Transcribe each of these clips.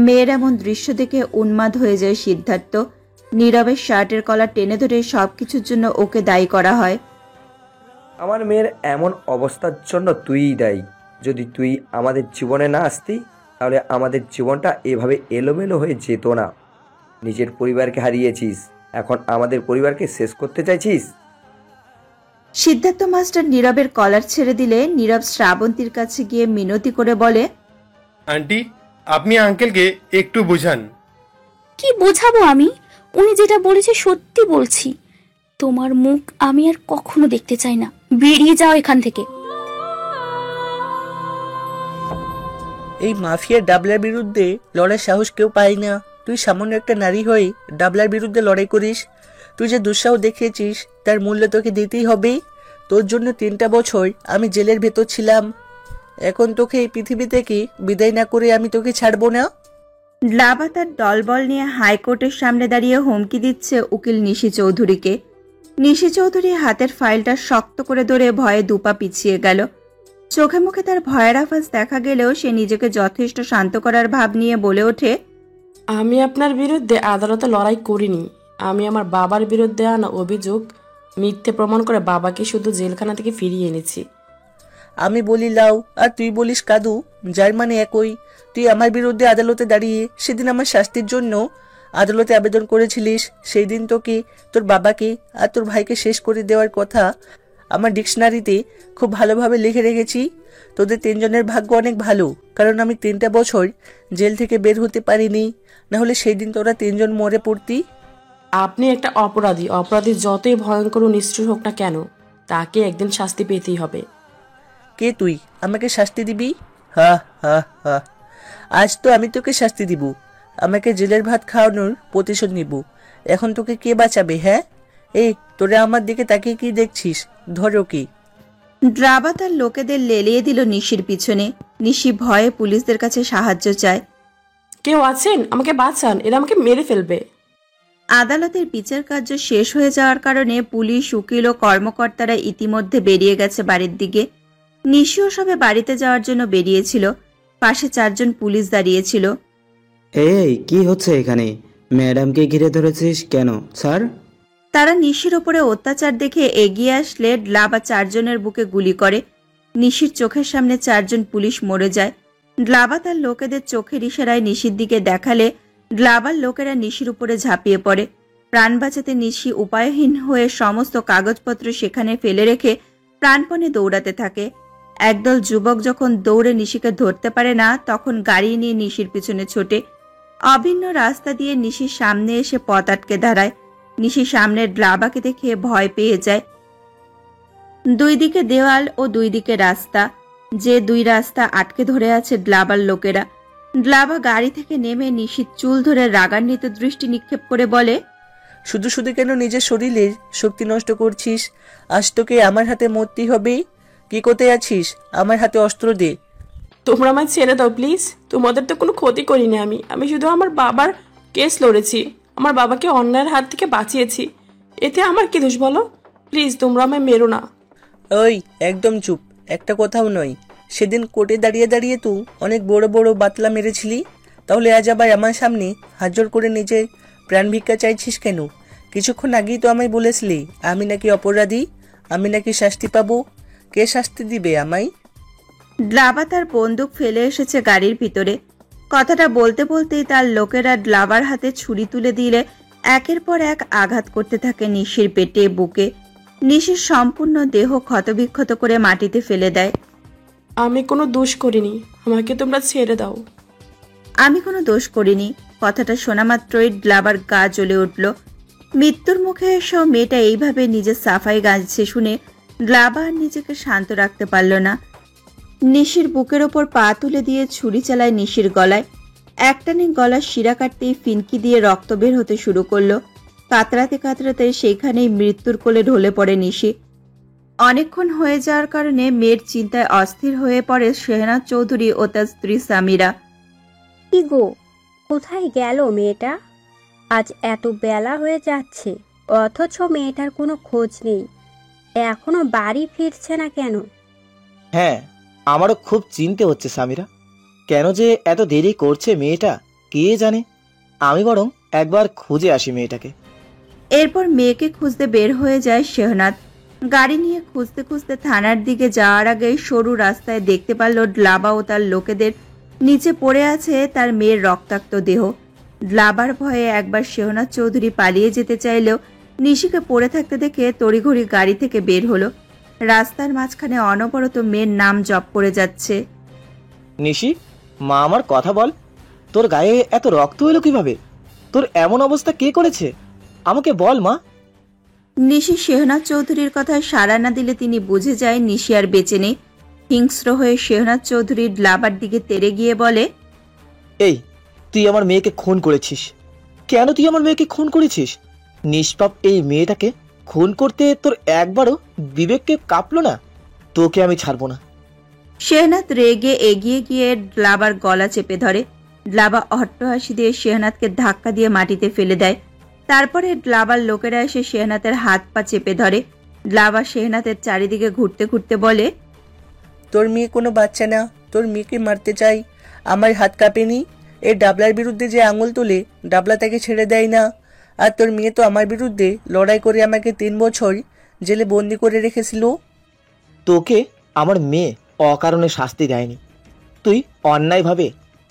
মেয়ের এমন দৃশ্য দেখে উন্মাদ হয়ে যায় সিদ্ধার্থ। নীরবের শার্টের কলার টেনে ধরে সবকিছুর জন্য ওকে দায়ী করা হয়। আমার মেয়ের এমন অবস্থার জন্য তুইই দায়ী। যদি তুই আমাদের জীবনে না আসতি তাহলে আমাদের জীবনটা এভাবে এলোমেলো হয়ে যেত না। নিজের পরিবারকে হারিয়েছিস, এখন আমাদের পরিবারকে শেষ করতে চাইছিস। সিদ্ধার্থ মাস্টার নীরবের কলার ছেড়ে দিলে নীরব শ্রাবন্তীর কাছে গিয়ে মিনতি করে বলে, আন্টি, আপনি আঙ্কেলকে একটু বোঝান। কি বোঝাবো আমি? উনি যেটা বলেছে সত্যি বলছি। তোমার মুখ আমি আর কখনো দেখতে চাই না। বেরিয়ে যাও এখান থেকে। এই মাফিয়া ডাবলার বিরুদ্ধে লড়ার সাহস কেউ পায় না। তুই সামান্য একটা নারী হয়ে ডাবলার বিরুদ্ধে লড়াই করিস। তুই যে দুঃসাহস দেখিয়েছিস তার মূল্য তোকে দিতেই হবে। তোর জন্য 3টা বছর আমি জেলের ভেতর ছিলাম। এখন তোকে এই পৃথিবী থেকে বিদায় না করে আমি তোকে ছাড়বো না। লাভা তার দলবল নিয়ে হাইকোর্টের সামনে দাঁড়িয়ে হুমকি দিচ্ছে উকিল নিশি চৌধুরীকে। নিশি চৌধুরী হাতের ফাইলটা শক্ত করে ধরে ভয়ে দুপা পিছিয়ে গেল। চোখে মুখে তার ভয়ের আভাস দেখা গেলেও সে নিজেকে যথেষ্ট শান্ত করার ভাব নিয়ে বলে ওঠে, আমি আপনার বিরুদ্ধে আদালতে লড়াই করিনি। আমি আমার বাবার বিরুদ্ধে আনা অভিযোগ মিথ্যে প্রমাণ করে বাবাকে শুধু জেলখানা থেকে ফিরিয়ে এনেছি। আমি বলি লাউ আর তুই বলিস কাদু, যার মানে একই। তুই আমার বিরুদ্ধে আদালতে দাঁড়িয়ে সেদিন আমার শাস্তির জন্য আদালতে আবেদন করেছিলিস। সেই দিন তোকে, তোর বাবাকে আর তোর ভাইকে শেষ করে দেওয়ার কথা আমার ডিকশনারিতে খুব ভালোভাবে লিখে রেখেছি। তোদের 3জনের ভাগ্য অনেক ভালো, কারণ আমি 3টা বছর জেল থেকে বের হতে পারিনি। না হলে সেই দিন তোরা 3জন মরে পড়তি। আপনি একটা অপরাধী। অপরাধী যতই ভয়ঙ্কর ও নিষ্ঠুর হোক না কেন, তাকে একদিন শাস্তি পেতেই হবে। কে তুই আমাকে শাস্তি দিবি? হা হা হা, আজ তো আমি তোকে শাস্তি দিব। আমাকে জেলের ভাত খাওয়ানোর প্রতিশোধ নিব। এখন তোকে কে বাঁচাবে? হ্যাঁ, এই তোরা আমার দিকে তাকিয়ে কি দেখছিস? ধরো কি। ড্রাবা তার লোকেদের লেলিয়ে দিল নিশির পিছনে। নিশি ভয়ে পুলিশদের কাছে সাহায্য চায়। কেউ আছেন? আমাকে বাঁচান, এরা আমাকে মেরে ফেলবে। আদালতের বিচার কার্য শেষ হয়ে যাওয়ার কারণে পুলিশ, উকিল ও কর্মকর্তারা ইতিমধ্যে বেরিয়ে গেছে বাড়ির দিকে। নিশিও সবে বাড়িতে যাওয়ার জন্য বেরিয়েছিল। পাশে 4জন পুলিশ দাঁড়িয়েছিল। এই কি হচ্ছে এখানে? ম্যাডামকে ঘিরে ধরেছিস কেন স্যার? তারা নিশির ওপরে অত্যাচার দেখে এগিয়ে আসলে লাভা 4জনের বুকে গুলি করে। নিশির চোখের সামনে 4জন পুলিশ মরে যায়। লাভা তার লোকেদের চোখের ইশারায় নিশির দিকে দেখালে লাভার লোকেরা নিশির উপরে ঝাঁপিয়ে পড়ে। প্রাণ বাঁচাতে নিশি উপায়হীন হয়ে সমস্ত কাগজপত্র সেখানে ফেলে রেখে প্রাণপণে দৌড়াতে থাকে। একদল যুবক যখন দৌড়ে নিশিকে ধরতে পারে না, তখন গাড়ি নিয়ে নিশির পিছনে ছোটে। অভিন্ন রাস্তা দিয়ে নিশির সামনে এসে পথ আটকে দাঁড়ায়। নিশি সামনের লাভাকে দেখে ভয় পেয়ে যায়। 2 দিকে দেওয়াল ও 2 দিকে রাস্তা। যে 2 রাস্তা আটকে ধরে আছে লাভার লোকেরা। লাভা গাড়ি থেকে নেমে নিশির চুল ধরে রাগান্বিত দৃষ্টি নিক্ষেপ করে বলে, শুধু শুধু কেন নিজের শরীরের শক্তি নষ্ট করছিস? আজ তোকে আমার হাতে মরতে হবে। কি করতে আছিস? আমার হাতে অস্ত্র দে। তোমরা আমায় ছেড়ে দাও প্লিজ। তোমাদের তো কোনো ক্ষতি করিনি আমি। আমি শুধু আমার বাবার কেস লড়েছি, আমার বাবাকে অন্যায়ের হাত থেকে বাঁচিয়েছি। এতে আমার কি দোষ বলো? প্লিজ তোমরা আমায় মেরো না। ওই একদম চুপ, একটা কথাও নয়। সেদিন কোর্টে দাঁড়িয়ে দাঁড়িয়ে তুই অনেক বড় বড় বাতলা মেরেছিলি, তাহলে আজ আবার আমার সামনে হাত জোড় করে নিজে প্রাণ ভিক্ষা চাইছিস কেন? কিছুক্ষণ আগেই তো আমায় বলেছিলি আমি নাকি অপরাধী, আমি নাকি শাস্তি পাবো। কে শাস্তি দিবে আমায়? লাভা তার বন্দুক ফেলে এসেছে গাড়ির ভিতরে। কথাটা বলতে বলতেই তার লোকেরা লাভার হাতে ছুরি তুলে দিলে একের পর এক আঘাত করতে থাকে নিশির পেটে, বুকে। নিশির সম্পূর্ণ দেহ ক্ষতবিক্ষত করে মাটিতে ফেলে দেয়। আমি কোনো দোষ করিনি, আমাকে তোমরা ছেড়ে দাও। আমি কোনো দোষ করিনি। কথাটা শোনা মাত্রই লাভার গা জ্বলে উঠল। মৃত্যুর মুখে এসেও মেয়েটা এইভাবে নিজের সাফাই গাইছে শুনে লাভা আর নিজেকে শান্ত রাখতে পারল না। নিশির বুকের ওপর পা তুলে দিয়ে ছুরি চালায় নিশির গলায়। একটানে গলার শিরা কাটতেই ফিনকি দিয়ে রক্ত বের হতে শুরু করলো। কাতরাতে কাতরাতে সেইখানেই মৃত্যুর কোলে ঢলে পড়ে নিশি। অনেকক্ষণ হয়ে যাওয়ার কারণে মেয়ের চিন্তায় অস্থির হয়ে পড়ে শেহনাজ চৌধুরী ও তার স্ত্রী সামিরা। কি গো, কোথায় গেল মেয়েটা? আজ এত বেলা হয়ে যাচ্ছে, অথচ মেয়েটার কোনো খোঁজ নেই। এখনো বাড়ি ফিরছে না কেন? হ্যাঁ, আমারও খুব চিন্তা হচ্ছে সামিরা, কেন যে এত দেরি করছে মেয়েটা। কে জানে, আমি বরং একবার খুঁজে আসি মেয়েটাকে। এরপর মেয়েকে খুঁজতে বের হয়ে যায় শেহনাদ। গাড়ি নিয়ে খুঁজতে খুঁজতে থানার দিকে যাওয়ার আগে সরু রাস্তায় দেখতে পারল ড্লাবা ও তার লোকেদের নিচে পড়ে আছে তার মেয়ের রক্তাক্ত দেহ। ড্লাবার ভয়ে একবার শেহনাদ চৌধুরী পালিয়ে যেতে চাইলেও নিশিকে পড়ে থাকতে দেখে তড়িঘড়ি গাড়ি থেকে বের হলো। রাস্তার মাঝখানে অনবরত মেয়ের নাম জপ করে যাচ্ছে। নিশি, মা আমার কথা বল, তোর গায়ে এত রক্ত এলো কিভাবে? তোর এমন অবস্থা কে করেছে? আমাকে বল মা। নিশি শেহনাদ চৌধুরীর কথায় সাড়া না দিলে তিনি বুঝে যায় নিশি আর বেঁচে নেই। হিংস্র হয়ে শেহনাদ চৌধুরী ড্লাবার দিকে তেড়ে গিয়ে বলে, এই, তুই আমার মেয়েকে খুন করেছিস। কেন তুই আমার মেয়েকে খুন করেছিস? নিষ্পাপ এই মেয়েটাকে খুন করতে তোর একবারও বিবেককে কাঁপলো না? তোকে আমি ছাড়বো না। শেহনাদ রেগে এগিয়ে গিয়ে ড্লাবার গলা চেপে ধরে। ড্লাবা অট্টহাসি দিয়ে শেহনাদকে ধাক্কা দিয়ে মাটিতে ফেলে দেয়। তারপরে ড্লাবার লোকেরা এসে শেহনাদের হাত পা চেপে ধরে। ড্লাবা শেহনাদের চারিদিকে ঘুরতে ঘুরতে বলে, তোর মেয়ে কোনো বাচ্চা না, তোর মেয়েকে মারতে চাই, আমার হাত কাঁপেনি। এই ডাবলার বিরুদ্ধে যে আঙুল তুলে ডাবলা তাকে ছেড়ে দেয় না। আর তোর মেয়ে তো আমার বিরুদ্ধে লড়াই করে আমাকে 3 বছর জেলে বন্দি করে রেখেছিল। তোকে আমার মেয়ে অকারণে শাস্তি দেয়নি, তুই অন্যায়ভাবে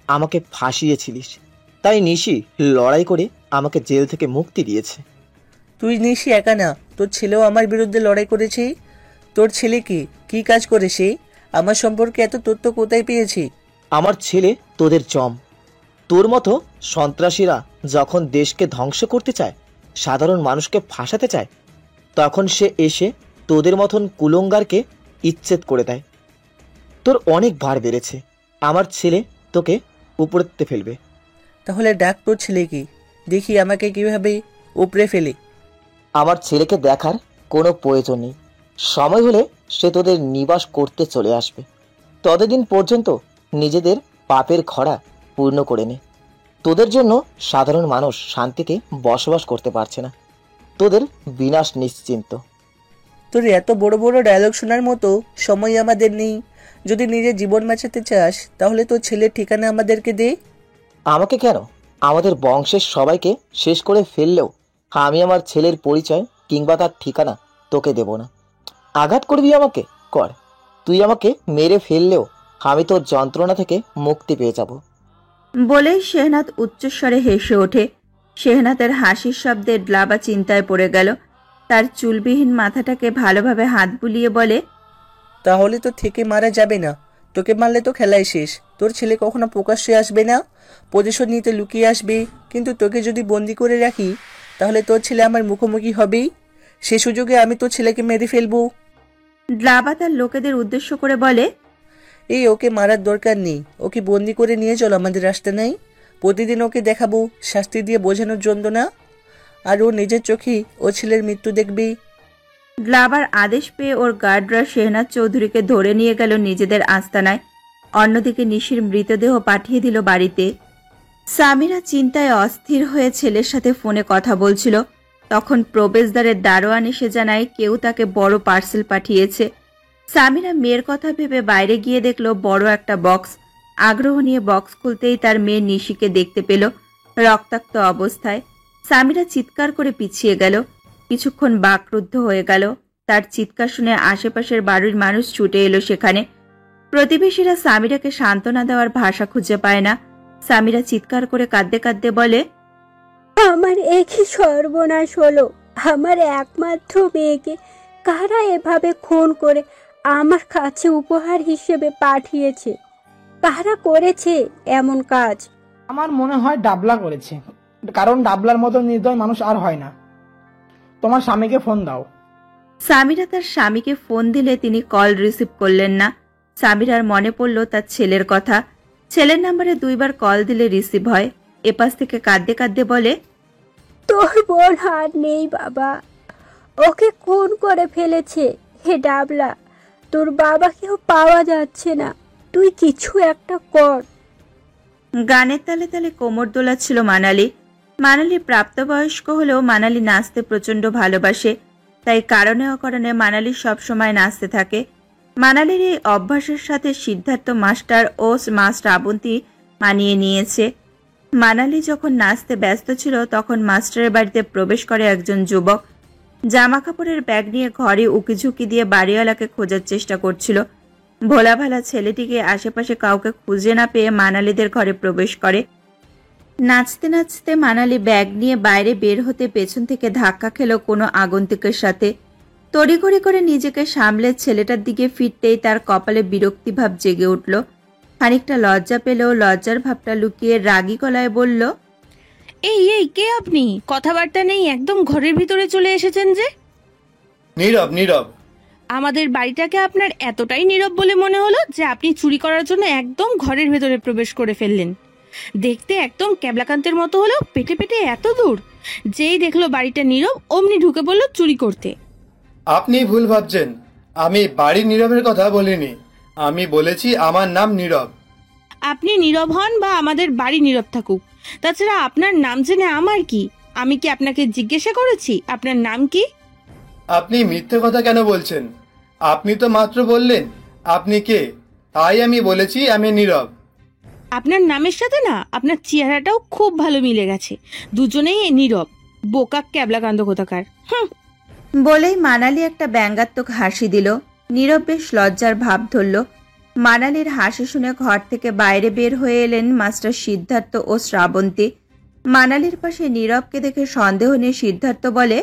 আমাকে ফাঁসিয়েছিলিস, তাই নিশি লড়াই করে আমাকে জেল থেকে মুক্তি দিয়েছে। তুই নিশি একা না, তোর ছেলেও আমার বিরুদ্ধে লড়াই করেছে। তোর ছেলেকে কি কাজ করে সে? আমার সম্পর্কে এত তথ্য কোথায় পেয়েছে? আমার ছেলে তোদের জম। তোর মতো সন্ত্রাসীরা যখন দেশকে ধ্বংস করতে চায়, সাধারণ মানুষকে ফাঁসাতে চায়, তখন সে এসে তোদের মতন কুলঙ্গারকে ইচ্ছেদ করে দেয়। তোর অনেক ভার বেড়েছে, আমার ছেলে তোকে উপড়তে ফেলবে। তাহলে ডাক তোর ছেলেকে, দেখি আমাকে কিভাবে উপড়ে ফেলে। আমার ছেলেকে দেখার কোনো প্রয়োজন নেই, সময় হলে সে তোদের নিবাস করতে চলে আসবে। ততদিন পর্যন্ত নিজেদের পাপের খরা পূর্ণ করে নে। তোদের জন্য সাধারণ মানুষ শান্তিতে বসবাস করতে পারছে না, তোদের বিনাশ নিশ্চিন্ত। তোর এত বড় বড় ডায়লগ শোনার মতো সময় আমাদের নেই। যদি নিজের জীবন বাঁচাতে চাস তাহলে তোর ছেলের ঠিকানা আমাদেরকে দে। আমাকে কেন, আমাদের বংশের সবাইকে শেষ করে ফেললেও আমি আমার ছেলের পরিচয় কিংবা তার ঠিকানা তোকে দেব না। আঘাত করবি আমাকে কর, তুই আমাকে মেরে ফেললেও আমি তোর যন্ত্রণা থেকে মুক্তি পেয়ে যাব। বলেই শেহনাদ উচ্চস্বরে হেসে ওঠে। শেহনাদের হাসির শব্দে ড্লাবা চিন্তায় পড়ে গেল। তার চুলবিহীন মাথাটাকে ভালোভাবে হাত বুলিয়ে বলে, তাহলে তো থেকে মারা যাবে না, তোকে মারলে তো খেলাই শেষ। তোর ছেলে কখনো প্রকাশ্যে আসবে না, প্রতিশোধ নিতে লুকিয়ে আসবে। কিন্তু তোকে যদি বন্দি করে রাখি তাহলে তোর ছেলে আমার মুখোমুখি হবেই। সে সুযোগে আমি তোর ছেলেকে মেরে ফেলবো। ড্লাবা তার লোকেদের উদ্দেশ্য করে বলে, এই ওকে মারার দরকার নেই, ওকে বন্দি করে নিয়ে চল আমাদের রাস্তা নাই। প্রতিদিন ওকে দেখাবো শাস্তি দিয়ে বোঝানোর যন্ত্রণা, আর ও নিজের চোখেই ও ছেলের মৃত্যু দেখবে। ড্লাবার আদেশ পেয়ে ওর গার্ডরা শেহনাদ চৌধুরীকে ধরে নিয়ে গেল নিজেদের আস্তানায়। অন্যদিকে নিশির মৃতদেহ পাঠিয়ে দিল বাড়িতে। সামিরা চিন্তায় অস্থির হয়ে ছেলের সাথে ফোনে কথা বলছিল। তখন প্রবেশদ্বারের দারোয়ান এসে জানায় কেউ তাকে বড় পার্সেল পাঠিয়েছে। সামিরা মেয়ের কথা ভেবে বাইরে গিয়ে দেখল বড় একটা বক্স। আগ্রহ নিয়ে বক্স খুলতেই তার মেয়ে নিশিকে দেখতে পেল রক্তাক্ত অবস্থায়। সামিরা চিৎকার করে পিছিয়ে গেল। কিছুক্ষণ বাকরুদ্ধ হয়ে গেল। তার চিৎকার শুনে আশেপাশের বাড়ির মানুষ ছুটে এলো সেখানে। প্রতিবেশীরা সামিরাকে সান্ত্বনা দেওয়ার ভাষা খুঁজে পায় না। সামিরা চিৎকার করে কাঁদতে কাঁদতে বলে, আমার একই সর্বনাশ হলো। আমার একমাত্র মেয়েকে কারা এভাবে খুন করে আমার কাছে উপহার হিসেবে পাঠিয়েছে? কারা করেছে এমন কাজ? আমার মনে হয় ডাবলা করেছে, কারণ ডাবলার মতো নির্দয় মানুষ আর হয় না। তোমার স্বামীকে ফোন দাও। সামিরা তার স্বামীকে ফোন দিলে তিনি কল রিসিভ করলেন না। সামিরার মনে পড়ল তার ছেলের কথা। ছেলের নাম্বারে 2 বার কল দিলে রিসিভ হয়। এপাশ থেকে কাঁদতে কাঁদতে বলে, তোর বোন আর নেই বাবা, ওকে খুন করে ফেলেছে। হে ডাবলা, তোর বাবাকেও পাওয়া যাচ্ছে না, তুই কিছু একটা কর। গানের তালে তালে কোমর দোলাচ্ছিল মানালি। মানালি প্রাপ্তবয়স্ক হলেও মানালি নাচতে প্রচন্ড ভালোবাসে, তাই কারণে অকারণে মানালি সবসময় নাচতে থাকে। মানালির এই অভ্যাসের সাথে সিদ্ধার্থ মাস্টার ও মা শ্রাবন্তী মানিয়ে নিয়েছে। মানালি যখন নাচতে ব্যস্ত ছিল তখন মাস্টারের বাড়িতে প্রবেশ করে একজন যুবক। জামা কাপড়ের ব্যাগ নিয়ে ঘরে উকিঝুঁকি দিয়ে বাড়িওয়ালাকে খোঁজার চেষ্টা করছিল। ভোলাভালা ছেলেটিকে আশেপাশে কাউকে খুঁজে না পেয়ে মানালিদের ঘরে প্রবেশ করে। নাচতে নাচতে মানালি ব্যাগ নিয়ে বাইরে বের হতে পেছন থেকে ধাক্কা খেল কোনো আগন্তুকের সাথে। তড়িঘড়ি করে নিজেকে সামলে ছেলেটার দিকে ফিরতেই তার কপালে বিরক্তিভাব জেগে উঠল। খানিকটা লজ্জা পেলেও লজ্জার ভাবটা লুকিয়ে রাগী গলায় বলল, এই এই কে আপনি? কথাবার্তা নেই, একদম ঘরের ভিতরে চলে এসেছেন যে। নীরব নীরব। আমাদের বাড়িটাকে আপনার এতটাই নীরব বলে মনে হলো যে আপনি চুরি করার জন্য একদম ঘরের ভেতরে প্রবেশ করে ফেললেন। দেখতে একদম ক্যাবলাকান্তের মতো হলেও পেটে পেটে এত দূর। যেই দেখলো বাড়িটা নীরব অমনি ঢুকে পড়লো চুরি করতে। আপনি ভুল ভাবছেন, আমি বাড়ি নীরবের কথা বলিনি। আমি বলেছি আমার নাম নীরব। আপনি নীরব হন বা আমাদের বাড়ি নীরব থাকুক, তাছাড়া আপনার নাম জেনে আমার কি? আমি কি আপনাকে জিজ্ঞাসা করেছি আপনার নাম কি? আপনি মিথ্যে কথা কেন বলছেন? আপনি তো মাত্র বললেন আপনি কে, তাই আমি বলেছি আমি নীরব। আপনার নামের সাথে না আপনার চেহারাটাও খুব ভালো মিলে গেছে। দুজনেই নীরব, বোকা ক্যাবলাকান্ত কোথাকার। বলেই মানালি একটা ব্যঙ্গাত্মক হাসি দিল। নীরব বেশ লজ্জার ভাব ধরল। মানালির হাসি শুনে ঘর থেকে বাইরে বের হয়ে এলেন মাস্টার সিদ্ধার্থ ও শ্রাবন্তী। মানালির পাশে নীরবকে দেখে সন্দেহ নিয়ে সিদ্ধার্থ বলে,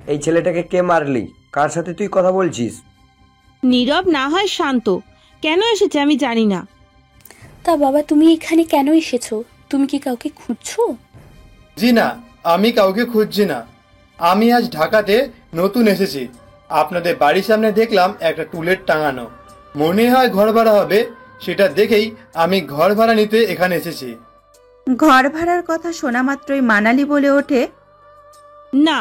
এই ছেলেটাকে কে মারলি? কার সাথে তুই কথা বলছিস? নীরব না হয় শান্ত। কেন এসেছে আমি জানি না। তা বাবা, তুমি এখানে কেন এসেছো? তুমি কি কাউকে খুঁজছো? জি না, আমি কাউকে খুঁজছি না। আমি আজ ঢাকাতে নতুন এসেছি। আপনাদের বাড়ির সামনে দেখলাম একটা টুলেট টাঙানো, মনে হয় ঘর ভাড়া হবে। সেটা দেখেই আমি ঘর ভাড়া নিতে এখানে এসেছি। ঘর ভাড়ার কথা শোনা মাত্রই মানালি বলে ওঠে, না,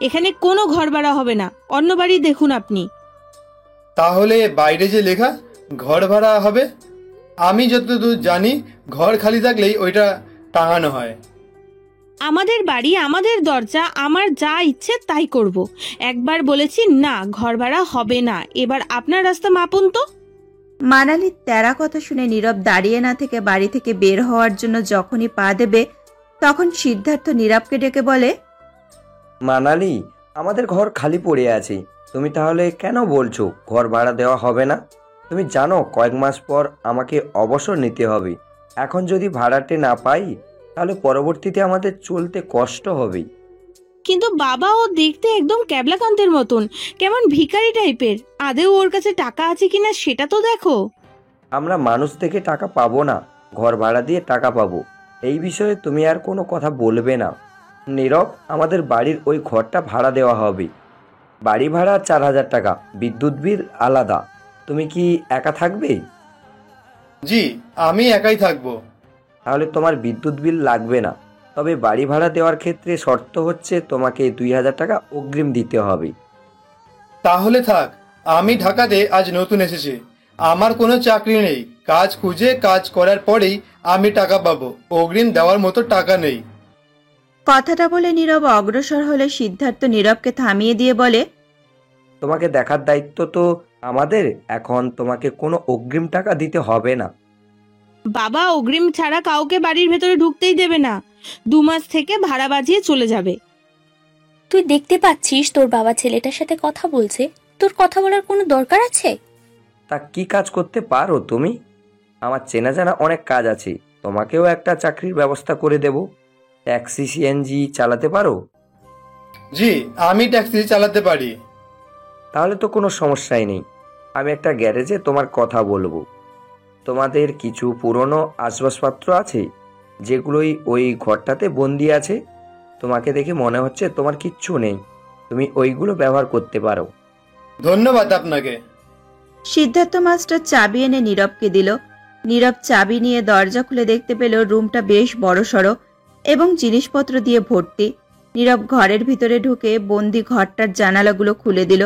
এখানে কোনো ঘর ভাড়া হবে না, অন্য বাড়ি দেখুন আপনি। তাহলে বাইরে যে লেখা ঘর ভাড়া হবে, আমি যতদূর জানি ঘর খালি থাকলেই ওইটা টাঙানো হয়। আমাদের বাড়ি, আমাদের দরজা, আমার যা ইচ্ছে তাই করব। একবার বলেছি না, ঘর ভাড়া হবে না। এবার আপনার রাস্তা মাপুন তো। মানালির তেরা কথা শুনে নীরব দাঁড়িয়ে না থেকে বাড়ি থেকে বের হওয়ার জন্য যখনই পা দেবে তখন সিদ্ধার্থ নীরবকে ডেকে বলে, মানালি, আমাদের ঘর খালি পড়ে আছে, তুমি তাহলে কেন বলছো ঘর ভাড়া দেওয়া হবে না? তুমি জানো কয়েক মাস পর আমাকে অবসর নিতে হবে। এখন যদি ভাড়াটে না পাই তাহলে পরবর্তীতে আমাদের চলতে কষ্ট হবে। কিন্তু বাবা, ও দেখতে একদম ক্যাবলাকান্তের মতন, কেমন ভিখারি টাইপের। আদেও ওর কাছে টাকা আছে কিনা সেটা তো দেখো। আমরা মানুষ থেকে টাকা পাবো না, ঘর ভাড়া দিয়ে টাকা পাবো। এই বিষয়ে তুমি আর কোনো কথা বলবে না। নীরব, আমাদের বাড়ির ওই ঘরটা ভাড়া দেওয়া হবে। বাড়ি ভাড়া 4,000 টাকা, বিদ্যুৎ বিল আলাদা। তুমি কি একা থাকবে? জি, আমি একাই থাকবো। তাহলে তোমার বিদ্যুৎ বিল লাগবে না, তবে বাড়ি ভাড়া দেওয়ার ক্ষেত্রে শর্ত হচ্ছে তোমাকে 2,000 টাকা অগ্রিম দিতে হবে। তাহলে থাক, আমি ঢাকাতে আজ নতুন এসেছি, আমার কোনো চাকরি নেই। কাজ খুঁজে কাজ করার পরেই আমি টাকা পাবো, অগ্রিম দেওয়ার মতো টাকা নেই। কথাটা বলে নীরব অগ্রসর হলে সিদ্ধার্থ নীরবকে থামিয়ে দিয়ে বলে, তোমাকে দেখার দায়িত্ব তো আমাদের। এখন তোমাকে কোনো অগ্রিম টাকা দিতে হবে না। বাবা অগ্রিম ছাড়া কাউকে বাড়ির ভেতরে ঢুকতেই দেবে না। 2 মাস থেকে ভাড়া বাজিয়ে চলে যাবে। তুই দেখতে পাচ্ছিস তোর বাবা ছেলেটার সাথে কথা বলছে, তোর কথা বলার কোনো দরকার আছে? তা কি কাজ করতে পারো তুমি? আমার চেনা জানা অনেক কাজ আছে, তোমাকেও একটা চাকরির ব্যবস্থা করে দেব। ট্যাক্সি, সিএনজি চালাতে পারো? জি, আমি ট্যাক্সি চালাতে পারি। তাহলে তো কোনো সমস্যাই নেই। আমি একটা গ্যারেজে তোমার কথা বলবো। তোমাদের কিছু পুরনো আসবাবপত্র আছে যেগুলোই ওই ঘরটাতে বন্দি আছে। তোমাকে দেখে মনে হচ্ছে তোমার কিচ্ছু নেই, তুমি ওইগুলো ব্যবহার করতে পারো। ধন্যবাদ আপনাকে। সিদ্ধার্থ মাস্টার চাবি এনে নীরবকে দিল। নীরব চাবি নিয়ে দরজা খুলে দেখতে পেল রুমটা বেশ বড়সড় এবং জিনিসপত্র দিয়ে ভর্তি। নীরব ঘরের ভিতরে ঢুকে বন্দি ঘরটার জানালাগুলো খুলে দিল।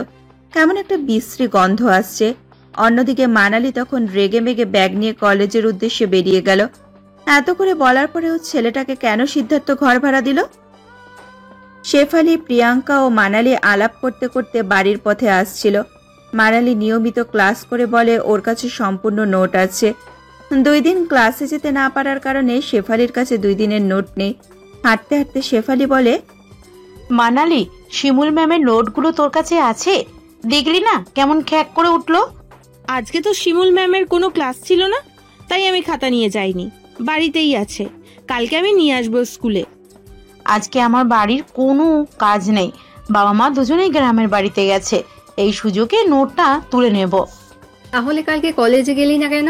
কেমন একটা বিশ্রী গন্ধ আসছে। অন্যদিকে মানালি তখন রেগে মেগে ব্যাগ নিয়ে কলেজের উদ্দেশ্যে বেরিয়ে গেল। এত করে বলার পরেও ছেলেটাকে কেন সিদ্ধার্থ ঘর ভাড়া দিল? শেফালি, প্রিয়াঙ্কা ও মানালি আলাপ করতে করতে বাড়ির পথে আসছিল। মানালি নিয়মিত ক্লাস করে বলে ওর কাছে সম্পূর্ণ নোট আছে। 2 দিন ক্লাসে যেতে না পারার কারণে শেফালির কাছে 2 দিনের নোট নেই। হাঁটতে হাঁটতে শেফালি বলে, মানালি, শিমুল ম্যামের নোটগুলো তোর কাছে আছে? দেখলি না কেমন খ্যাক করে উঠলো? আজকে তো শিমুল ম্যামের কোনো ক্লাস ছিল না, তাই আমি খাতা নিয়ে যাইনি, বাড়িতেই আছে। কালকে আমি নিয়ে আসবো স্কুলে। আজকে আমার বাড়ির কোনো কাজ নেই, বাবা মা দুজনেই গ্রামের বাড়িতে গেছে, এই সুযোগে নোটটা তুলে নেব। তাহলে কালকে কলেজে গেলি না কেন?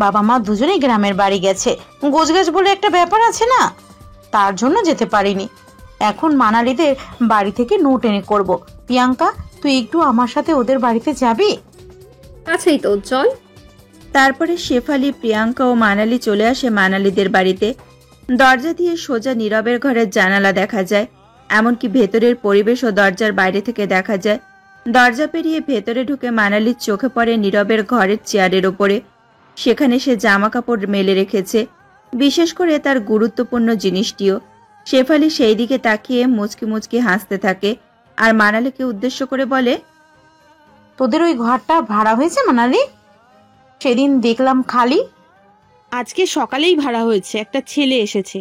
বাবা মা দুজনেই গ্রামের বাড়ি গেছে, গোছগাছ বলে একটা ব্যাপার আছে না, তার জন্য যেতে পারিনি। এখন মানালিদের বাড়ি থেকে নোট এনে করব। প্রিয়াঙ্কা, তুই একটু আমার সাথে ওদের বাড়িতে যাবি? আছেই তো, চল। তারপরে শেফালি, প্রিয়াঙ্কা ও মানালি চলে আসে মানালিদের বাড়িতে। দরজা দিয়ে সোজা নীরবের ঘরের জানালা দেখা যায়, এমনকি ভেতরের পরিবেশও দরজার বাইরে থেকে দেখা যায়। দরজা পেরিয়ে ভেতরে ঢুকে মানালির চোখে পড়ে নীরবের ঘরের চেয়ারের ওপরে। সেখানে সে জামা কাপড় মেলে রেখেছে, বিশেষ করে তার গুরুত্বপূর্ণ জিনিসটিও। শেফালি সেই দিকে তাকিয়ে মুচকি মুচকি হাসতে থাকে আর মানালিকে উদ্দেশ্য করে বলে, তোদের ওই ঘরটা ভাড়া হয়েছে মানালি? সেদিন দেখলাম খালি। আজকে সকালেই ভাড়া হয়েছে, একটা ছেলে এসেছে।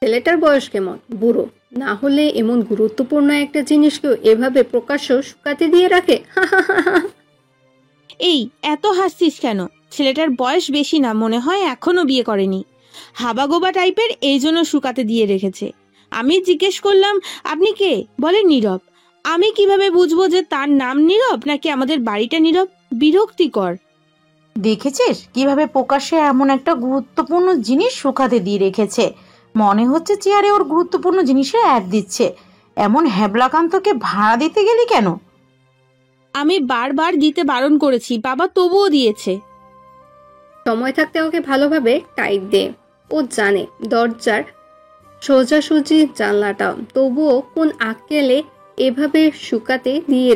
ছেলেটার বয়স কেমন? বুড়ো? না হলে এমন গুরুত্বপূর্ণ একটা জিনিসকেও এভাবে প্রকাশ্য শুকাতে দিয়ে রাখে? এই এত হাসছিস কেন? ছেলেটার বয়স বেশি না, মনে হয় এখনো বিয়ে করেনি। হাবাগোবা টাইপের, এই জন্য শুকাতে দিয়ে রেখেছে। আমি জিজ্ঞেস করলাম, আপনি কে? বলে নীরব। আমি কিভাবে বুঝবো যে তার নাম নীরব নাকি আমাদের বাড়িটা নীরব? বিরক্তিকর। দেখেছিস কিভাবে প্রকাশ্যে এমন একটা গুরুত্বপূর্ণ জিনিস শুকাতে দিয়ে রেখেছে? মনে হচ্ছে চেয়ারে ওর গুরুত্বপূর্ণ জিনিসের অ্যাড দিচ্ছে। এমন হ্যাবলাকান্তকে ভাড়া দিতে গেলি কেন? আমি বারবার দিতে বারণ করেছি, বাবা তবুও দিয়েছে। সময় থাকতে ওকে ভালোভাবে টাইট দে। ও জানে দরজার সোজাসুজি জানলাটা, তবুও কোন আক্কেলে এভাবে শুকাতে দিয়ে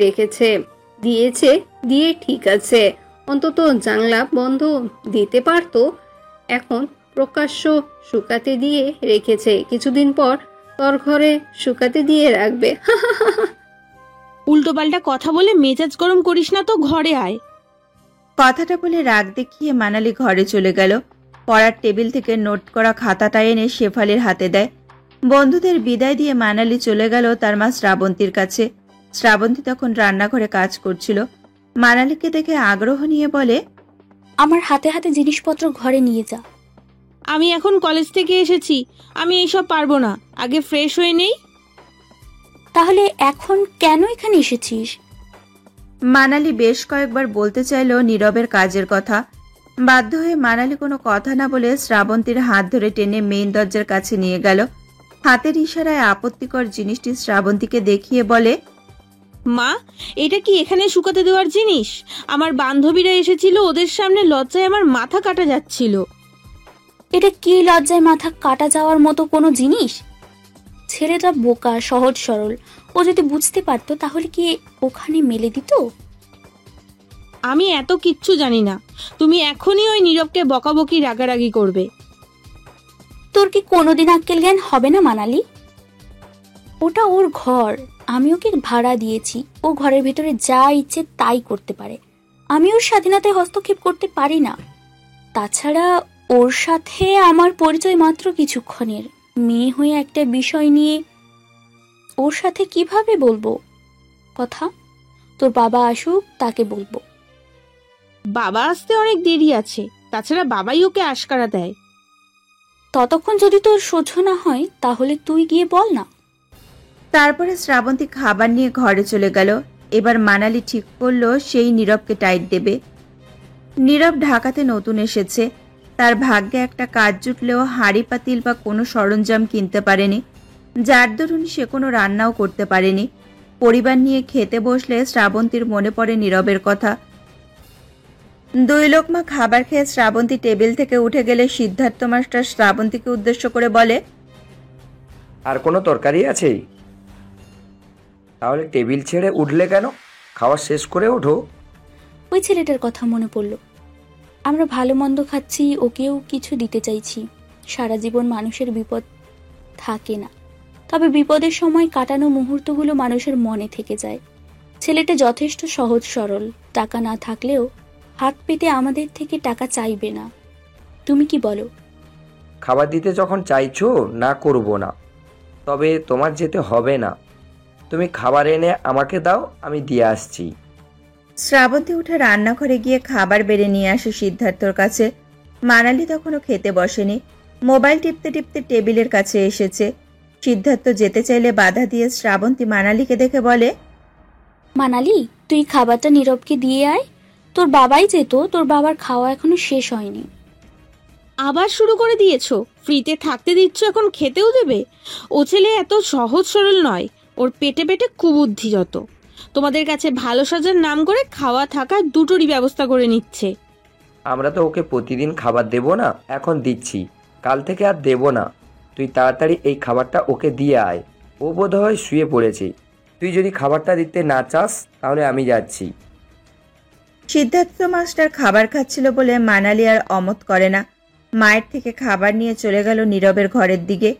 দিয়ে ঠিক আছে, অন্তত জানলা বন্ধ দিতে পারতো। এখন প্রকাশ্য শুকাতে দিয়ে রেখেছে, কিছুদিন পর তোর ঘরে শুকাতে দিয়ে রাখবে। উল্টোপাল্টা কথা বলে মেজাজ গরম করিস না তো, ঘরে আয়। কথাটা বলে রাগ দেখিয়ে মানালি ঘরে চলে গেল। পড়ার টেবিল থেকে নোট করা খাতাটা এনে শেফালির হাতে দেয়। বন্ধুদের বিদায় দিয়ে মানালি চলে গেল তার মা শ্রাবন্তীর কাছে। শ্রাবন্তী তখন রান্নাঘরে কাজ করছিল। মানালিকে দেখে আগ্রহ নিয়ে বলে, আমার হাতে হাতে জিনিসপত্র ঘরে নিয়ে যা। আমি এখন কলেজ থেকে এসেছি, আমি এইসব পারবো না, আগে ফ্রেশ হয়ে নেই। তাহলে এখন কেন এখানে এসেছিস? মানালি বেশ কয়েকবার বলতে চাইল নীরবের কাজের কথা। বাধ্য হয়ে মানালি কোনো কথা না বলে শ্রাবন্তীর হাত ধরে টেনে মেইন দরজার কাছে নিয়ে গেল। হাতের ইশারায় আপত্তিকর জিনিসটি শ্রাবন্তীকে দেখিয়ে বলে, মা, এটা কি এখানে শুকাতে দেওয়ার জিনিস? আমার বান্ধবীরা এসেছিল, ওদের সামনে লজ্জায় আমার মাথা কাটা যাচ্ছিল। এটা কি লজ্জায় মাথা কাটা যাওয়ার মতো কোনো জিনিস? ছেলেটা বোকা, সহজ সরল, ও যদি বুঝতে পারতো তাহলে কি ওখানে মেলে দিত? আমি এত কিচ্ছু জানি না, তুমি এখনই ওই নীরবকে বকাবকি রাগারাগি করবে। তোর কি কোনোদিন আক্কেল জ্ঞান হবে না মানালি? ওটা ওর ঘর, আমি ওকে ভাড়া দিয়েছি, ও ঘরের ভেতরে যা ইচ্ছে তাই করতে পারে, আমি ওর স্বাধীনতায় হস্তক্ষেপ করতে পারি না। তাছাড়া ওর সাথে আমার পরিচয় মাত্র কিছুক্ষণের, মেয়ে হয়ে একটা বিষয় নিয়ে ওর সাথে কিভাবে বলবো কথা? তোর বাবা আসুক, তাকে বলবো। বাবা আসতে অনেক দেরি আছে, তাছাড়া বাবাই ওকে আশকারা দেয়। ততক্ষণ যদি তোর সহ্য না হয় তাহলে তুই গিয়ে বল না। তারপরে শ্রাবন্তী খাবার নিয়ে ঘরে চলে গেল। এবার মানালি ঠিক করলো সেই নীরবকে টাইট দেবে। নীরব ঢাকাতে নতুন এসেছে, তার ভাগ্যে একটা কাজ জুটলেও হাঁড়ি পাতিল বা কোনো সরঞ্জাম কিনতে পারেনি, যার দরুন সে কোনো রান্নাও করতে পারেনি। পরিবার নিয়ে খেতে বসলে শ্রাবন্তীর মনে পড়ে নীরবের কথা। 2 লোকমা খাবার খেয়ে শ্রাবন্তী টেবিল থেকে উঠে গেলে সিদ্ধার্থ মাস্টার শ্রাবন্তীকে উদ্দেশ্য করে বলে, আর কোনো তরকারি আছে? তাহলে টেবিল ছেড়ে উঠলে কেন? খাওয়া শেষ করে ওঠো। ওই ছেলেটার কথা মনে পড়ল। আমরা ভালো মন্দ খাচ্ছি, ওকেও কিছু দিতে চাইছি। সারা জীবন মানুষের বিপদ থাকে না, তবে বিপদের সময় কাটানো মুহূর্তগুলো মানুষের মনে থেকে যায়। ছেলেটা যথেষ্ট সহজ সরল, টাকা না থাকলেও হাত পেতে আমাদের থেকে টাকা চাইবে না। তুমি কি বলো? খাবার দিতে যখন চাইছো না করব না, তবে তোমার যেতে হবে না। তুমি খাবার এনে আমাকে দাও, আমি দিয়ে আসছি। শ্রাবন্তী উঠে রান্নাঘরে গিয়ে খাবার বেড়ে নিয়ে আসে সিদ্ধার্থর কাছে। মানালি তখনও খেতে বসেনি, মোবাইল টিপতে টিপতে টেবিলের কাছে এসেছে। সিদ্ধার্থ যেতে চাইলে বাধা দিয়ে শ্রাবন্তী মানালিকে দেখে বলে, মানালি, তুই খাবারটা নীরবকে দিয়ে আয়। তোর বাবাই যেত, তোর বাবার খাওয়া এখনো শেষ হয়নি। আবার শুরু করে দিয়েছো? ফ্রিতে থাকতে দিচ্ছ, এখন খেতেও দেবে? ও ছেলে এত সহজ সরল নয়, ওর পেটে পেটে কুবুদ্ধি যত। তোমাদের কাছে ভালো সাজার নাম করে খাওয়া থাকা দুটোরই ব্যবস্থা করে নিচ্ছে। আমরা তো ওকে প্রতিদিন খাবার দেব না, এখন দিচ্ছি, কাল থেকে আর দেব না। তুই তাড়াতাড়ি এই খাবারটা ওকে দিয়ে আয়, ও বোধহয় শুয়ে পড়েছে। তুই যদি খাবারটা দিতে না চাস তাহলে আমি যাচ্ছি। সিদ্ধার্থ মাস্টার খাবার খাচ্ছিল বলে মানালি আর অমত করে না। মায়ের থেকে খাবার নিয়ে চলে গেল নীরবের ঘরের দিকে।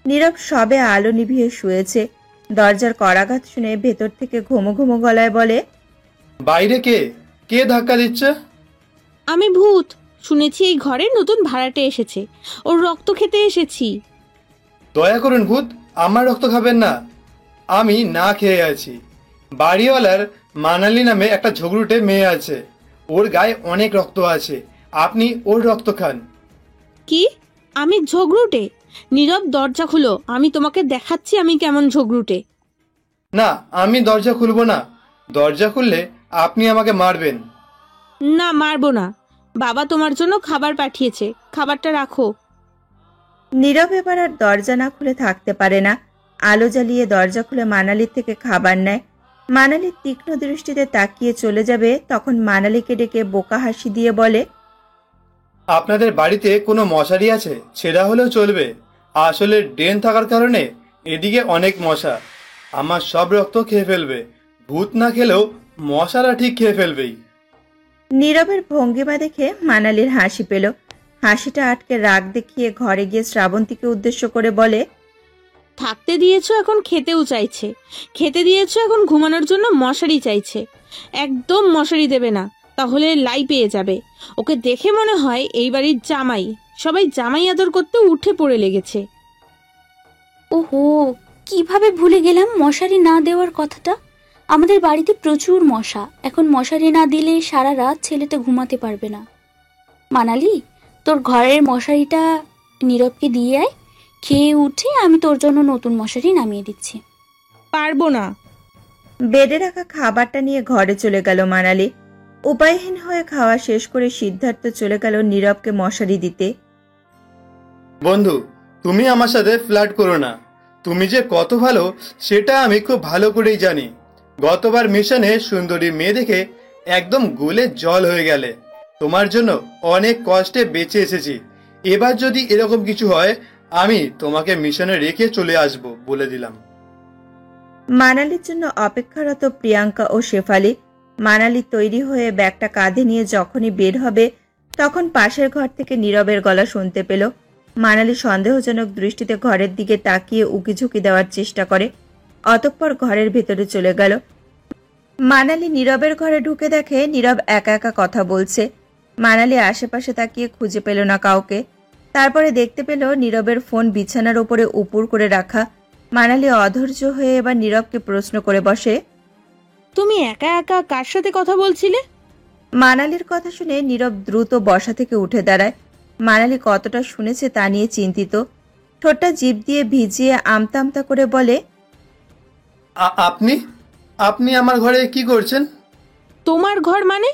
নীরব সবে আলো নিভিয়ে শুয়েছে। দরজার কড়াঘাত শুনে ভেতর থেকে ঘুমো ঘুমো গলায় বলে, বাইরে কে কে ধাক্কা দিচ্ছে? আমি ভূত। শুনেছি এই ঘরে নতুন ভাড়াটে এসেছে, ওর রক্ত খেতে এসেছি। দয়া করুন ভূত, আমার রক্ত খাবেন না। আমি না খেয়ে আছি। বাড়িওয়ালার মানালি নামে একটা ঝগড়ুটে মেয়ে আছে, ওর গায়ে অনেক রক্ত আছে, আপনি ওর রক্ত খান। কি? আমি ঝগড়ুটে? নীরব, দরজা খুলো, আমি তোমাকে দেখাচ্ছি আমি কেমন ঝগড়ুটে। না, আমি দরজা খুলবো না। দরজা খুললে আপনি আমাকে মারবেন। না, মারবো না। বাবা তোমার জন্য খাবার পাঠিয়েছে, খাবারটা রাখো। নীরব এবার আর দরজা না খুলে থাকতে পারে না। আলো জ্বালিয়ে দরজা খুলে মানালির থেকে খাবার নেয়। মানালির তীক্ষ্ণ দৃষ্টিতে তাকিয়ে চলে যাবে, তখন মানালিকে ডেকে বোকা হাসি দিয়ে বলে, আপনাদের বাড়িতে কোনো মশারি আছে? ছেঁড়া হলেও চলবে। আসলে ড্রেন থাকার কারণে এদিকে অনেক মশা, আমার সব রক্ত খেয়ে ফেলবে। ভূত না খেলেও মশারা ঠিক খেয়ে ফেলবেই। নীরবের ভঙ্গিমা দেখে মানালির হাসি পেল। হাসিটা আটকে রাগ দেখিয়ে ঘরে গিয়ে শ্রাবন্তীকে উদ্দেশ্য করে বলে, থাকতে দিয়েছো, এখন খেতেও চাইছে। খেতে দিয়েছো, এখন ঘুমানোর জন্য মশারি চাইছে। একদম মশারি দেবে না, তাহলে লাই পেয়ে যাবে। ওকে দেখে মনে হয় এই বাড়ির জামাই। সবাই জামাই আদর করতে উঠে পড়ে লেগেছে। ওহো, কিভাবে ভুলে গেলাম মশারি না দেওয়ার কথাটা। আমাদের বাড়িতে প্রচুর মশা, এখন মশারি না দিলে সারা রাত ছেলেটা ঘুমাতে পারবে না। মানালি, তোর ঘরের মশারিটা নীরবকে দিয়ে আয়। খেয়ে উঠে আমি তোর জন্য নতুন মশারি নামিয়ে দিচ্ছি। পারবো না। বেডে রাখা খাবারটা নিয়ে ঘরে চলে গেল মানালি। উপায়হীন হয়ে খাওয়া শেষ করে সিদ্ধার্থ চলে গেল নীরবকে মশারি দিতে। বন্ধু, তুমি আমার সাথে ফ্লার্ট করো না। তুমি যে কত ভালো সেটা আমি খুব ভালো করেই জানি। গতবার মিশনে সুন্দরী মেয়ে দেখে একদম গলে জল হয়ে গেলে। তোমার জন্য অনেক কষ্টে বেঁচে এসেছি। এবার যদি এরকম কিছু হয়, আমি তোমাকে মিশনে রেখে চলে আসব, বলে দিলাম। মানালির জন্য অপেক্ষারত প্রিয়াঙ্কা ও শেফালি। মানালি তৈরি হয়ে ব্যাগটা কাঁধে নিয়ে যখনই বের হবে, তখন পাশের ঘর থেকে নীরবের গলা শুনতে পেল। মানালি সন্দেহজনক দৃষ্টিতে ঘরের দিকে তাকিয়ে উকিঝুঁকি দেওয়ার চেষ্টা করে, অতঃপর ঘরের ভেতরে চলে গেল। মানালি নীরবের ঘরে ঢুকে দেখে নীরব একা একা কথা বলছে। মানালি আশেপাশে তাকিয়ে খুঁজে পেল না কাউকে। তারপরে দেখতে পেল নীরবের ফোন বিছানার ওপরে উপুর করে রাখা। মানালি অধৈর্য হয়ে এবার নীরবকে প্রশ্ন করে বসে, তুমি একা একা কার সাথে কথা বলছিলে? মানালির কথা শুনে নীরব দ্রুত বসা থেকে উঠে দাঁড়ায়। মানালি কতটা শুনেছে তা নিয়ে চিন্তিত। ঠোঁটটা জিভ দিয়ে ভিজিয়ে আমতা আমতা করে বলে, আপনি আপনি আমার ঘরে কি করছেন? তোমার ঘর মানে?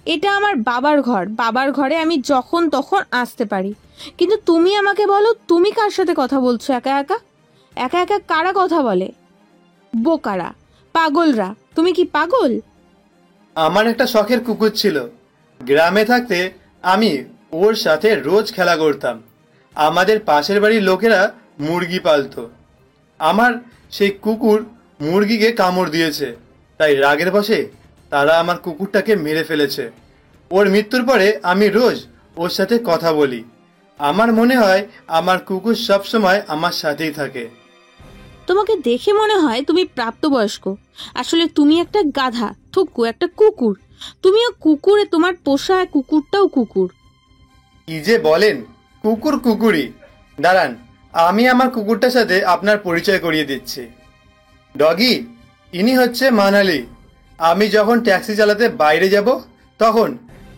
এটা আমার বাবার ঘর। বাবার ঘরে আমি যখন তখন আসতে পারি। কিন্তু তুমি আমাকে বলো, তুমি কার সাথে কথা বলছো একা একা? একা একা কারা কথা বলে? বোকারা, পাগলরা। তুমি কি পাগল? আমার একটা শখের কুকুর ছিল। গ্রামে থাকতে আমি ওর সাথে রোজ খেলা করতাম। আমাদের পাশের বাড়ির লোকেরা মুরগি পালতো। আমার সেই কুকুর মুরগিকে কামড় দিয়েছে, তাই রাগের বশে তারা আমার কুকুরটাকে মেরে ফেলেছে। ওর মৃত্যুর পরে আমি রোজ ওর সাথে কথা বলি। আমার মনে হয় আমার কুকুর সবসময় আমার সাথেই থাকে। তোমাকে দেখে মনে হয় তুমি প্রাপ্তবয়স্ক। আসলে তুমি একটা গাধা, থুকু, একটা কুকুর। তুমিও কুকুরে, তোমার পোষা কুকুরটাও কুকুর। কি যে বলেন, কুকুর কুকুরই। দাঁড়ান, আমি আমার কুকুরটার সাথে আপনার পরিচয় করিয়ে দিচ্ছি। ডগি, ইনি হচ্ছে মানালি। আমি যখন ট্যাক্সি চালাতে বাইরে যাব, তখন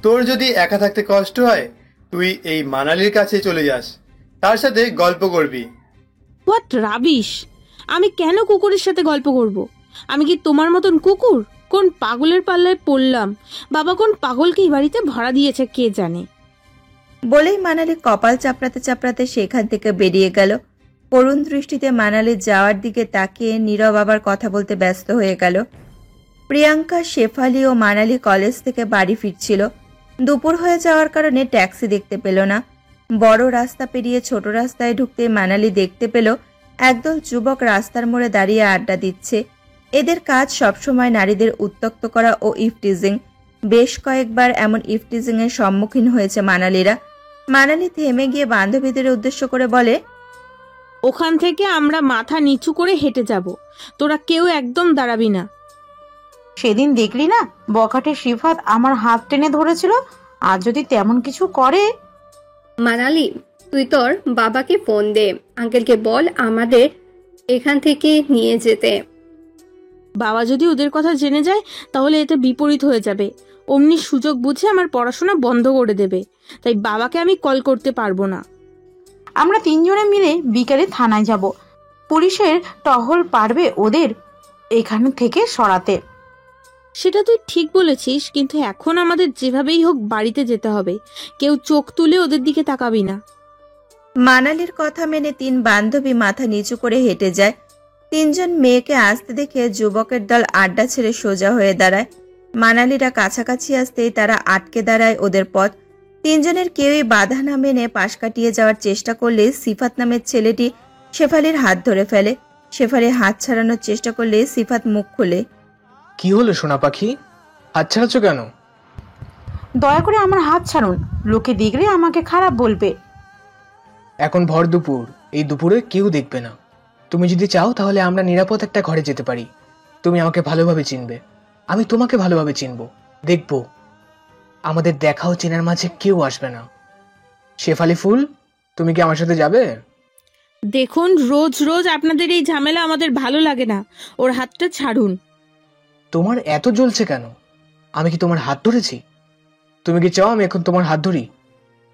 তোর যদি একা থাকতে কষ্ট হয়, তুই এই মানালির কাছে চলে যাস, তার সাথে গল্প করবি। What rubbish! আমি কেন কুকুরের সাথে গল্প করব? আমি কি তোমার মতন কুকুর? কোন পাগলের পাল্লায় পড়লাম? বাবা কোন পাগলকে এই বাড়িতে ভাড়া দিয়েছে কে জানে। বলেই মানালি কপাল চাপড়াতে চাপড়াতে সেখান থেকে বেরিয়ে গেল। করুণ দৃষ্টিতে মানালি যাওয়ার দিকে তাকিয়ে নীরব আবার কথা বলতে ব্যস্ত হয়ে গেল। প্রিয়াঙ্কা, শেফালি ও মানালি কলেজ থেকে বাড়ি ফিরছিল। দুপুর হয়ে যাওয়ার কারণে ট্যাক্সি দেখতে পেল না। বড় রাস্তা পেরিয়ে ছোট রাস্তায় ঢুকতে মানালি দেখতে পেল একদল যুবক রাস্তার মোড়ে দাঁড়িয়ে আড্ডা দিচ্ছে। এদের কাজ সবসময় নারীদের উত্ত্যক্ত করা ও ইফটিজিং। বেশ কয়েকবার এমন ইফটিজিং এর সম্মুখীন হয়েছে মানালিরা। মানালি থেমে গিয়ে বান্ধবীদের উদ্দেশ্য করে বলে, ওখান থেকে আমরা মাথা নিচু করে হেঁটে যাব, তোরা কেউ একদম দাঁড়াবি না। সেদিন দেখলি না বখাটে সিফাত আমার হাত টেনে ধরেছিল, আর যদি তেমন কিছু করে। মানালি, তুই তোর বাবাকে ফোন দে, আঙ্কেলকে বল আমাদের এখান থেকে নিয়ে যেতে। বাবা যদি ওদের কথা জেনে যায় তাহলে এতে বিপরীত হয়ে যাবে। অমনি সুযোগ বুঝে আমার পড়াশোনা বন্ধ করে দেবে। তাই বাবাকে আমি কল করতে পারবো না। আমরা তিনজনে মিলে বিকেলে থানায় যাব। পুলিশের টহল পারবে ওদের এখান থেকে সরাতে। সেটা তুই ঠিক বলেছিস, কিন্তু এখন আমাদের যেভাবেই হোক বাড়িতে যেতে হবে। কেউ চোখ তুলে ওদের দিকে তাকাবি না। মানালির কথা মেনে তিন বান্ধবী মাথা নিচু করে হেঁটে যায়। তিনজন মেয়েকে আসতে দেখে যুবকের দল আড্ডা ছেড়ে সোজা হয়ে দাঁড়ায়। মানালিরা কাছাকাছি আসতেই তারা আটকে দাঁড়ায় ওদের পথ। তিনজনের কেউই বাধা না মেনে পাশ কাটিয়ে যাওয়ার চেষ্টা করলে সিফাত নামের ছেলেটি শেফালির হাত ধরে ফেলে। শেফালি হাত ছাড়ানোর চেষ্টা করলে সিফাত মুখ খুলে, কি হলো সোনা পাখি, হাত ছাড়াচ্ছ কেন? দয়া করে আমার হাত ছাড়ুন, লোকে দেখলে আমাকে খারাপ বলবে। এখন ভর দুপুর, এই দুপুরে কেউ দেখবে না। তুমি যদি চাও তাহলে আমরা নিরাপদ একটা ঘরে যেতে পারি। তুমি আমাকে ভালোভাবে চিনবে, আমি তোমাকে ভালোভাবে চিনব। দেখব আমাদের দেখা ও চেনার মাঝে কেউ আসবে না। শেফালি ফুল, তুমি কি আমার সাথে যাবে? দেখুন, রোজ রোজ আপনাদের এই ঝামেলা আমাদের ভালো লাগে না। ওর হাতটা ছাড়ুন। তোমার এত জ্বলছে কেন? আমি কি তোমার হাত ধরেছি? তুমি কি চাও আমি এখন তোমার হাত ধরি?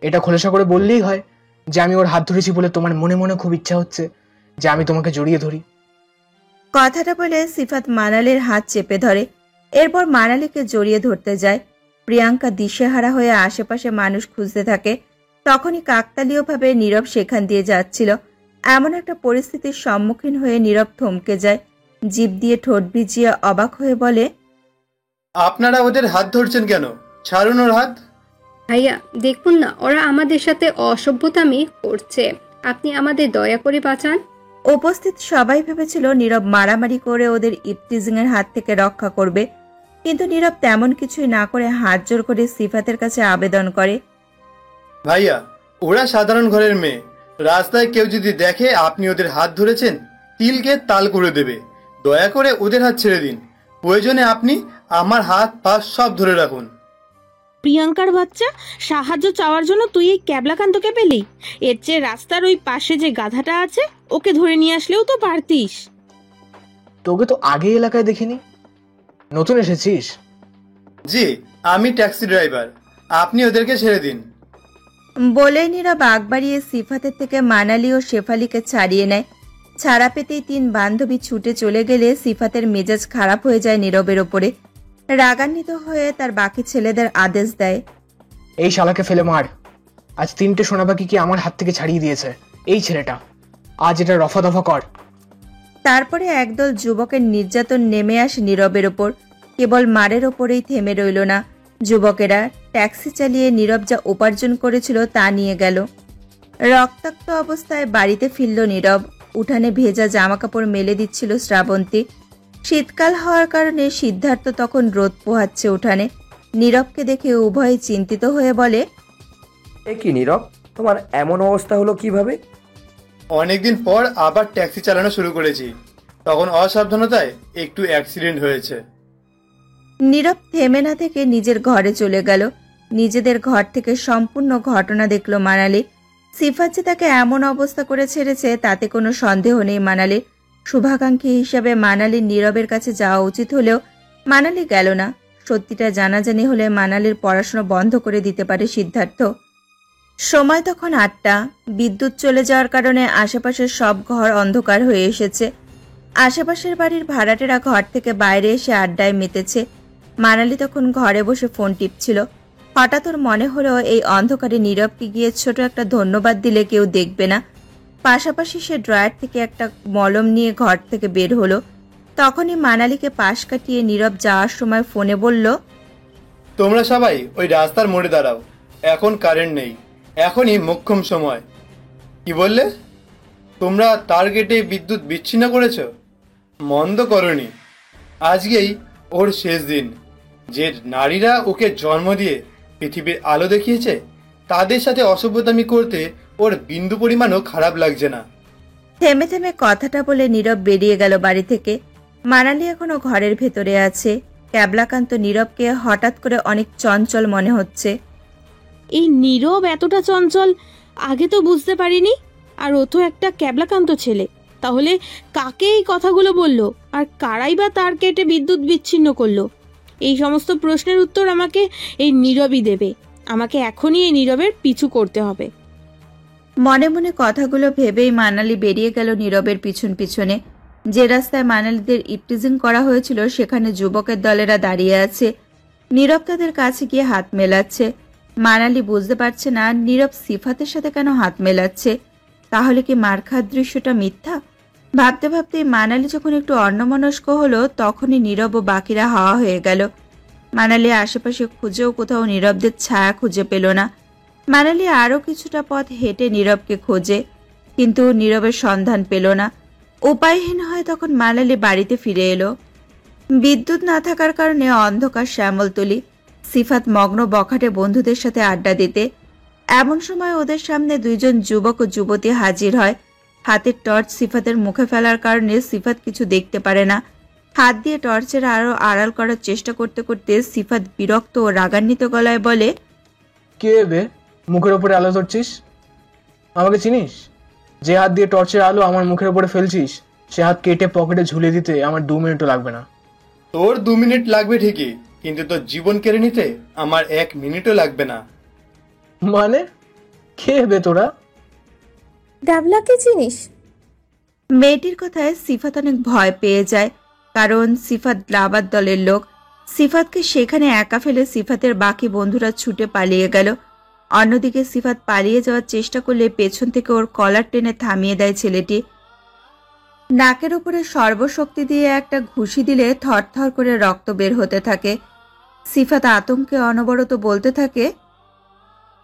এটা খোলসা করে বললেই হয় যে আমি ওর হাত ধরেছি বলে তোমার মনে মনে খুব ইচ্ছা হচ্ছে যে আমি তোমাকে জড়িয়ে ধরি। কথাটা বলে সিফাত মানালির হাত চেপে ধরে। এরপর মানালিকে জড়িয়ে ধরতে যায়। প্রিয়াঙ্কা দিশেহারা হয়ে আশেপাশে মানুষ খুঁজতে থাকে। তখনই কাকতালীয়ভাবে নীরব সেখান দিয়ে যাচ্ছিল। এমন একটা পরিস্থিতির সম্মুখীন হয়ে নীরব থমকে যায়। জিভ দিয়ে ঠোঁট ভিজিয়ে অবাক হয়ে বলে, আপনারা ওদের হাত ধরছেন কেন? ছাড়ুন ওর হাত। ভাইয়া দেখুন না, ওরা আমাদের সাথে অসভ্যতামি করছে, আপনি আমাদের দয়া করে বাঁচান। উপস্থিত সবাই ভেবেছিল নীরব মারামারি করে ওদের ইফটিজিং এর হাত থেকে রক্ষা করবে, কিন্তু নীরব তেমন কিছুই না করে হাত জোর করে সিফাতের কাছে আবেদন করে, ভাইয়া ওরা সাধারণ ঘরের মেয়ে, রাস্তায় কেউ যদি দেখে আপনি ওদের হাত ধরেছেন, তিলকে তাল করে দেবে। দয়া করে ওদের হাত ছেড়ে দিন। প্রয়োজনে আপনি আমার হাত পা সব ধরে রাখুন। প্রিয়াঙ্কার বাচ্চা, সাহায্য চাওয়ার জন্য তুই এই ক্যাবলাকান্তকে পেলি? এর চেয়ে রাস্তার ওই পাশে যে গাধাটা আছে ওকে ধরে নিয়ে আসলেও তো পারতিস। তোকে তো আগে এলাকায় দেখিনি, নতুন এসেছিস? জি, আমি ট্যাক্সি ড্রাইভার, আপনি ওদেরকে ছেড়ে দিন। বলে নীরব আগ বাড়িয়ে সিফাতের থেকে মানালি ও শেফালিকে ছাড়িয়ে নেয়। ছাড়া পেতেই তিন বান্ধবী ছুটে চলে গেলে সিফাতের মেজাজ খারাপ হয়ে যায় নীরবের ওপরে। রাগান্বিত হয়ে তার বাকি ছেলেদের আদেশ দেয়, এই শালাকে ফেলে মার। আজ 3টে সোনা পাখি কি আমার হাত থেকে ছাড়িয়ে দিয়েছে এই ছেলেটা, আজ এটা রফা দফা কর। তারপরে একদল যুবকের নির্যাতন নেমে আসে নীরবের ওপর। কেবল মারের ওপরেই থেমে রইল না। যুবকেরা ট্যাক্সি চালিয়ে নীরব যা উপার্জন করেছিল তা নিয়ে গেল। রক্তাক্ত অবস্থায় বাড়িতে ফিরল নীরব। উঠানে ভেজা জামাকাপড় মেলে দিচ্ছিল শ্রাবন্তী। শীতকাল হওয়ার কারণে সিদ্ধার্থ তখন রোদ পোহাচ্ছে উঠানে। নীরবকে দেখে উভয়ে চিন্তিত হয়ে বলে, এ কি নীরব, তোমার এমন অবস্থা হলো কিভাবে? অনেকদিন পর আবার ট্যাক্সি চালানো শুরু করেছি, তখন অসাবধানতায় একটু অ্যাক্সিডেন্ট হয়েছে। নীরব থেমে না থেকে নিজের ঘরে চলে গেল। নিজেদের ঘর থেকে সম্পূর্ণ ঘটনা দেখল মানালি। সিফাত যে তাকে এমন অবস্থা করে ছেড়েছে তাতে কোনো সন্দেহ নেই মানালির। শুভাকাঙ্ক্ষী হিসাবে মানালির নীরবের কাছে যাওয়া উচিত হলেও মানালি গেল না। সত্যিটা জানাজানি হলে মানালির পড়াশোনা বন্ধ করে দিতে পারে সিদ্ধার্থ। সময় তখন 8টা। বিদ্যুৎ চলে যাওয়ার কারণে আশেপাশের সব ঘর অন্ধকার হয়ে এসেছে। আশেপাশের বাড়ির ভাড়াটেরা ঘর থেকে বাইরে এসে আড্ডায় মেতেছে। মানালি তখন ঘরে বসে ফোন টিপছিল। হঠাৎ ওর মনে হলো এই অন্ধকারে নীরবকে গিয়ে ছোট একটা ধন্যবাদ দিলে কেউ দেখবে না। পাশাপাশি সে ড্রয়ার থেকে একটা মলম নিয়ে ঘর থেকে বের হলো। তখনই মানালিকে পাশ কাটিয়ে নীরব যাওয়ার সময় ফোনে বলল, তোমরা সবাই ওই রাস্তার মোড়ে দাঁড়াও, এখন কারেন্ট নেই, এখনই মোক্ষম সময়। কি বললে? তোমরা টার্গেটে বিদ্যুৎ বিচ্ছিন্ন করেছ? মন্দ করনি। আজকেই ওর শেষ দিন। যে নারীরা ওকে জন্ম দিয়ে পৃথিবীর আলো দেখিয়েছে তাদের সাথে অসভ্যতামি করতে ওর বিন্দু পরিমাণও খারাপ লাগছে না। থেমে থেমে কথাটা বলে নীরব বেরিয়ে গেল বাড়ি থেকে। মানালি এখনো ঘরের ভেতরে আছে। ক্যাবলাকান্ত নীরবকে হঠাৎ করে অনেক চঞ্চল মনে হচ্ছে। এই নীরব এতটা চঞ্চল আগে তো বুঝতে পারিনি। আর ও তো একটা ক্যাবলাকান্ত ছেলে, তাহলে কাকে এই কথাগুলো বলল আর কারাই বা তার কেটে বিদ্যুৎ বিচ্ছিন্ন করলো? এই সমস্ত প্রশ্নের উত্তর আমাকে এই নীরবই দেবে। আমাকে এখনই এই নীরবের পিছু করতে হবে। মনে মনে কথাগুলো ভেবেই মানালি বেরিয়ে গেল নীরবের পিছন পিছনে। যে রাস্তায় মানালিদের ইপটিজিং করা হয়েছিল সেখানে যুবকের দলেরা দাঁড়িয়ে আছে। নীরব তাদের কাছে গিয়ে হাত মেলাচ্ছে। মানালি বুঝতে পারছে না নীরব সিফাতের সাথে কেন হাত মেলাচ্ছে। তাহলে কি মার খাওয়ার দৃশ্যটা মিথ্যা? ভাবতে ভাবতে মানালি যখন একটু অন্যমনস্ক হলো তখনই নীরব ও বাকিরা হাওয়া হয়ে গেল। মানালি আশেপাশে খুঁজেও কোথাও নীরবদের ছায়া খুঁজে পেল না। মানালি আরও কিছুটা পথ হেঁটে নীরবকে খোঁজে, কিন্তু নীরবের সন্ধান পেল না। উপায়হীন হয়ে তখন মানালি বাড়িতে ফিরে এলো। বিদ্যুৎ না থাকার কারণে অন্ধকার শ্যামলতলি। সিফাত মগ্ন বখাটে বন্ধুদের সাথে আড্ডা দিতে। এমন সময় ওদের সামনে দুইজন যুবক ও যুবতী হাজির হয়। হাতের টর্চ সিফাতের মুখে ফেলার কারণে সিফাত কিছু দেখতে পারে না। হাত দিয়ে টর্চের আরো আড়াল করার চেষ্টা করতে করতে সিফাত বিরক্ত ও রাগান্বিত গলায় বলে, কে বে, মুখের উপরে আলো ধরছিস? আমাকে চিনিস? যে হাত দিয়ে টর্চের আলো আমার মুখের উপরে ফেলছিস সে হাত কেটে পকেটে ঝুলিয়ে দিতে আমার 2 মিনিটও লাগবে না। তোর 2 মিনিট লাগবে ঠিকই, কিন্তু তোর জীবন কেড়ে নিতে আমার 1 মিনিটও লাগবে না। মানে কে বে তোরা? ডাবলাকে চিনিস? মেয়েটির কথায় সিফাত অনেক ভয় পেয়ে যায়, কারণ সিফাত লাবার দলের লোক। সিফাতকে সেখানে একা ফেলে সিফাতের বাকি বন্ধুরা ছুটে পালিয়ে গেল। অন্যদিকে সিফাত পালিয়ে যাওয়ার চেষ্টা করলে পেছন থেকে ওর কলার টেনে থামিয়ে দেয় ছেলেটি। নাকের উপরে সর্বশক্তি দিয়ে একটা ঘুষি দিলে থরথর করে রক্ত বের হতে থাকে। সিফাত আতঙ্কে অনবরত বলতে থাকে,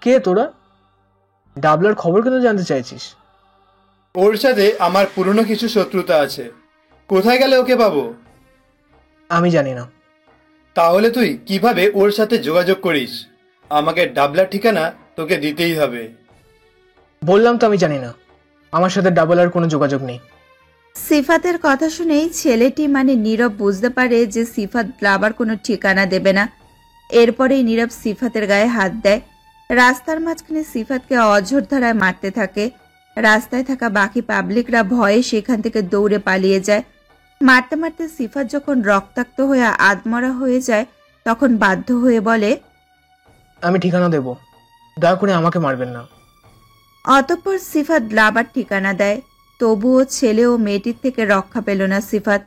কে তোরা? ডাবলার খবর কেন জানতে চাইছিস? ওর সাথে আমার পুরনো কিছু শত্রুতা আছে। কোথায় গেলে ওকে পাবো? আমি জানি না। তাহলে তুই কিভাবে ওর সাথে যোগাযোগ করিস? আমাকে ডাবলার ঠিকানা তোকে দিতেই হবে। বললাম তো আমি জানি না। আমার সাথে ডাবলার কোনো যোগাযোগ নেই। সিফাতের কথা শুনেই ছেলেটি মানে নীরব বুঝতে পারে যে সিফাত লাবার কোনো ঠিকানা দেবে না। এরপরেই নীরব সিফাতের গায়ে হাত দেয়। রাস্তার মাঝখানে সিফাতকে অঝোর ধারায় মারতে থাকে। রাস্তায় থাকা বাকি পাবলিকরা ভয়ে সেখান থেকে দৌড়ে পালিয়ে যায়। মারতে মারতে সিফাত যখন রক্তাক্ত হয়ে আধমরা হয়ে যায় তখন বাধ্য হয়ে বলে, আমি ঠিকানা দেব, দয়া করে আমাকে মারবেন না। অতঃপর সিফাত লাবার ঠিকানা দেয়। তবুও ছেলে ও মেয়েটির থেকে রক্ষা পেল না সিফাত।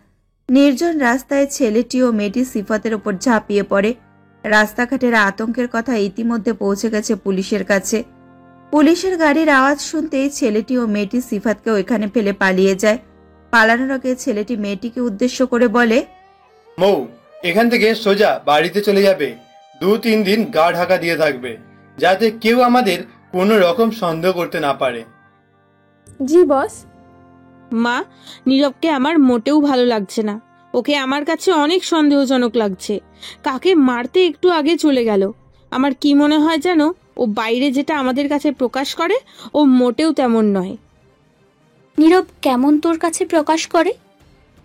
নির্জন রাস্তায় ছেলেটি ও মেয়েটি সিফাতের উপর ঝাঁপিয়ে পড়ে। রাস্তাঘাটের আতঙ্কের কথা ইতিমধ্যে পৌঁছে গেছে পুলিশের কাছে। পুলিশের গাড়ির আওয়াজ শুনতেই ছেলেটি ও মেয়েটি সিফাতকে ওইখানে ফেলে পালিয়ে যায়। পালানোর আগে ছেলেটি মেয়েটিকে উদ্দেশ্য করে বলে, মৌ, এখান থেকে সোজা বাড়িতে চলে যাবে। 2-3 দিন গা ঢাকা দিয়ে থাকবে, যাতে কেউ আমাদের কোনো রকম সন্দেহ করতে না পারে। জি বস। মা, নীরবকে আমার মোটেও ভালো লাগছে না। ওকে আমার কাছে অনেক সন্দেহজনক লাগছে। কাকে মারতে একটু আগে চলে গেল। আমার কি মনে হয় যেন ও বাইরে যেটা আমাদের কাছে প্রকাশ করে ও মোটেও তেমন নয়। নীরব কেমন তোর কাছে প্রকাশ করে?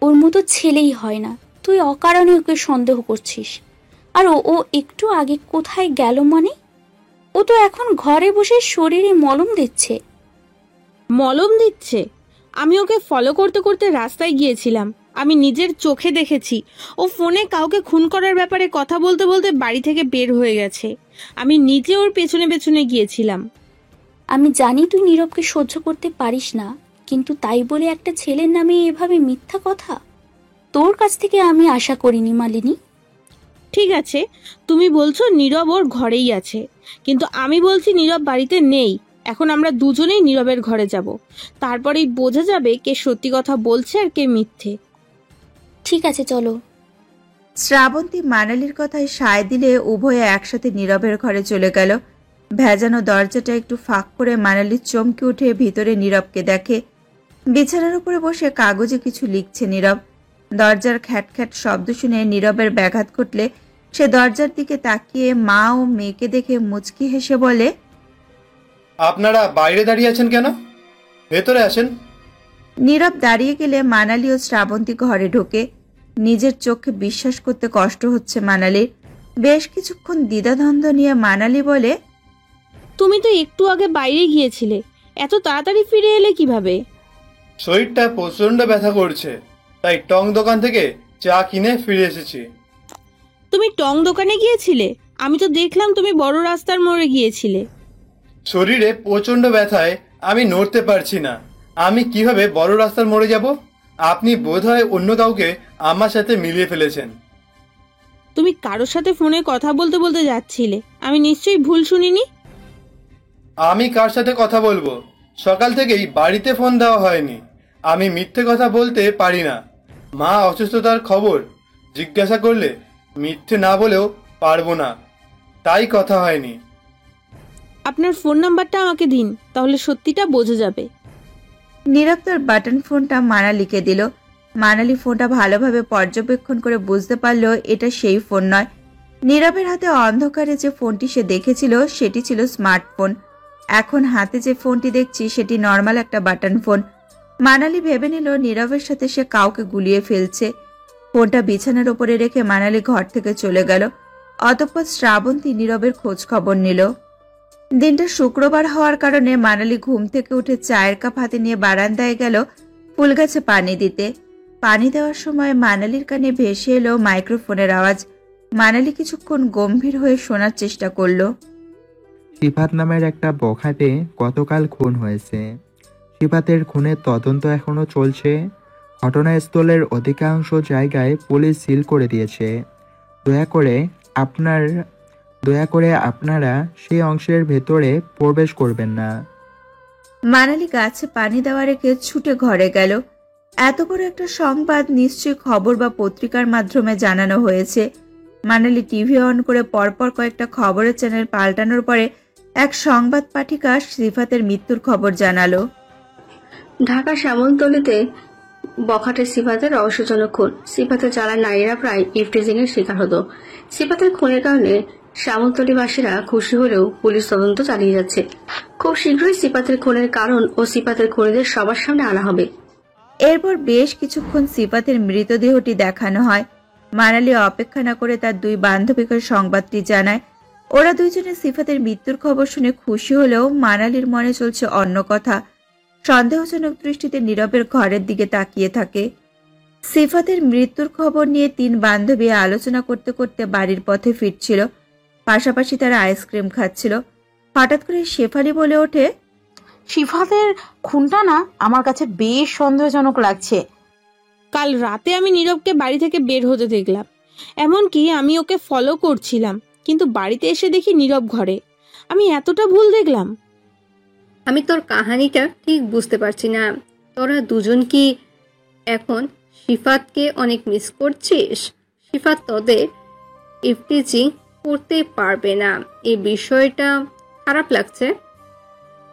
ওর মতো ছেলেই হয় না। তুই অকারণে ওকে সন্দেহ করছিস। আর ও একটু আগে কোথায় গেল মানে? ও তো এখন ঘরে বসে শরীরে মলম দিচ্ছে। মলম দিচ্ছে? আমি ওকে ফলো করতে করতে রাস্তায় গিয়েছিলাম, আমি নিজের চোখে দেখেছি ও ফোনে কাউকে খুন করার ব্যাপারে কথা বলতে বলতে বাড়ি থেকে বের হয়ে গেছে। আমি নিজে ওর পেছনে পেছনে গিয়েছিলাম। আমি জানি তুই নীরবকে সহ্য করতে পারিস না, কিন্তু তাই বলে একটা ছেলের নামে এভাবে মিথ্যা কথা তোর কাছ থেকে আমি আশা করিনি মালিনী। ঠিক আছে, তুমি বলছো নীরব ওর ঘরেই আছে, কিন্তু আমি বলছি নীরব বাড়িতে নেই। এখন আমরা দুজনেই নীরবের ঘরে যাব, তারপরেই বোঝা যাবে কে সত্যি কথা বলছে আর কে মিথ্যে। ঠিক আছে চলো। শ্রাবন্তী মানালির কথায় সায় দিলে উভয়ে একসাথে নীরবের ঘরে চলে গেল। ভেজানো দরজাটা একটু ফাঁক করে মানালি চমকে উঠে ভিতরে নীরবকে দেখে। বিছানার উপরে বসে কাগজে কিছু লিখছে নীরব। দরজার খ্যাট খ্যাট শব্দ শুনে নীরবের ব্যাঘাত ঘটলে সে দরজার দিকে তাকিয়ে মা ও মেয়েকে দেখে মুচকি হেসে বলে, আপনারা বাইরে দাঁড়িয়ে আছেন কেন? ভেতরে আসেন। নীরব দাঁড়িয়ে গেলে মানালি ও শ্রাবন্তী ঘরে ঢোকে। নিজের চোখে বিশ্বাস করতে কষ্ট হচ্ছে মানালির। বেশ কিছুক্ষণ দ্বিধাদ্বন্দ্ব নিয়ে মানালি বলে, তুমি তো একটু আগে বাইরে গিয়েছিলে, এত তাড়াতাড়ি ফিরে এলে কিভাবে? শরীরটা প্রচন্ড ব্যথা করছে, তাই টং দোকান থেকে চা কিনে ফিরে এসেছি। তুমি টং দোকানে গিয়েছিলে? আমি তো দেখলাম তুমি বড় রাস্তার মোড়ে গিয়েছিলে। শরীরে প্রচন্ড ব্যথায় আমি নড়তে পারছি না, আমি কিভাবে বড় রাস্তার মোড়ে যাব? আপনি বোধহয় অন্য কাউকে আমার সাথে মিলিয়ে ফেলেছেন। তুমি কারোর সাথে ফোনে কথা বলতে বলতে যাচ্ছিলে, আমি নিশ্চয়ই ভুল শুনিনি। আমি কার সাথে কথা বলবো? সকাল থেকেই বাড়িতে ফোন দেওয়া হয়নি। আমি মিথ্যে কথা বলতে পারি না। মা অসুস্থতার খবর জিজ্ঞাসা করলে মিথ্যে না বলেও পারবো না, তাই কথা হয়নি। আপনার ফোন নাম্বারটা আমাকে দিন, তাহলে সত্যিটা বোঝা যাবে। নীরব তার বাটন ফোনটা মানালিকে দিল। মানালি ফোনটা ভালোভাবে পর্যবেক্ষণ করে বুঝতে পারল এটা সেই ফোন নয়। নীরবের হাতে অন্ধকারে যে ফোনটি সে দেখেছিল সেটি ছিল স্মার্টফোন। এখন হাতে যে ফোনটি দেখছি সেটি নর্মাল একটা বাটন ফোন। মানালি ভেবে নিল নীরবের সাথে সে কাউকে গুলিয়ে ফেলছে। ফোনটা বিছানার উপরে রেখে মানালি ঘর থেকে চলে গেল। অতঃপর শ্রাবন্তী নীরবের খোঁজ খবর নিল। দিনটা শুক্রবার হওয়ার কারণে মানালি ঘুম থেকে উঠে চায়ের কাপ হাতে নিয়ে বারান্দায় গেল ফুল গাছে পানি দিতে। পানি দেওয়ার সময় মানালির কানে ভেসে এলো মাইক্রোফোনের আওয়াজ। মানালি কিছুক্ষণ গম্ভীর হয়ে শোনার চেষ্টা করলো। সিফাত নামের একটা বখাটে গতকাল খুন হয়েছে। সিফাতের খুনের তদন্ত এখনো চলছে। ঘটনাস্থলের অধিকাংশ জায়গায় পুলিশ সিল করে দিয়েছে। দয়া করে আপনারা সেই অংশের ভেতরে প্রবেশ করবেন না। মানালি গাছে পানি দেওয়া রেখে ছুটে ঘরে গেল। এত বড় একটা সংবাদ নিশ্চয়ই খবর বা পত্রিকার মাধ্যমে জানানো হয়েছে। মানালি টিভি অন করে পরপর কয়েকটা খবরের চ্যানেল পাল্টানোর পরে এক সংবাদ পাঠিকা সিফাতের মৃত্যুর খবর জানালো। ঢাকা শ্যামলতলিতে বখাটে সিফাতের রহস্যজনক খুন। সিফাতের যারা নারীরা প্রায় ইফটিজিং এর শিকার হতো। সিফাতের খুনের কারণে শ্যামলতলিবাসীরা খুশি হলেও পুলিশ তদন্ত চালিয়ে যাচ্ছে। খুব শীঘ্রই সিফাতের খুনের কারণ ও সিফাতের খুনিদের সবার সামনে আনা হবে। এরপর বেশ কিছুক্ষণ সিফাতের মৃতদেহটি দেখানো হয়। মানালি অপেক্ষা না করে তার দুই বান্ধবীকে সংবাদটি জানায়। ওরা দুইজনে সিফাতের মৃত্যুর খবর শুনে খুশি হলেও মানালির মনে চলছে অন্য কথা। সন্দেহজনক দৃষ্টিতে নীরবের ঘরের দিকে তাকিয়ে থাকে। সিফাতের মৃত্যুর খবর নিয়ে তিন বান্ধবী আলোচনা করতে করতে বাড়ির পথে ফিরছিল। পাশাপাশি তারা আইসক্রিম খাচ্ছিল। হঠাৎ করে শেফালি বলে ওঠে, সিফাতের খুনটা না আমার কাছে বেশ সন্দেহজনক লাগছে। কাল রাতে আমি নীরবকে বাড়ি থেকে বের হতে দেখলাম, এমনকি আমি ওকে ফলো করছিলাম, কিন্তু বাড়িতে এসে দেখি নীরব ঘরে। আমি এতটা ভুল দেখলাম? আমি তোর কাহিনীটা ঠিক বুঝতে পারছি না। তোরা দুজন কি এখন সিফাতকে অনেক মিস করছিস? সিফাত তোদের ইফটিজিং করতে পারবে না, এই বিষয়টা খারাপ লাগছে?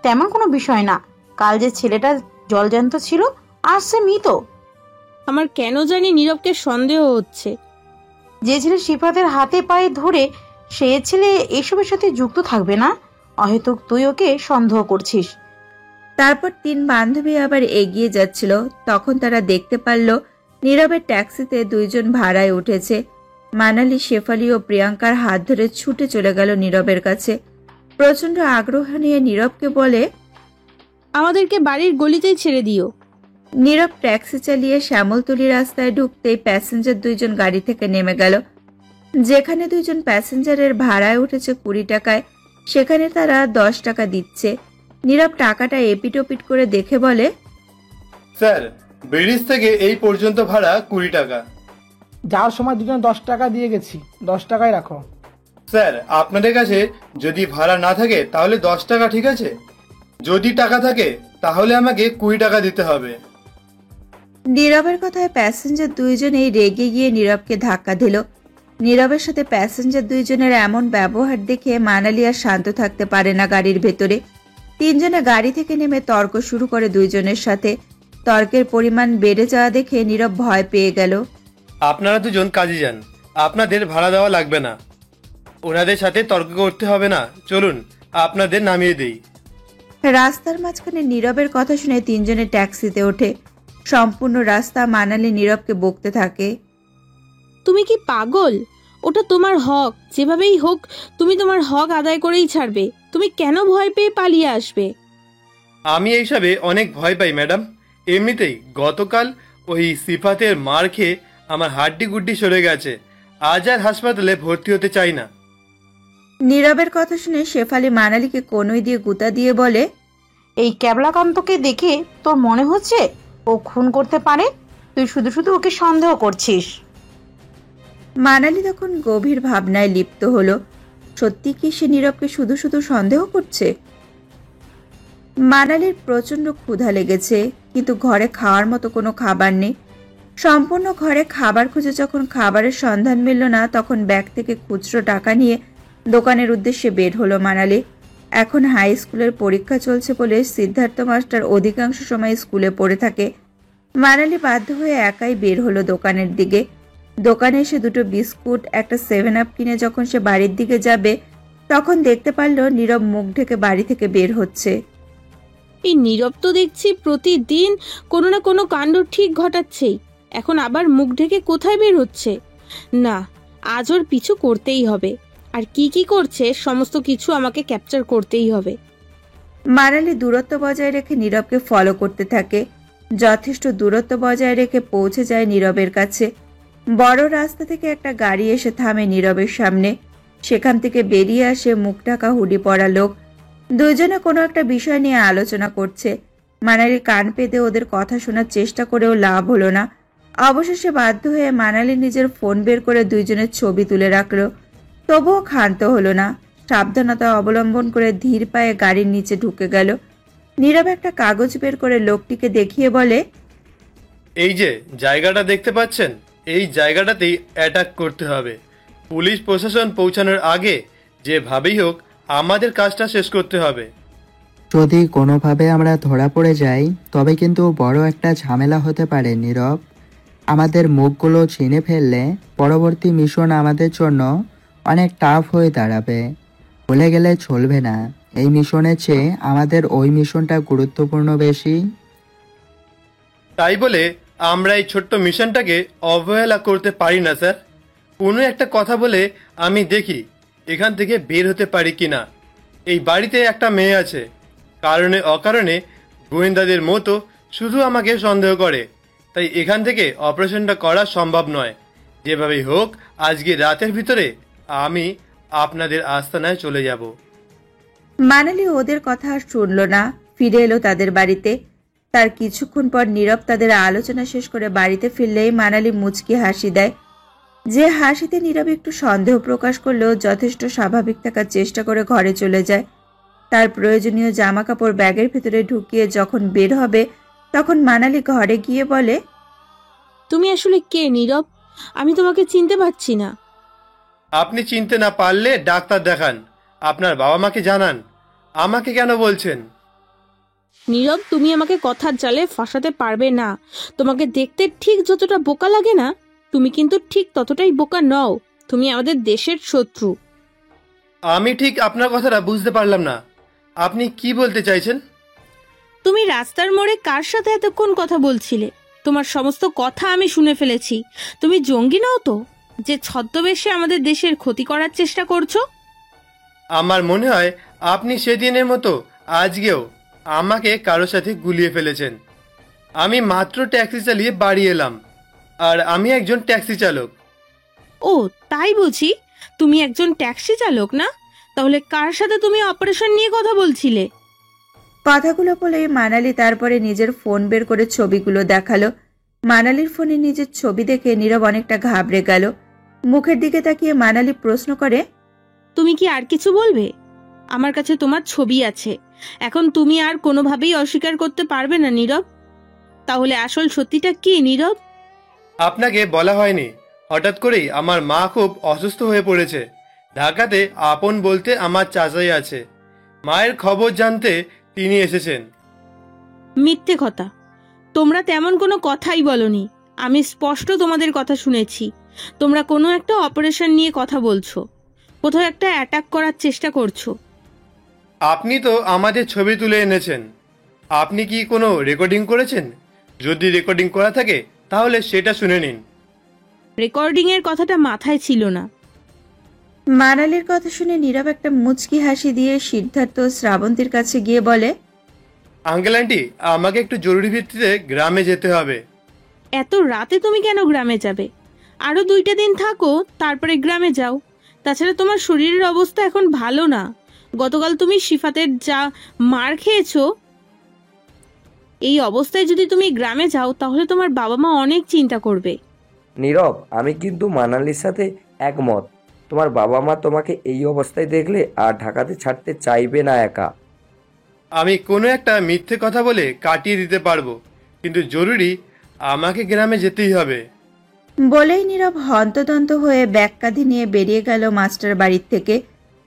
তেমন কোনো বিষয় না। কাল যে ছেলেটা জলজ্যান্ত ছিল আর সে মৃত। আমার কেন জানি নীরবকে সন্দেহ হচ্ছে। যে ছেলে সিফাতের হাতে পায়ে ধরে সে ছেলে এসবের সাথে যুক্ত থাকবে না। হয়তো তুই ওকে সন্দেহ করছিস। তারপর তিন বান্ধবী আবার এগিয়ে যাচ্ছিল। তখন তারা দেখতে পারল নীরবের ট্যাক্সিতে দুইজন ভাড়ায় উঠেছে। মানালি, শেফালি ও প্রিয়াঙ্কার হাত ধরে ছুটে চলে গেল নীরবের কাছে। প্রচন্ড আগ্রহ নিয়ে নীরবকে বলে, আমাদেরকে বাড়ির গলিতেই ছেড়ে দিও। নীরব ট্যাক্সি চালিয়ে শ্যামলতলি রাস্তায় ঢুকতেই প্যাসেঞ্জার দুইজন গাড়ি থেকে নেমে গেল। যেখানে দুইজন প্যাসেঞ্জারের ভাড়ায় উঠেছে 20 টাকায়, সেখানে তারা 10 টাকা দিচ্ছে। নীরব টাকাটা এপিটোপিট করে দেখে বলে, স্যার, ব্রিজ থেকে এই পর্যন্ত ভাড়া 20 টাকা। যাওয়ার সময় দুজন 10 টাকা দিয়ে গেছি, 10 টাকাই রাখো। স্যার, আপনাদের কাছে যদি ভাড়া না থাকে তাহলে 10 টাকা ঠিক আছে, যদি টাকা থাকে তাহলে আমাকে 20 টাকা দিতে হবে। নীরবের কথায় প্যাসেঞ্জার দুইজনেই রেগে গিয়ে নীরবকে ধাক্কা দিল। নীরবের সাথে প্যাসেঞ্জার দুইজনের এমন ব্যবহার দেখে মানালি আর শান্ত থাকতে পারে না গাড়ির ভেতরে। তিনজনে গাড়ি থেকে নেমে তর্ক শুরু করে দুইজনের সাথে। তর্কের পরিমাণ বেড়ে যাওয়া দেখে নীরব ভয় পেয়ে গেল। আপনারা দুজন কাজে যান, আপনাদের ভাড়া দেওয়া লাগবে না। ওনাদের সাথে তর্ক করতে হবে না, চলুন আপনাদের নামিয়ে দেই। রাস্তার মাঝখানে নীরবের কথা শুনে তিনজনে ট্যাক্সিতে ওঠে। সম্পূর্ণ রাস্তা মানালি নীরবকে বকতে থাকে। তুমি কি পাগল? ওটা তোমার হক, যেভাবেই হোক তুমি তোমার হক আদায় করেই ছাড়বে। তুমি কেন ভয় পেয়ে পালিয়ে আসবে? আমি এইসবে অনেক ভয় পাই ম্যাডাম। এমনিতেই গতকাল ওই সিফাতের মার খেয়ে আমার হাড্ডি গুড্ডি সরে গেছে, আজ আর হাসপাতালে ভর্তি হতে চাই না। নীরবের কথা শুনে শেফালি মানালিকে কনুই দিয়ে গুতা দিয়ে বলে, এই ক্যাবলাকান্তকে দেখে তোর মনে হচ্ছে ও খুন করতে পারে? তুই শুধু শুধু ওকে সন্দেহ করছিস। মানালি তখন গভীর ভাবনায় লিপ্ত হলো। সত্যি কি সে নীরবকে শুধু শুধু সন্দেহ করছে? মানালির প্রচন্ড ক্ষুধা লেগেছে, কিন্তু ঘরে খাওয়ার মতো কোনো খাবার নেই। সম্পূর্ণ ঘরে খাবার খুঁজে যখন খাবারের সন্ধান মিলল না, তখন ব্যাগ থেকে খুচরো টাকা নিয়ে দোকানের উদ্দেশ্যে বের হলো মানালি। এখন হাই স্কুলের পরীক্ষা চলছে বলে সিদ্ধার্থ মাস্টার অধিকাংশ সময় স্কুলে পড়ে থাকে। মানালি বাধ্য হয়ে একাই বের হলো দোকানের দিকে। দোকানে এসে দুটো বিস্কুট, একটা 7 আপ কিনে যখন সে বাড়ির দিকে যাবে, তখন দেখতে পারল নীরব মুখ ঢেকে বাড়ি থেকে বের হচ্ছে। এই নীরব তো দেখছি প্রতিদিন কোনো না কোনো কাণ্ড ঠিক ঘটাচ্ছেই। এখন আবার মুখ ঢেকে কোথায় বের হচ্ছে? না, আজ ওর পিছু করতেই হবে। আর কি কি করছে সমস্ত কিছু আমাকে ক্যাপচার করতেই হবে। মানালি দূরত্ব বজায় রেখে নীরবকে ফলো করতে থাকে। যথেষ্ট দূরত্ব বজায় রেখে পৌঁছে যায় নীরবের কাছে। বড় রাস্তা থেকে একটা গাড়ি এসে থামে নীরবের সামনে। সেখান থেকে বেরিয়ে আসে মুখ ঢাকা হুডি পরা লোক। দুজনে কোনো একটা বিষয় নিয়ে আলোচনা করছে। মানালি কান পেতে ওদের কথা শোনার চেষ্টা করেও লাভ হলো না। অবশেষে বাধ্য হয়ে মানালি নিজের ফোন বের করে দুইজনের ছবি তুলে রাখলো। তবুও ক্ষান্ত হলো না। সাবধানতা অবলম্বন করে ধীর পায়ে গাড়ির নিচে ঢুকে গেল। নীরব একটা কাগজ বের করে লোকটিকে দেখিয়ে বলে, এই যে জায়গাটা দেখতে পাচ্ছেন, এই জায়গাটাতেই অ্যাটাক করতে হবে। পুলিশ প্রশাসন পৌঁছানোর আগে যেভাবেই হোক আমাদের কাজটা শেষ করতে হবে। যদি কোনোভাবে আমরা ধরা পড়ে যাই তবে কিন্তু বড় একটা ঝামেলা হতে পারে নীরব। আমাদের মুখগুলো চিনে ফেললে পরবর্তী মিশন আমাদের জন্য অনেক টাফ হয়ে দাঁড়াবে। ভুলে গেলে চলবে না, এই মিশনের চেয়ে আমাদের ওই মিশনটা গুরুত্বপূর্ণ বেশি। তাই বলে আমরা এই ছোট্ট মিশনটাকে অবহেলা করতে পারি না স্যার। কোনো একটা কথা বলে আমি দেখি এখান থেকে বের হতে পারি কিনা। এই বাড়িতে একটা মেয়ে আছে, কারণে অকারণে গোয়েন্দাদের মতো শুধু আমাকে সন্দেহ করে। তাই এখান থেকে অপারেশনটা করা সম্ভব নয়। যেভাবেই হোক আজকে রাতের ভিতরে আমি আপনাদের আস্তানায় চলে যাব। মানালি ওদের কথা আর শুনল না, ফিরে এলো তাদের বাড়িতে। তার কিছুক্ষণ পর নীরব তাদের আলোচনা শেষ করে বাড়িতে ফিরলেই মানালি মুচকি হাসি দেয়। যে হাসিতে নীরব একটু সন্দেহ প্রকাশ করলেও যথেষ্ট স্বাভাবিক থাকার চেষ্টা করে ঘরে চলে যায়। তার প্রয়োজনীয় জামা কাপড় ব্যাগের ভেতরে ঢুকিয়ে যখন বের হবে, তখন মানালি ঘরে গিয়ে বলে, তুমি আসলে কে নীরব? আমি তোমাকে চিনতে পারছি না। আপনি চিনতে না পারলে ডাক্তার দেখান, আপনার বাবা মাকে জানান। আমাকে কেন বলছেন? নীরব, তুমি আমাকে কথার জালে ফাঁসাতে পারবে না। তোমাকে দেখতে ঠিক যতটা বোকা লাগে না, তুমি কিন্তু ঠিক ততটাই বোকা নও। তুমি আমাদের দেশের শত্রু। আমি ঠিক আপনার কথাটা বুঝতে পারলাম না, আপনি কি বলতে চাইছেন? তুমি রাস্তার মোড়ে কার সাথে এতক্ষণ কথা বলছিলে? তোমার সমস্ত কথা আমি শুনে ফেলেছি। তুমি জঙ্গি নও তো, যে ছদ্মবেশে আমাদের দেশের ক্ষতি করার চেষ্টা করছো? আমার মনে হয় আপনি সেদিনের মতো আজকেও আমাকে কারোর সাথে গুলিয়ে ফেলেছেন। আমি মাত্র ট্যাক্সি চালিয়ে বাড়ি এলাম, আর আমি একজন ট্যাক্সি চালক। ও তাই বুঝি? তুমি একজন ট্যাক্সি চালক না? তাহলে কার সাথে তুমি অপারেশন নিয়ে কথা বলছিলে? কথাগুলো বলে মানালি তারপরে নিজের ফোন বের করে ছবিগুলো দেখালো। মানালির ফোনে নিজের ছবি দেখে নীরব অনেকটা ঘাবড়ে গেল। মুখের দিকে তাকিয়ে মানালি প্রশ্ন করে, তুমি কি আর কিছু বলবে? আমার কাছে তোমার ছবি আছে, এখন তুমি আর কোনোভাবেই অস্বীকার করতে পারবে না নীরব। তাহলে আসল সত্যিটা কি নীরব? আপনাকে বলা হয়নি, হঠাৎ করেই আমার মা খুব অসুস্থ হয়ে পড়েছে। ঢাকাতে আপন বলতে আমার চাচাই আছে, মায়ের খবর জানতে তিনি এসেছেন। মিথ্যে কথা, তোমরা তেমন কোনো কথাই বলনি। আমি স্পষ্ট তোমাদের কথা শুনেছি। তোমরা কোনো একটা অপারেশন নিয়ে কথা বলছো, কোথাও একটা অ্যাটাক করার চেষ্টা করছো। আপনি তো আমাদের ছবি তুলে এনেছেন, আপনি কি কোনো রেকর্ডিং করেছেন? যদি রেকর্ডিং করা থাকে তাহলে সেটা শুনে নিন। রেকর্ডিং এর কথাটা মাথায় ছিল না। মানালির কথা শুনে নীরব একটা মুচকি হাসি দিয়ে সিদ্ধার্থ শ্রাবন্তীর কাছে গিয়ে বলে, আঙ্কেল আন্টি, আমাকে একটু জরুরি ভিত্তিতে গ্রামে যেতে হবে। এত রাতে তুমি কেন গ্রামে যাবে? আরো 2টা দিন থাকো, তারপরে গ্রামে যাও। তাছাড়া তোমার শরীরের অবস্থা এখন ভালো না। গতকাল তুমি শিফাতের যা মার খেয়েছো, এই অবস্থায় যদি তুমি গ্রামে যাও তাহলে তোমার বাবা মা অনেক চিন্তা করবে। নীরব, আমি কিন্তু মানালির সাথে একমত। তোমার বাবা মা তোমাকে এই অবস্থায় দেখলে আর ঢাকাতে ছাড়তে চাইবে না একা। আমি কোনো একটা মিথ্যে কথা বলে কাটিয়ে দিতে পারবো, কিন্তু জরুরি আমাকে গ্রামে যেতেই হবে। বলেই নীরব হন্তদন্ত হয়ে ব্যাগ কাঁধে নিয়ে বেরিয়ে গেল মাস্টার বাড়ির থেকে।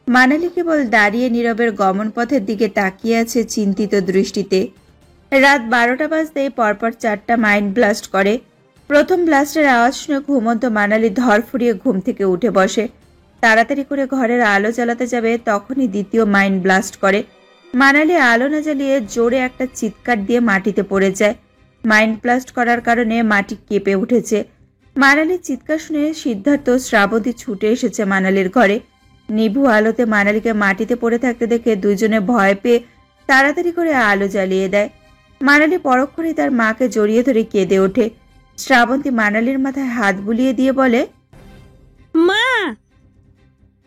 মানালি কেবল দাঁড়িয়ে নীরবের গমনপথের দিকে তাকিয়ে আছে চিন্তিত দৃষ্টিতে। রাত 12টা বাজতেই পরপর 4টা মাইন্ড ব্লাস্ট করে। প্রথম ব্লাস্টের আওয়াজ শুনে ঘুমন্ত মানালি ধরফড়িয়ে ঘুম থেকে উঠে বসে। তাড়াতাড়ি করে ঘরের আলো জ্বালাতে যাবে, তখনই দ্বিতীয় মাইন্ড ব্লাস্ট করে। মানালি আলো না জ্বালিয়ে জোরে একটা চিৎকার দিয়ে মাটিতে পড়ে যায়। মাইন্ড ব্লাস্ট করার কারণে মাটি কেঁপে উঠেছে। মানালির চিৎকার শুনে সিদ্ধার্থ শ্রাবন্তী ছুটে এসেছে মানালির ঘরে। নিভু আলোতে মানালিকে মাটিতে পড়ে থাকতে দেখে দুজনে ভয় পেয়ে তাড়াতাড়ি করে আলো জ্বালিয়ে দেয়। মানালি পরক্ষণেই তার মাকে জড়িয়ে ধরে কেঁদে ওঠে। শ্রাবন্তী মানালির মাথায় হাত বুলিয়ে দিয়ে বলে, মা,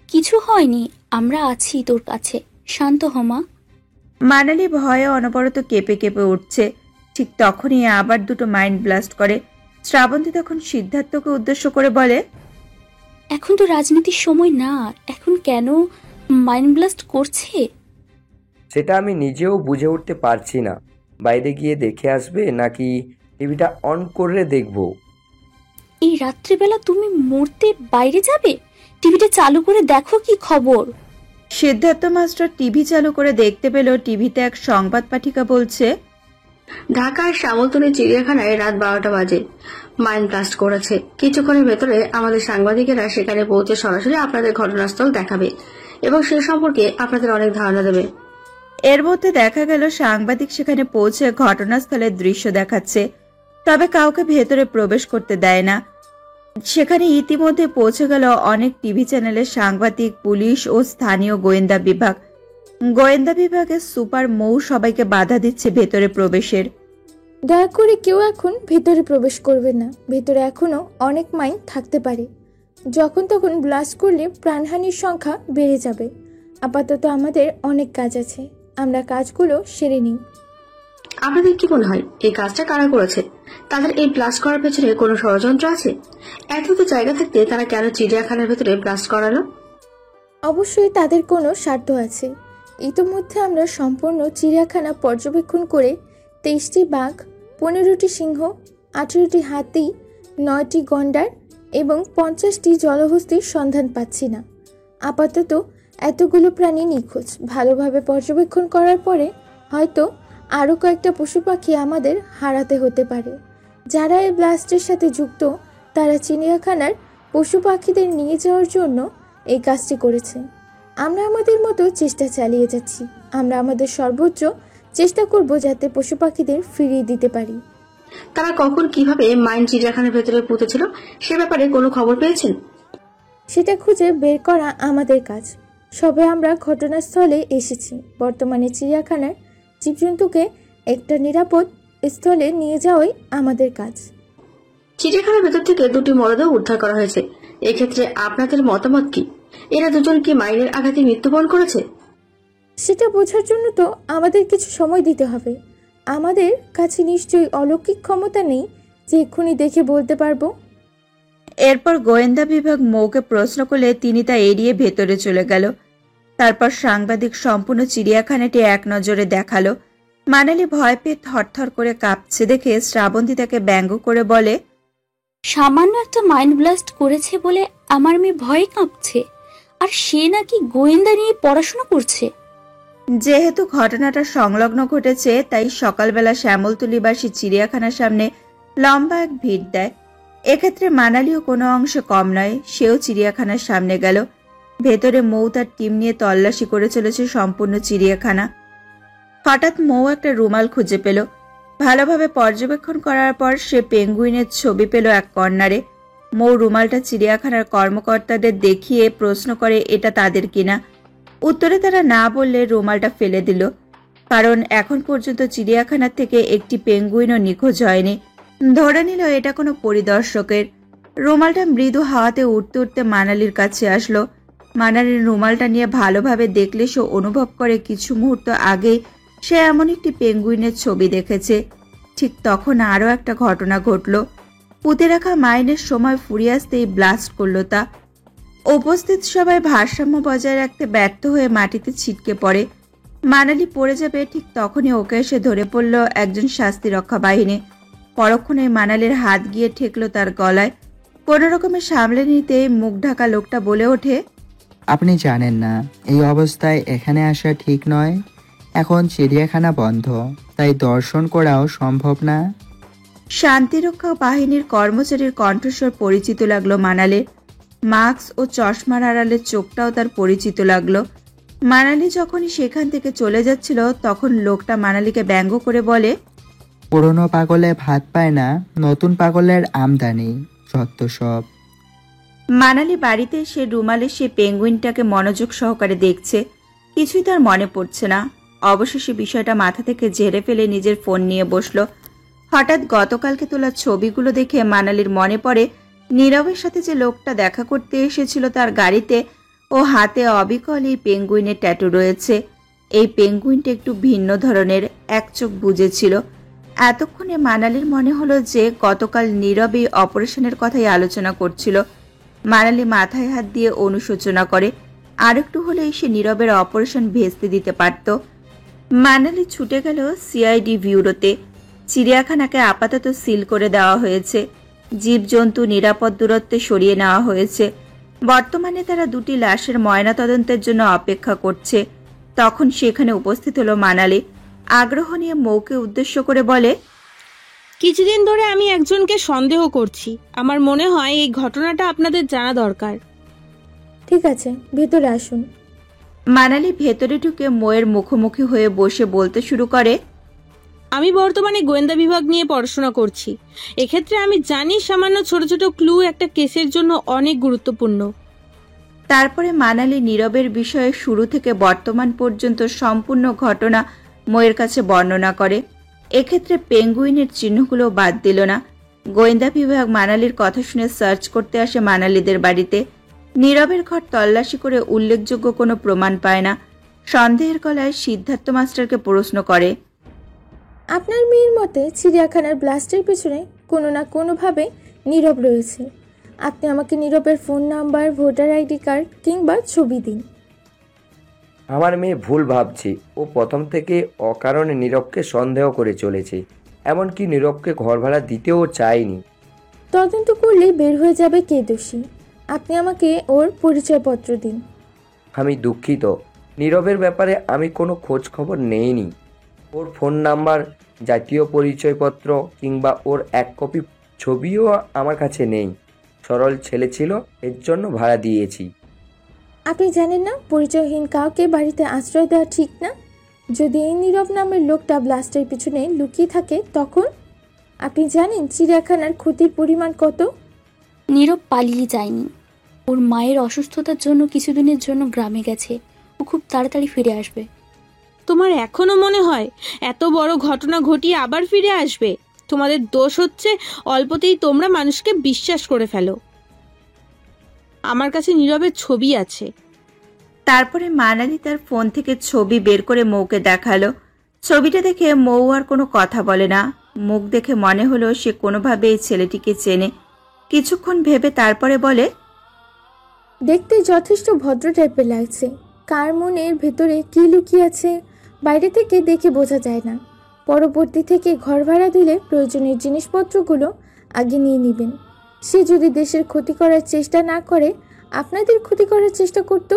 কিছু হয়নি, আমরা আছি তোর কাছে, শান্ত হ মা। মানালি ভয়ে অনবরত কেঁপে কেঁপে উঠছে। ঠিক তখনই আবার 2টো মাইন্ড ব্লাস্ট করে। শ্রাবন্তী তখন সিদ্ধার্থকে উদ্দেশ্য করে বলে, এখন তো রাজনীতির সময় না, এখন কেন মাইন্ড ব্লাস্ট করছে? সেটা আমি নিজেও বুঝে উঠতে পারছি না। বাইরে গিয়ে দেখে আসবে নাকি টিভিটা অন করে দেখবো? এই রাত্রিবেলা তুমি মরতে বাইরে যাবে? টিভিটা চালু করে দেখো কি খবর। সিদ্ধার্থ মাস্টার টিভি চালু করে দেখতে পেল টিভিতে এক সংবাদ পাঠিকা বলছে, ঢাকার শ্যামলতলী চিড়িয়াখানায় রাত 12টা বাজে মাইন্ড ব্লাস্ট করেছে। কিছুক্ষণের ভেতরে আমাদের সাংবাদিকেরা সেখানে পৌঁছে সরাসরি আপনাদের ঘটনাস্থল দেখাবে এবং সে সম্পর্কে আপনাদের অনেক ধারণা দেবে। এর মধ্যে দেখা গেল সাংবাদিক সেখানে পৌঁছে ঘটনাস্থলের দৃশ্য দেখাচ্ছে, তবে কাউকে ভেতরে প্রবেশ করতে দেয় না। সেখানে ইতিমধ্যে পৌঁছে গেল অনেক টিভি চ্যানেলের সাংবাদিক, পুলিশ ও স্থানীয় গোয়েন্দা বিভাগ। গোয়েন্দা বিভাগের সুপার মৌ সবাইকে বাধা দিচ্ছে ভেতরে প্রবেশের। দয়া করে কেউ এখন ভেতরে প্রবেশ করবে না, ভেতরে এখনো অনেক মাইন থাকতে পারে। যখন তখন ব্লাস্ট করলে প্রাণহানির সংখ্যা বেড়ে যাবে। আপাতত আমাদের অনেক কাজ আছে, আমরা কাজগুলো সেরে নিই। আপনাদের কি মনে হয় এই কাজটা কারা করেছে? তাদের এই ব্লাস্ট করার পেছনে কোনো ষড়যন্ত্র আছে? এত তো জায়গা থাকতে তারা কেন চিড়িয়াখানার ভেতরে ব্লাস্ট করালো? অবশ্যই তাদের কোনো স্বার্থ আছে। ইতোমধ্যে আমরা সম্পূর্ণ চিড়িয়াখানা পর্যবেক্ষণ করে 23টি বাঘ, 15টি সিংহ, 18টি হাতি, 9টি গন্ডার এবং 50টি জলহস্তির সন্ধান পাচ্ছি না। আপাতত এতগুলো প্রাণী নিখোঁজ। ভালোভাবে পর্যবেক্ষণ করার পরে হয়তো আরও কয়েকটা পশু পাখি আমাদের হারাতে হতে পারে। যারা এই ব্লাস্টের সাথে যুক্ত তারা চিড়িয়াখানার পশু পাখিদের নিয়ে যাওয়ার জন্য এই কাজটি করেছে। আমরা আমাদের মতো চেষ্টা চালিয়ে যাচ্ছি। আমরা আমাদের সর্বোচ্চ চেষ্টা করব যাতে পশু পাখিদের ফিরিয়ে দিতে পারি। তারা কখন কিভাবে মাইন চিড়িয়াখানার ভেতরে পুঁতেছিল সে ব্যাপারে কোনো খবর পেয়েছেন? সেটা খুঁজে বের করা আমাদের কাজ। সবে আমরা ঘটনাস্থলে এসেছি। বর্তমানে চিড়িয়াখানার জীবজন্তুকে একটা নিরাপদ স্থলে নিয়ে যাওয়াই আমাদের কাজ। চিড়িয়াখানার ভেতর থেকে দুটি মরদেহ উদ্ধার করা হয়েছে। এক্ষেত্রে আপনাদের মতামত কি? এরা দুজন কি মাইনের আঘাতে মৃত্যুবরণ করেছে? সেটা বোঝার জন্য তো আমাদের কিছু সময় দিতে হবে। আমাদের কাছে নিশ্চয়ই অলৌকিক ক্ষমতা নেই যে এক্ষুনি দেখে বলতে পারবো। এরপর গোয়েন্দা বিভাগ মৌকে প্রশ্ন করলে তিনি তা এড়িয়ে ভেতরে চলে গেল। তারপর সাংবাদিক সম্পূর্ণ চিড়িয়াখানাটি এক নজরে দেখালো। মানালি ভয় পেয়ে থরথর করে কাঁপছে দেখে শ্রাবন্তী তাকে ব্যঙ্গ করে বলে, সামান্য একটা মাইন্ড ব্লাস্ট করেছে বলে আমার মেয়ে ভয়ে কাঁপছে, আর সে নাকি গোয়েন্দা নিয়ে পড়াশোনা করছে। যেহেতু ঘটনাটা সংলগ্ন ঘটেছে তাই সকালবেলা শ্যামলতলিবাসী চিড়িয়াখানার সামনে লম্বা এক ভিড় দেয়। এক্ষেত্রে মানালিও কোনো অংশে কম নয়, সেও চিড়িয়াখানার সামনে গেল। ভেতরে মৌ তার টিম নিয়ে তল্লাশি করে চলেছে সম্পূর্ণ চিড়িয়াখানা। হঠাৎ মৌ একটা রুমাল খুঁজে পেল। ভালোভাবে পর্যবেক্ষণ করার পর সে পেঙ্গুইনের ছবি পেল এক কর্নারে। মৌ রুমালটা চিড়িয়াখানার কর্মকর্তাদের দেখিয়ে প্রশ্ন করে এটা তাদের কিনা। উত্তরে তারা না বললে রুমালটা ফেলে দিল, কারণ এখন পর্যন্ত চিড়িয়াখানা থেকে একটি পেঙ্গুইনও নিখোঁজ হয়নি। ধরে নিল এটা কোনো পরিদর্শকের। রুমালটা মৃদু হাওয়াতে উঠতে উঠতে মানালির কাছে আসলো। মানালির রুমালটা নিয়ে ভালোভাবে দেখলে সে অনুভব করে কিছু মুহূর্ত আগে সে এমন একটি পেঙ্গুইনের ছবি দেখেছে। ঠিক তখন আরও একটা ঘটনা ঘটল। পুঁতে রাখা মাইনের সময় ফুরিয়ে আসতেই ব্লাস্ট করল তা। উপস্থিত সবাই ভারসাম্য বজায় রাখতে ব্যর্থ হয়ে মাটিতে ছিটকে পড়ে। মানালি পড়ে যাবে ঠিক তখনই ওকে এসে ধরে পড়ল একজন শাস্তি রক্ষা বাহিনী। পরক্ষণে মানালির হাত গিয়ে ঠেকল তার গলায়। কোনো রকমে সামলে নিতে মুখ ঢাকা লোকটা বলে ওঠে, আপনি জানেন না এই অবস্থায় এখানে আসা ঠিক নয়। এখন চিড়িয়াখানা বন্ধ, তাই দর্শন করাও সম্ভব না। শান্তিরক্ষা বাহিনীর কর্মচারীর কণ্ঠস্বর পরিচিত লাগলো মানালির। মাস্ক ও চশমার আড়ালে চোখটাও তার পরিচিত লাগলো। মানালি যখনই সেখান থেকে চলে যাচ্ছিল তখন লোকটা মানালিকে ব্যঙ্গ করে বলে, পুরনো পাগলে ভাত পায় না, নতুন পাগলের আমদানি, সত্য সব। মানালি বাড়িতে এসে রুমালে সে পেঙ্গুইনটাকে মনোযোগ সহকারে দেখছে। কিছুই তার মনে পড়ছে না। অবশেষে বিষয়টা মাথা থেকে ঝেড়ে ফেলে নিজের ফোন নিয়ে বসলো। হঠাৎ গতকালকে তোলা ছবিগুলো দেখে মানালির মনে পড়ে নীরবের সাথে যে লোকটা দেখা করতে এসেছিল তার গাড়িতে ও হাতে অবিকল এই পেঙ্গুইনের ট্যাটু রয়েছে। এই পেঙ্গুইনটা একটু ভিন্ন ধরনের, এক চোখ বুজেছিল। এতক্ষণে মানালির মনে হলো যে গতকাল নীরব এই অপারেশনের কথাই আলোচনা করছিল। মানালি মাথায় হাত দিয়ে অনুশোচনা করে, আরেকটু হলেই সে নীরবের অপারেশন ভেস্তে দিতে পারত। মানালি ছুটে গেল সিআইডি ব্যুরোতে। চিড়িয়াখানাকে আপাতত সিল করে দেওয়া হয়েছে। জীবজন্তু নিরাপদ দূরত্বে সরিয়ে নেওয়া হয়েছে। বর্তমানে তারা দুটি লাশের ময়নাতদন্তের জন্য অপেক্ষা করছে। তখন সেখানে উপস্থিত হলো মানালি। আগ্রহ নিয়ে মৌকে উদ্দেশ্য করে বলে, কিছুদিন ধরে আমি একজনকে সন্দেহ করছি। আমার মনে হয় এই ঘটনাটা আপনাদের জানা দরকার। ঠিক আছে, ভেতরে আসুন। মানালি ভেতরে ঢুকে মৌয়ের মুখোমুখি হয়ে বসে বলতে শুরু করে, আমি বর্তমানে গোয়েন্দা বিভাগ নিয়ে পড়াশোনা করছি। এক্ষেত্রে আমি জানি সামান্য ছোট ছোট ক্লু একটা কেসের জন্য অনেক গুরুত্বপূর্ণ। তারপরে মানালি নীরবের বিষয়ে শুরু থেকে বর্তমান পর্যন্ত সম্পূর্ণ ঘটনা মৌয়ের কাছে বর্ণনা করে। এক্ষেত্রে পেঙ্গুইনের চিহ্নগুলো বাদ দিল না। গোয়েন্দা বিভাগ মানালির কথা শুনে সার্চ করতে আসে মানালিদের বাড়িতে। নীরবের ঘর তল্লাশি করে উল্লেখযোগ্য কোনো প্রমাণ পায় না। সন্দেহের গলায় সিদ্ধার্থ মাস্টারকে প্রশ্ন করে, আপনার মেয়ের মতে চিড়িয়াখানার ব্লাস্টের পেছনে কোনো না কোনোভাবে নীরব রয়েছে। আপনি আমাকে নীরবের phone number, voter ID card কিংবা ছবি দিন। আমার মেয়ে ভুল ভাবছে। ও প্রথম থেকে অকারণে নীরবকে সন্দেহ করে চলেছে। এমনকি নীরবকে ঘর ভাড়া দিতেও চায়নি। তদন্ত করলে বের হয়ে যাবে কে দোষী। আপনি আমাকে ওর পরিচয়পত্র দিন। আমি দুঃখিত, নীরবের ব্যাপারে আমি কোনো খোঁজ খবর নেইনি। ওর ফোন নাম্বার, জাতীয় পরিচয়পত্র কিংবা ওর এক কপি ছবিও আমার কাছে নেই। সরল ছেলে ছিল, এর জন্য ভাড়া দিয়েছি। আপনি জানেন না পরিচয়হীন কাউকে বাড়িতে আশ্রয় দেওয়া ঠিক না? যদি এই নীরব নামের লোকটা ব্লাস্টের পিছনে লুকিয়ে থাকে তখন? আপনি জানেন চিড়িয়াখানার ক্ষতির পরিমাণ কত? নীরব পালিয়ে যায়নি। ওর মায়ের অসুস্থতার জন্য কিছুদিনের জন্য গ্রামে গেছে। ও খুব তাড়াতাড়ি ফিরে আসবে। তোমার এখনো মনে হয় এত বড় ঘটনা ঘটিয়ে আবার ফিরে আসবে? তোমাদের দোষ হচ্ছে অল্পতেই তোমরা মানুষকে বিশ্বাস করে ফেলো। আমার কাছে নীরবের ছবি আছে। তারপরে মানালি তার ফোন থেকে ছবি বের করে মৌকে দেখালো। ছবিটা দেখে মৌ আর কোনো কথা বলে না। মুখ দেখে মনে হলো সে কোনোভাবে এই ছেলেটিকে চেনে। কিছুক্ষণ ভেবে তারপরে বলে, দেখতে যথেষ্ট ভদ্র টাইপের লাগছে। কার মনের ভেতরে কি লুকিয়ে আছে বাইরে থেকে দেখে বোঝা যায় না। পরবর্তী থেকে ঘর ভাড়া দিলে প্রয়োজনীয় জিনিসপত্রগুলো আগে নিয়ে নেবেন। সে যদি দেশের ক্ষতি করার চেষ্টা না করে আপনাদের ক্ষতি করার চেষ্টা করত,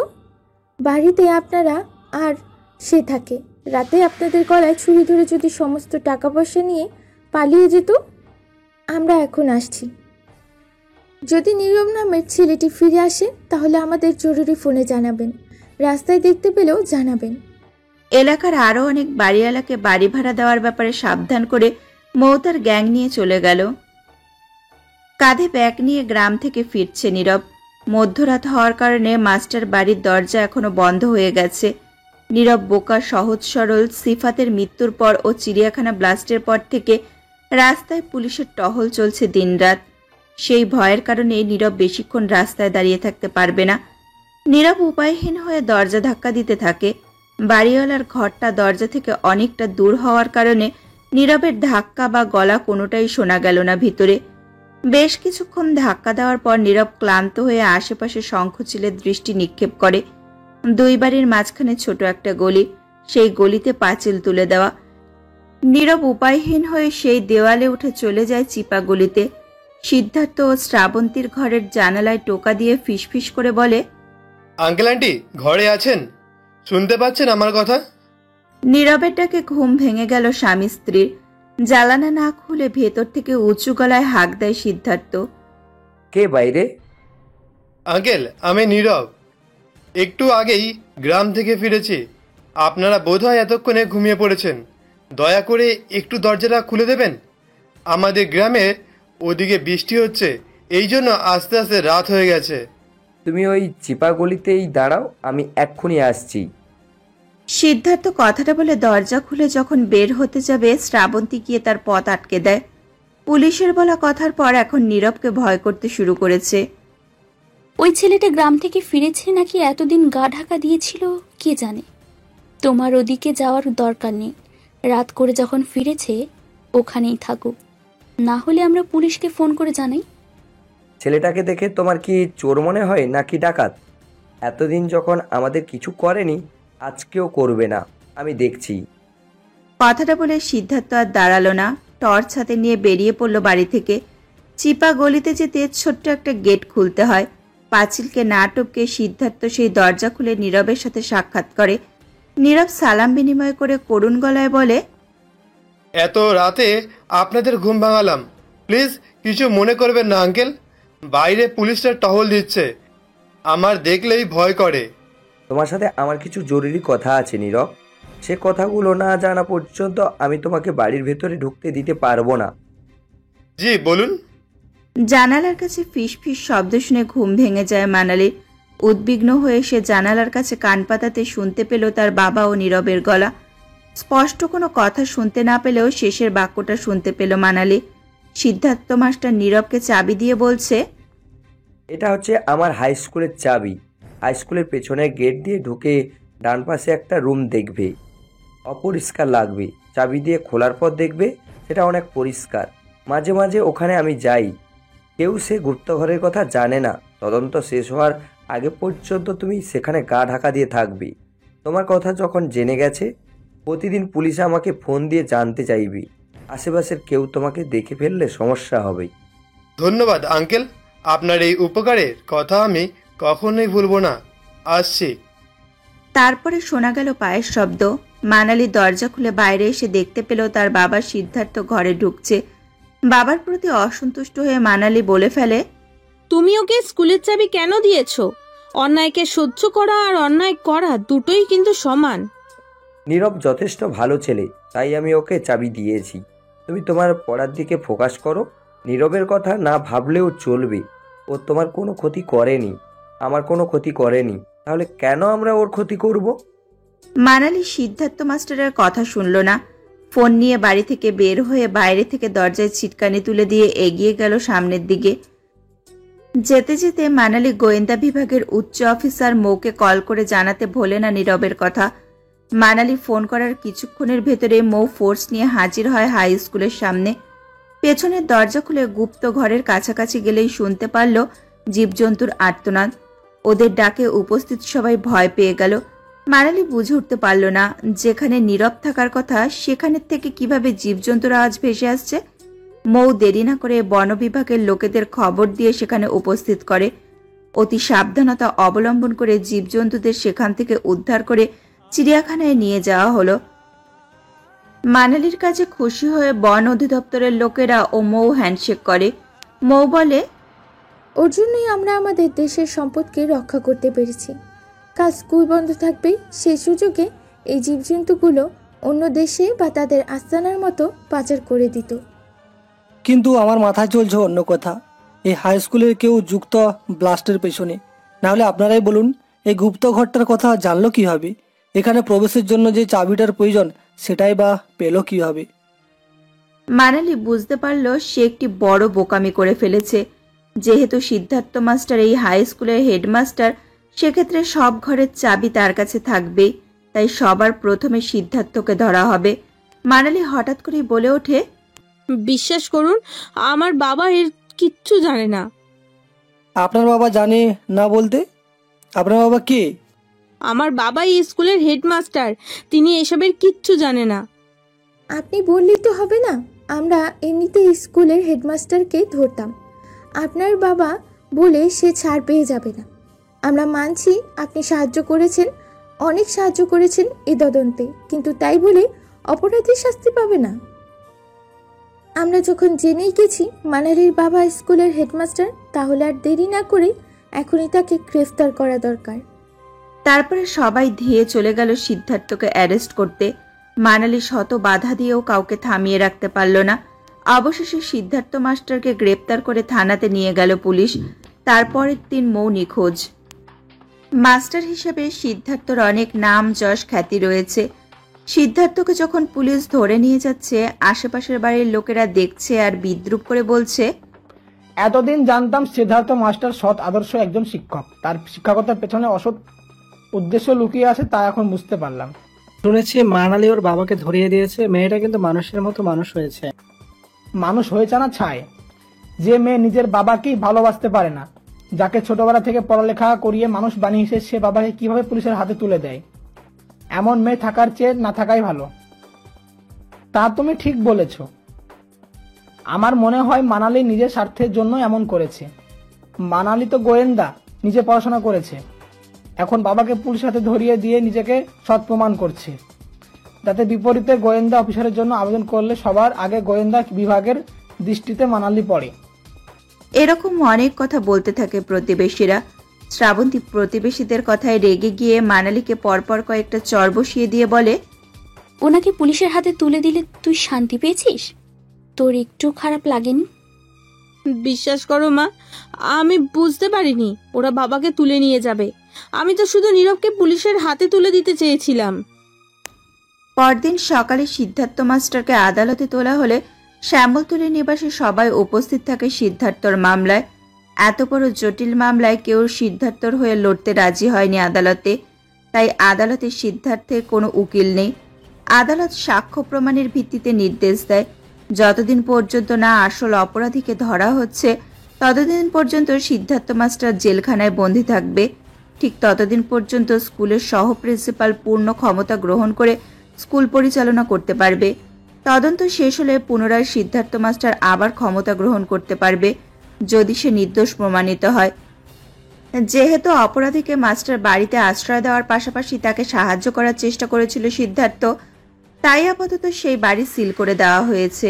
বাড়িতে আপনারা আর সে থাকে, রাতে আপনাদের গলায় ছুরি ধরে যদি সমস্ত টাকা পয়সা নিয়ে পালিয়ে যেত। আমরা এখন আসছি। যদি নীরব নামের ছেলেটি ফিরে আসে তাহলে আমাদের জরুরি ফোনে জানাবেন। রাস্তায় দেখতে পেলেও জানাবেন। এলাকার আরও অনেক বাড়িওয়ালাকে বাড়ি ভাড়া দেওয়ার ব্যাপারে সাবধান করে মৌ তার গ্যাং নিয়ে চলে গেল। কাঁধে ব্যাগ নিয়ে গ্রাম থেকে ফিরছে নীরব। মধ্যরাত হওয়ার কারণে মাস্টার বাড়ির দরজা এখনো বন্ধ হয়ে গেছে। নীরব বোকা, সহজ সরল। সিফাতের মৃত্যুর পর ও চিড়িয়াখানা ব্লাস্টের পর থেকে রাস্তায় পুলিশের টহল চলছে দিনরাত। সেই ভয়ের কারণে নীরব বেশিক্ষণ রাস্তায় দাঁড়িয়ে থাকতে পারবে না। নীরব উপায়হীন হয়ে দরজা ধাক্কা দিতে থাকে। বাড়িওয়ালার ঘরটা দরজা থেকে অনেকটা দূর হওয়ার কারণে নীরবের ধাক্কা বা গলা কোনোটাই শোনা গেল না ভিতরে। বেশ কিছুক্ষণ ধাক্কা দেওয়ার পর নীরব ক্লান্ত হয়ে আশেপাশে শঙ্খচিলের দৃষ্টি নিক্ষেপ করে। দুই বাড়ির মাঝখানে ছোট একটা গলি, সেই গলিতে পাঁচিল তুলে দেওয়া। নীরব উপায়হীন হয়ে সেই দেওয়ালে উঠে চলে যায় চিপা গলিতে। সিদ্ধার্থ ও শ্রাবন্তীর ঘরের জানালায় টোকা দিয়ে ফিসফিস করে বলে, আঙ্কেল আন্টি ঘরে আছেন? শুনতে পাচ্ছেন আমার কথা? নীরবের ডাকে ঘুম ভেঙে গেল স্বামী স্ত্রীর। জ্বালানা না খুলে ভেতর থেকে উঁচু গলায় হাঁক দেয় সিদ্ধার্থ। কে বাইরে? আঙ্কেল, আমি নীরব। একটু আগেই গ্রাম থেকে ফিরেছি। আপনারা বোধহয় এতক্ষণে ঘুমিয়ে পড়েছেন। দয়া করে একটু দরজাটা খুলে দেবেন। আমাদের গ্রামে ওদিকে বৃষ্টি হচ্ছে, এই জন্য আস্তে আস্তে রাত হয়ে গেছে। তুমি ওই চিপা গলিতেই দাঁড়াও, আমি এক্ষুনি আসছি। সিদ্ধার্থ কথাটা বলে দরজা খুলে যখন বের হতে যাবে, শ্রাবন্তী গিয়ে তার পথ আটকে দেয়। পুলিশের বলা কথার পর এখন নীরবকে ভয় করতে শুরু করেছে। ওই ছেলেটা গ্রাম থেকে ফিরেছে নাকি এতদিন গা ঢাকা দিয়েছিল কে জানে। তোমার ওদিকে যাওয়ার দরকার নেই। রাত করে যখন ফিরেছে ওখানেই থাকুক, না হলে আমরা পুলিশকে ফোন করে জানাই। ছেলেটাকে দেখে তোমার কি চোর মনে হয় নাকি ডাকাত? এতদিন যখন আমাদের কিছু করেনি, আজকেও করবে না, আমি দেখছি। কথাটা বলে সিদ্ধার্থ আর দাঁড়ালো না। টর্চ হাতে নিয়ে বেরিয়ে পড়ল বাড়ি থেকে। চিপা গলিতে যেতে ছোট্ট একটা গেট খুলতে হয়। পাঁচিলকে না টপকে সিদ্ধার্থ সেই দরজা খুলে নীরবের সাথে সাক্ষাৎ করে। নীরব সালাম বিনিময় করে করুণ গলায় বলে, এত রাতে আপনাদের ঘুম ভাঙালাম, প্লিজ কিছু মনে করবেন না আঙ্কেল। বাইরে পুলিশরা টহল দিচ্ছে, আমার দেখলেই ভয় করে। তোমার সাথে আমার কিছু জরুরি কথা আছে নীরব। সে কথাগুলো না জানা পর্যন্ত আমি তোমাকে বাড়ির ভেতরে ঢুকতে দিতে পারবো না। জি বলুন। জানালার কাছে ফিস ফিস শব্দ শুনে ঘুম ভেঙে যায় মানালির। উদ্বিগ্ন হয়ে সে জানালার কাছে কান পাতাতে শুনতে পেল তার বাবা ও নীরবের গলা। স্পষ্ট কোনো কথা শুনতে না পেলেও শেষের বাক্যটা শুনতে পেল মানালি। সিদ্ধার্থ মাস্টার নীরবকে চাবি দিয়ে বলছে, এটা হচ্ছে আমার হাই স্কুলের চাবি। হাই স্কুলের পেছনে গেট দিয়ে ঢুকে ডান পাশে একটা রুম দেখবে, অপরিষ্কার লাগবে। চাবি দিয়ে খোলার পর দেখবে সেটা অনেক পরিষ্কার। মাঝে মাঝে ওখানে আমি যাই। কেউ সে গুপ্তঘরের কথা জানে না। তদন্ত শেষ হওয়ার আগে পর্যন্ত তুমি সেখানে গা ঢাকা দিয়ে থাকবে। তোমার কথা যখন জেনে গেছে, প্রতিদিন পুলিশ আমাকে ফোন দিয়ে জানতে চাইবে। আশেপাশের কেউ তোমাকে দেখে ফেললে সমস্যা হবে। ধন্যবাদ আঙ্কেল, আপনার এই উপকারের কথা আমি কখনোই ভুলবো না। আসছি। তারপরে শোনা গেল পায়ের শব্দ। মানালি দরজা খুলে বাইরে এসে দেখতে পেল তার বাবা সিদ্ধার্থ ঘরে ঢুকছে। বাবার প্রতি অসন্তুষ্ট হয়ে মানালি বলে ফেলে, তুমি ওকে স্কুলের চাবি কেন দিয়েছো? অন্যায়কে সহ্য করা আর অন্যায় করা দুটোই কিন্তু সমান। নীরব যথেষ্ট ভালো ছেলে, তাই আমি ওকে চাবি দিয়েছি। তুমি তোমার পড়ার দিকে ফোকাস করো। নীরবের কথা না ভাবলেও চলবে, ও তোমার কোনো ক্ষতি করেনি। আমার কোনো ক্ষতি করেনি, তাহলে কেন আমরা ওর ক্ষতি করব? মানালি সিদ্ধার্থ মাস্টারের কথা শুনল না। ফোন নিয়ে বাড়ি থেকে বের হয়ে বাইরে থেকে দরজায় ছিটকানি তুলে দিয়ে এগিয়ে গেল সামনের দিকে। যেতে যেতে মানালি গোয়েন্দা বিভাগের উচ্চ অফিসার মৌকে কল করে জানাতে ভোলে না নীরবের কথা। মানালি ফোন করার কিছুক্ষণের ভেতরে মৌ ফোর্স নিয়ে হাজির হয় হাই স্কুলের সামনে। পেছনের দরজা খুলে গুপ্ত ঘরের কাছাকাছি গেলেই শুনতে পারল জীবজন্তুর আর্তনাদ। ওদের ডাকে উপস্থিত সবাই ভয় পেয়ে গেল। মানালি বুঝে উঠতে পারল না, যেখানে নীরব থাকার কথা সেখানের থেকে কিভাবে জীবজন্তুর আওয়াজ ভেসে আসছে। মৌ দেরি না করে বন বিভাগের লোকেদের খবর দিয়ে সেখানে উপস্থিত করে। অতি সাবধানতা অবলম্বন করে জীবজন্তুদের সেখান থেকে উদ্ধার করে চিড়িয়াখানায় নিয়ে যাওয়া হলো। মানালির কাছে খুশি হয়ে বন অধিদপ্তরের লোকেরা ও মৌ হ্যান্ডশেক করে। মৌ বলে, ওর জন্যই আমরা আমাদের দেশের সম্পদকে রক্ষা করতে পেরেছি। কাল স্কুল বন্ধ থাকবে, সেই সুযোগে এই জীবজন্তুগুলো অন্য দেশে বা তাদের আস্তানার মতো পাচার করে দিত। কিন্তু আমার মাথায় চলছে অন্য কথা। এই হাই স্কুলের কেউ যুক্ত ব্লাস্টের পেছনে, নাহলে আপনারাই বলুন এই গুপ্ত ঘরটার কথা জানলো কীভাবে? এখানে প্রবেশের জন্য যে চাবিটার প্রয়োজন সেটাই বা পেল কীভাবে? মানালি বুঝতে পারল সে একটি বড় বোকামি করে ফেলেছে। যেহেতু সিদ্ধার্থ মাস্টার এই হাই স্কুলের হেডমাস্টার, সেক্ষেত্রে সব ঘরের চাবি তার কাছে থাকবে, তাই সবার প্রথমে সিদ্ধার্থকে ধরা হবে। মানালি হঠাৎ করেই বলে ওঠে, বিশ্বাস করুন আমার বাবা এর কিচ্ছু জানে না। আপনার বাবা জানে না বলতে? আপনার বাবা কে? আমার বাবা এই স্কুলের হেডমাস্টার, তিনি এসবের কিচ্ছু জানে না। আপনি বললেই তো হবে না, আমরা এমনিতে স্কুলের হেডমাস্টারকে ধরতাম। আপনার বাবা বলে সে ছাড় পেয়ে যাবে না। আমরা মানছি আপনি সাহায্য করেছেন, অনেক সাহায্য করেছেন এই তদন্তে, কিন্তু তাই বলে অপরাধীর শাস্তি পাবে না। আমরা যখন জেনেই গেছি মানালির বাবা স্কুলের হেডমাস্টার, তাহলে আর দেরি না করে এখনই তাকে গ্রেফতার করা দরকার। তারপরে সবাই ধেয়ে চলে গেল সিদ্ধার্থকে অ্যারেস্ট করতে। মানালি শত বাধা দিয়েও কাউকে থামিয়ে রাখতে পারল না। অবশেষে সিদ্ধার্থ মাস্টারকে গ্রেপ্তার করে থানাতে নিয়ে গেল পুলিশ। তারপরের দিন মৌ নিখোঁজ। মাস্টার হিসেবে সিদ্ধার্থর অনেক নাম যশ খ্যাতি রয়েছে। সিদ্ধার্থকে যখন পুলিশ ধরে নিয়ে যাচ্ছে, আশেপাশের বাড়ির লোকেরা দেখছে আর বিদ্রুপ করে বলছে, এতদিন জানতাম সিদ্ধার্থ মাস্টার সৎ আদর্শ একজন শিক্ষক, তার শিক্ষকতার পেছনে অসৎ উদ্দেশ্য লুকিয়ে আছে, তা এখন বুঝতে পারলাম। শুনেছি মানালি ওর বাবাকে ধরিয়ে দিয়েছে। মেয়েটা কিন্তু মানুষের মতো মানুষ হয়েছে। মানুষ হয়েছে না ছাই? যে মেয়ে নিজের বাবাকেই ভালোবাসতে পারে না, যাকে ছোটবেলা থেকে পড়ালেখা করিয়ে মানুষ বানিয়েছে, সে বাবাকে কিভাবে পুলিশের হাতে তুলে দেয়? এমন মেয়ে থাকার চেয়ে না থাকাই ভালো। তা তুমি ঠিক বলেছ। আমার মনে হয় মানালি নিজের স্বার্থের জন্য এমন করেছে। মানালি তো গোয়েন্দা, নিজে পড়াশোনা করেছে, এখন বাবাকে পুলিশের হাতে ধরিয়ে দিয়ে নিজেকে সৎ প্রমাণ করছে, যাতে বিপরীতে গোয়েন্দা অফিসারের জন্য আবেদন করলে সবার আগে গোয়েন্দা বিভাগের দৃষ্টিতে মানালি পড়ে। এরকম অনেক কথা বলতে থাকে প্রতিবেশীরা। শ্রাবন্তী প্রতিবেশীদের কথায় রেগে গিয়ে মানালিকে পরপর কয়েকটা চর বসিয়ে দিয়ে বলে, ওনাকে পুলিশের হাতে তুলে দিলে তুই শান্তি পেয়েছিস? তোর একটু খারাপ লাগেনি? বিশ্বাস করো মা, আমি বুঝতে পারিনি ওরা বাবাকে তুলে নিয়ে যাবে। আমি তো শুধু নীরবকে পুলিশের হাতে তুলে দিতে চেয়েছিলাম। পরদিন সকালে সিদ্ধার্থ মাস্টারকে আদালতে তোলা হলে শ্যামলতলী নিবাসে সবাই উপস্থিত থাকে সিদ্ধার্থর মামলায়। এত বড় জটিল মামলায় কেউ সিদ্ধার্থর হয়ে লড়তে রাজি হয়নি আদালতে, তাই আদালতে সিদ্ধার্থের কোনো উকিল নেই। আদালত সাক্ষ্য প্রমাণের ভিত্তিতে নির্দেশ দেয়, যতদিন পর্যন্ত না আসল অপরাধীকে ধরা হচ্ছে ততদিন পর্যন্ত সিদ্ধার্থ মাস্টার জেলখানায় বন্দী থাকবে। ঠিক ততদিন পর্যন্ত স্কুলের সহ প্রিন্সিপাল পূর্ণ ক্ষমতা গ্রহণ করে স্কুল পরিচালনা করতে পারবে। তদন্ত শেষ হলে পুনরায় সিদ্ধার্থ মাস্টার আবার ক্ষমতা গ্রহণ করতে পারবে যদি সে নির্দোষ প্রমাণিত হয়। যেহেতু অপরাধীকে মাস্টার বাড়িতে আশ্রয় দেওয়ার পাশাপাশি তাকে সাহায্য করার চেষ্টা করেছিল সিদ্ধার্থ, তাই আপাতত সেই বাড়ি সিল করে দেওয়া হয়েছে।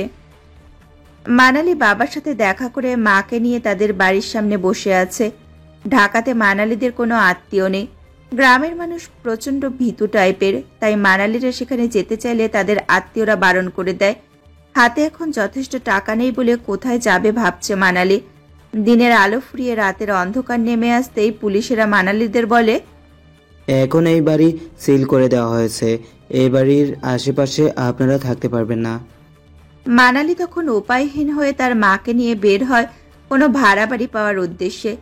মানালি বাবার সাথে দেখা করে মাকে নিয়ে তাদের বাড়ির সামনে বসে আছে। ঢাকাতে মানালিদের কোনো আত্মীয় নেই। গ্রামের মানুষ প্রচণ্ড ভীতু টাইপের, তাই মানালিরা সেখানে যেতে চাইলে তাদের আত্মীয়রা বারণ করে দেয়। হাতে এখন যথেষ্ট টাকা নেই বলে কোথায় যাবে ভাবছে মানালি। দিনের আলো ফুরিয়ে রাতের অন্ধকার নেমে আসতেই পুলিশেরা মানালিদের বলে, এখন এই বাড়ি সিল করে দেওয়া হয়েছে। এই বাড়ির আশেপাশে আপনারা থাকতে পারবেন না। মানালি তখন উপায়হীন হয়ে তার মাকে নিয়ে বের হয় কোনো ভাড়া বাড়ি পাওয়ার উদ্দেশ্যে।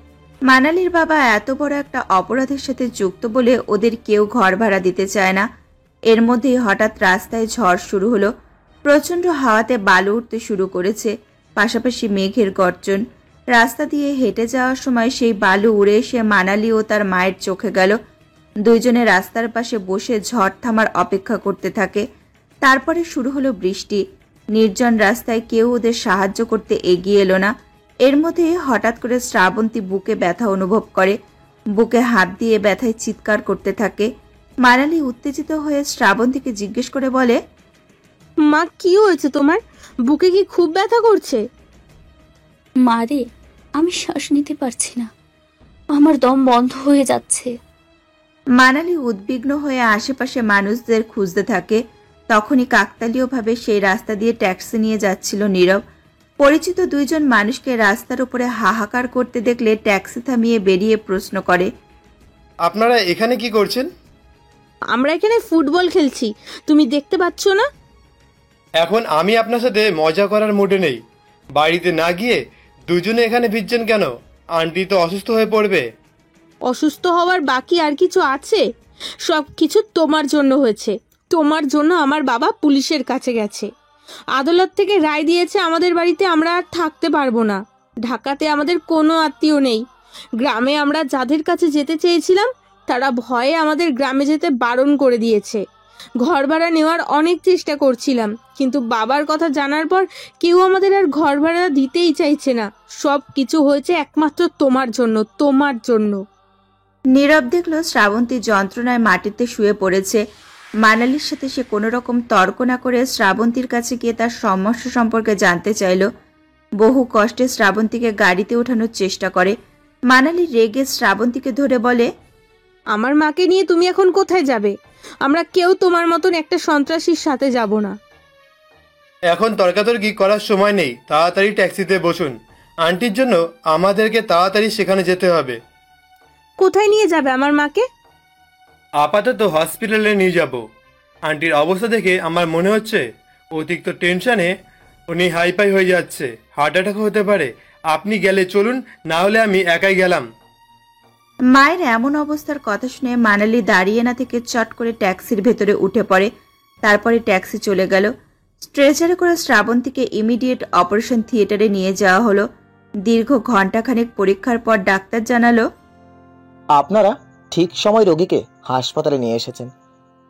মানালির বাবা এত বড় একটা অপরাধের সাথে যুক্ত বলে ওদের কেউ ঘর ভাড়া দিতে চায় না। এর মধ্যেই হঠাৎ রাস্তায় ঝড় শুরু হলো। প্রচণ্ড হাওয়াতে বালু উঠতে শুরু করেছে, পাশাপাশি মেঘের গর্জন। রাস্তা দিয়ে হেঁটে যাওয়ার সময় সেই বালু উড়ে এসে মানালি ও তার মায়ের চোখে গেল। দুইজনে রাস্তার পাশে বসে ঝড় থামার অপেক্ষা করতে থাকে। তারপরে শুরু হলো বৃষ্টি। নির্জন রাস্তায় কেউ ওদের সাহায্য করতে এগিয়ে এলো না। এর মধ্যে হঠাৎ করে শ্রাবন্তী বুকে ব্যথা অনুভব করে। বুকে হাত দিয়ে ব্যথায় চিৎকার করতে থাকে। মানালি উত্তেজিত হয়ে শ্রাবন্তীকে জিজ্ঞেস করে বলে, মা কি হয়েছে তোমার? বুকে কি খুব ব্যথা করছে? মারে, আমি শ্বাস নিতে পারছি না, আমার দম বন্ধ হয়ে যাচ্ছে। মানালি উদ্বিগ্ন হয়ে আশেপাশে মানুষদের খুঁজতে থাকে। তখনই কাকতালীয়ভাবে সেই রাস্তা দিয়ে ট্যাক্সি নিয়ে যাচ্ছিল নীরব। পরিচিত দুইজন মানুষকে রাস্তার উপরে হাহাকার করতে দেখলে ট্যাক্সি থামিয়ে বেরিয়ে প্রশ্ন করে, আপনারা এখানে কি করছেন? আমরা এখানে ফুটবল খেলছি, তুমি দেখতে পাচ্ছ না? এখন আমি আপনার সাথে মজা করার মুডে নেই। বাড়িতে না গিয়ে দুজনে এখানে ভিজছেন কেন? আন্টি তো অসুস্থ হয়ে পড়বে। অসুস্থ হওয়ার বাকি আর কিছু আছে? সব কিছু তোমার জন্য হয়েছে। তোমার জন্য আমার বাবা পুলিশের কাছে গেছে, আদালত থেকে রায় দিয়েছে আমাদের বাড়িতে আমরা আর থাকতে পারবো না। ঢাকাতে আমাদের কোনো আত্মীয় নেই। গ্রামে আমরা যাদের কাছে যেতে চেয়েছিলাম তারা ভয়ে আমাদের গ্রামে যেতে বারণ করে দিয়েছে। ঘর ভাড়া নেওয়ার অনেক চেষ্টা করছিলাম, কিন্তু বাবার কথা জানার পর কেউ আমাদের আর ঘর ভাড়া দিতেই চাইছে না। সব কিছু হয়েছে একমাত্র তোমার জন্য, তোমার জন্য। নীরব দেখল শ্রাবন্তী যন্ত্রণায় মাটিতে শুয়ে পড়েছে। মানালির সাথে সে কোনো রকম তর্ক না করে শ্রাবন্তীর কাছে গিয়ে তার সমস্যা সম্পর্কে জানতে চাইল। বহু কষ্টে শ্রাবন্তীকে গাড়িতে ওঠানোর চেষ্টা করে। মানালি রেগে শ্রাবন্তীকে ধরে বলে, আমার মাকে নিয়ে তুমি এখন কোথায় যাবে? আমরা কেউ তোমার মতন একটা সন্ত্রাসীর সাথে যাব না। এখন তর্কাতর্কি করার সময় নেই, তাড়াতাড়ি ট্যাক্সিতে বসুন। আন্টির জন্য আমাদেরকে তাড়াতাড়ি সেখানে যেতে হবে। কোথায় নিয়ে যাবে আমার মাকে? আপাতত হসপিটালে নিয়ে যাব। আন্টির অবস্থা দেখে আমার মনে হচ্ছে অতিরিক্ত টেনশনে উনি হাইপাই হয়ে যাচ্ছে, হার্ট অ্যাটাক হতে পারে। আপনি গেলে চলুন, না হলে আমি একাই গেলাম। মায়ের এমন অবস্থার কথা শুনে মানালি দাঁড়িয়ে না থেকে চট করে ট্যাক্সির ভেতরে উঠে পড়ে। তারপরে ট্যাক্সি চলে গেল। স্ট্রেচারে করে শ্রাবন্তীকে ইমিডিয়েট অপারেশন থিয়েটারে নিয়ে যাওয়া হলো। দীর্ঘ ঘণ্টাখানেক পরীক্ষার পর ডাক্তার জানালো, আপনারা ঠিক সময় রোগীকে হাসপাতালে নিয়ে এসেছেন।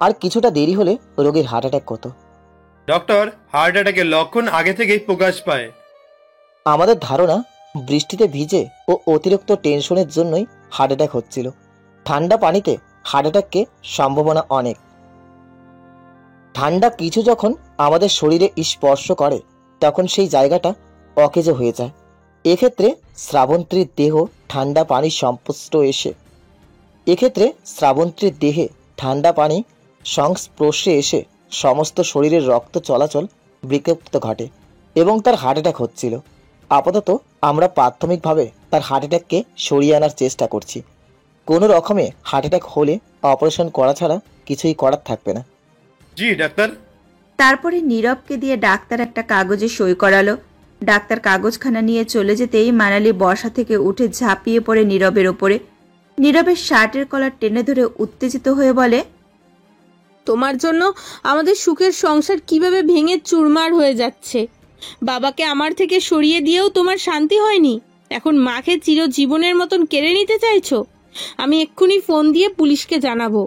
আর কিছুটা দেরি হলে রোগীর হার্ট অ্যাটাক হতো। ডক্টর, হার্ট অ্যাটাকের লক্ষণ আগে থেকেই প্রকাশ পায়। আমাদের ধারণা বৃষ্টিতে ভিজে ও অতিরিক্ত টেনশনের জন্যই হার্ট অ্যাটাক হচ্ছিল। ঠান্ডা পানিতে হার্ট অ্যাটাকের সম্ভাবনা অনেক। ঠান্ডা কিছু যখন আমাদের শরীরে স্পর্শ করে তখন সেই জায়গাটা অকেজো হয়ে যায়। এক্ষেত্রে শ্রাবন্তীর দেহ ঠান্ডা পানির ঠান্ডা পানি সংস্পর্শে এসে সমস্ত শরীরের রক্ত চলাচল বিক্ষিপ্ত ঘটে এবং তার হার্ট অ্যাটাক হচ্ছিল। আপাতত আমরা প্রাথমিকভাবে তার হার্ট অ্যাটাককে সরিয়ে আনার চেষ্টা করছি। কোনো রকমে হার্ট অ্যাটাক হলে অপারেশন করা ছাড়া কিছুই করার থাকবে না। জি ডাক্তার। তারপরে নীরবকে দিয়ে ডাক্তার একটা কাগজে সই করালো। ডাক্তার কাগজখানা নিয়ে চলে যেতেই মানালি বসা থেকে উঠে ঝাঁপিয়ে পড়ে নীরবের ওপরে। নীরবের শার্টের কলার টেনে ধরে উত্তেজিত হয়ে বলে, তোমার জন্য আমাদের সুখের সংসার কিভাবে ভেঙে চুরমার হয়ে যাচ্ছে। বাবাকে আমার থেকে সরিয়ে দিয়েও তোমার শান্তি হয়নি, এখন মাকে চিরজীবনের মতন কেড়ে নিতে চাইছো। আমি এক্ষুনি ফোন দিয়ে পুলিশকে জানাবো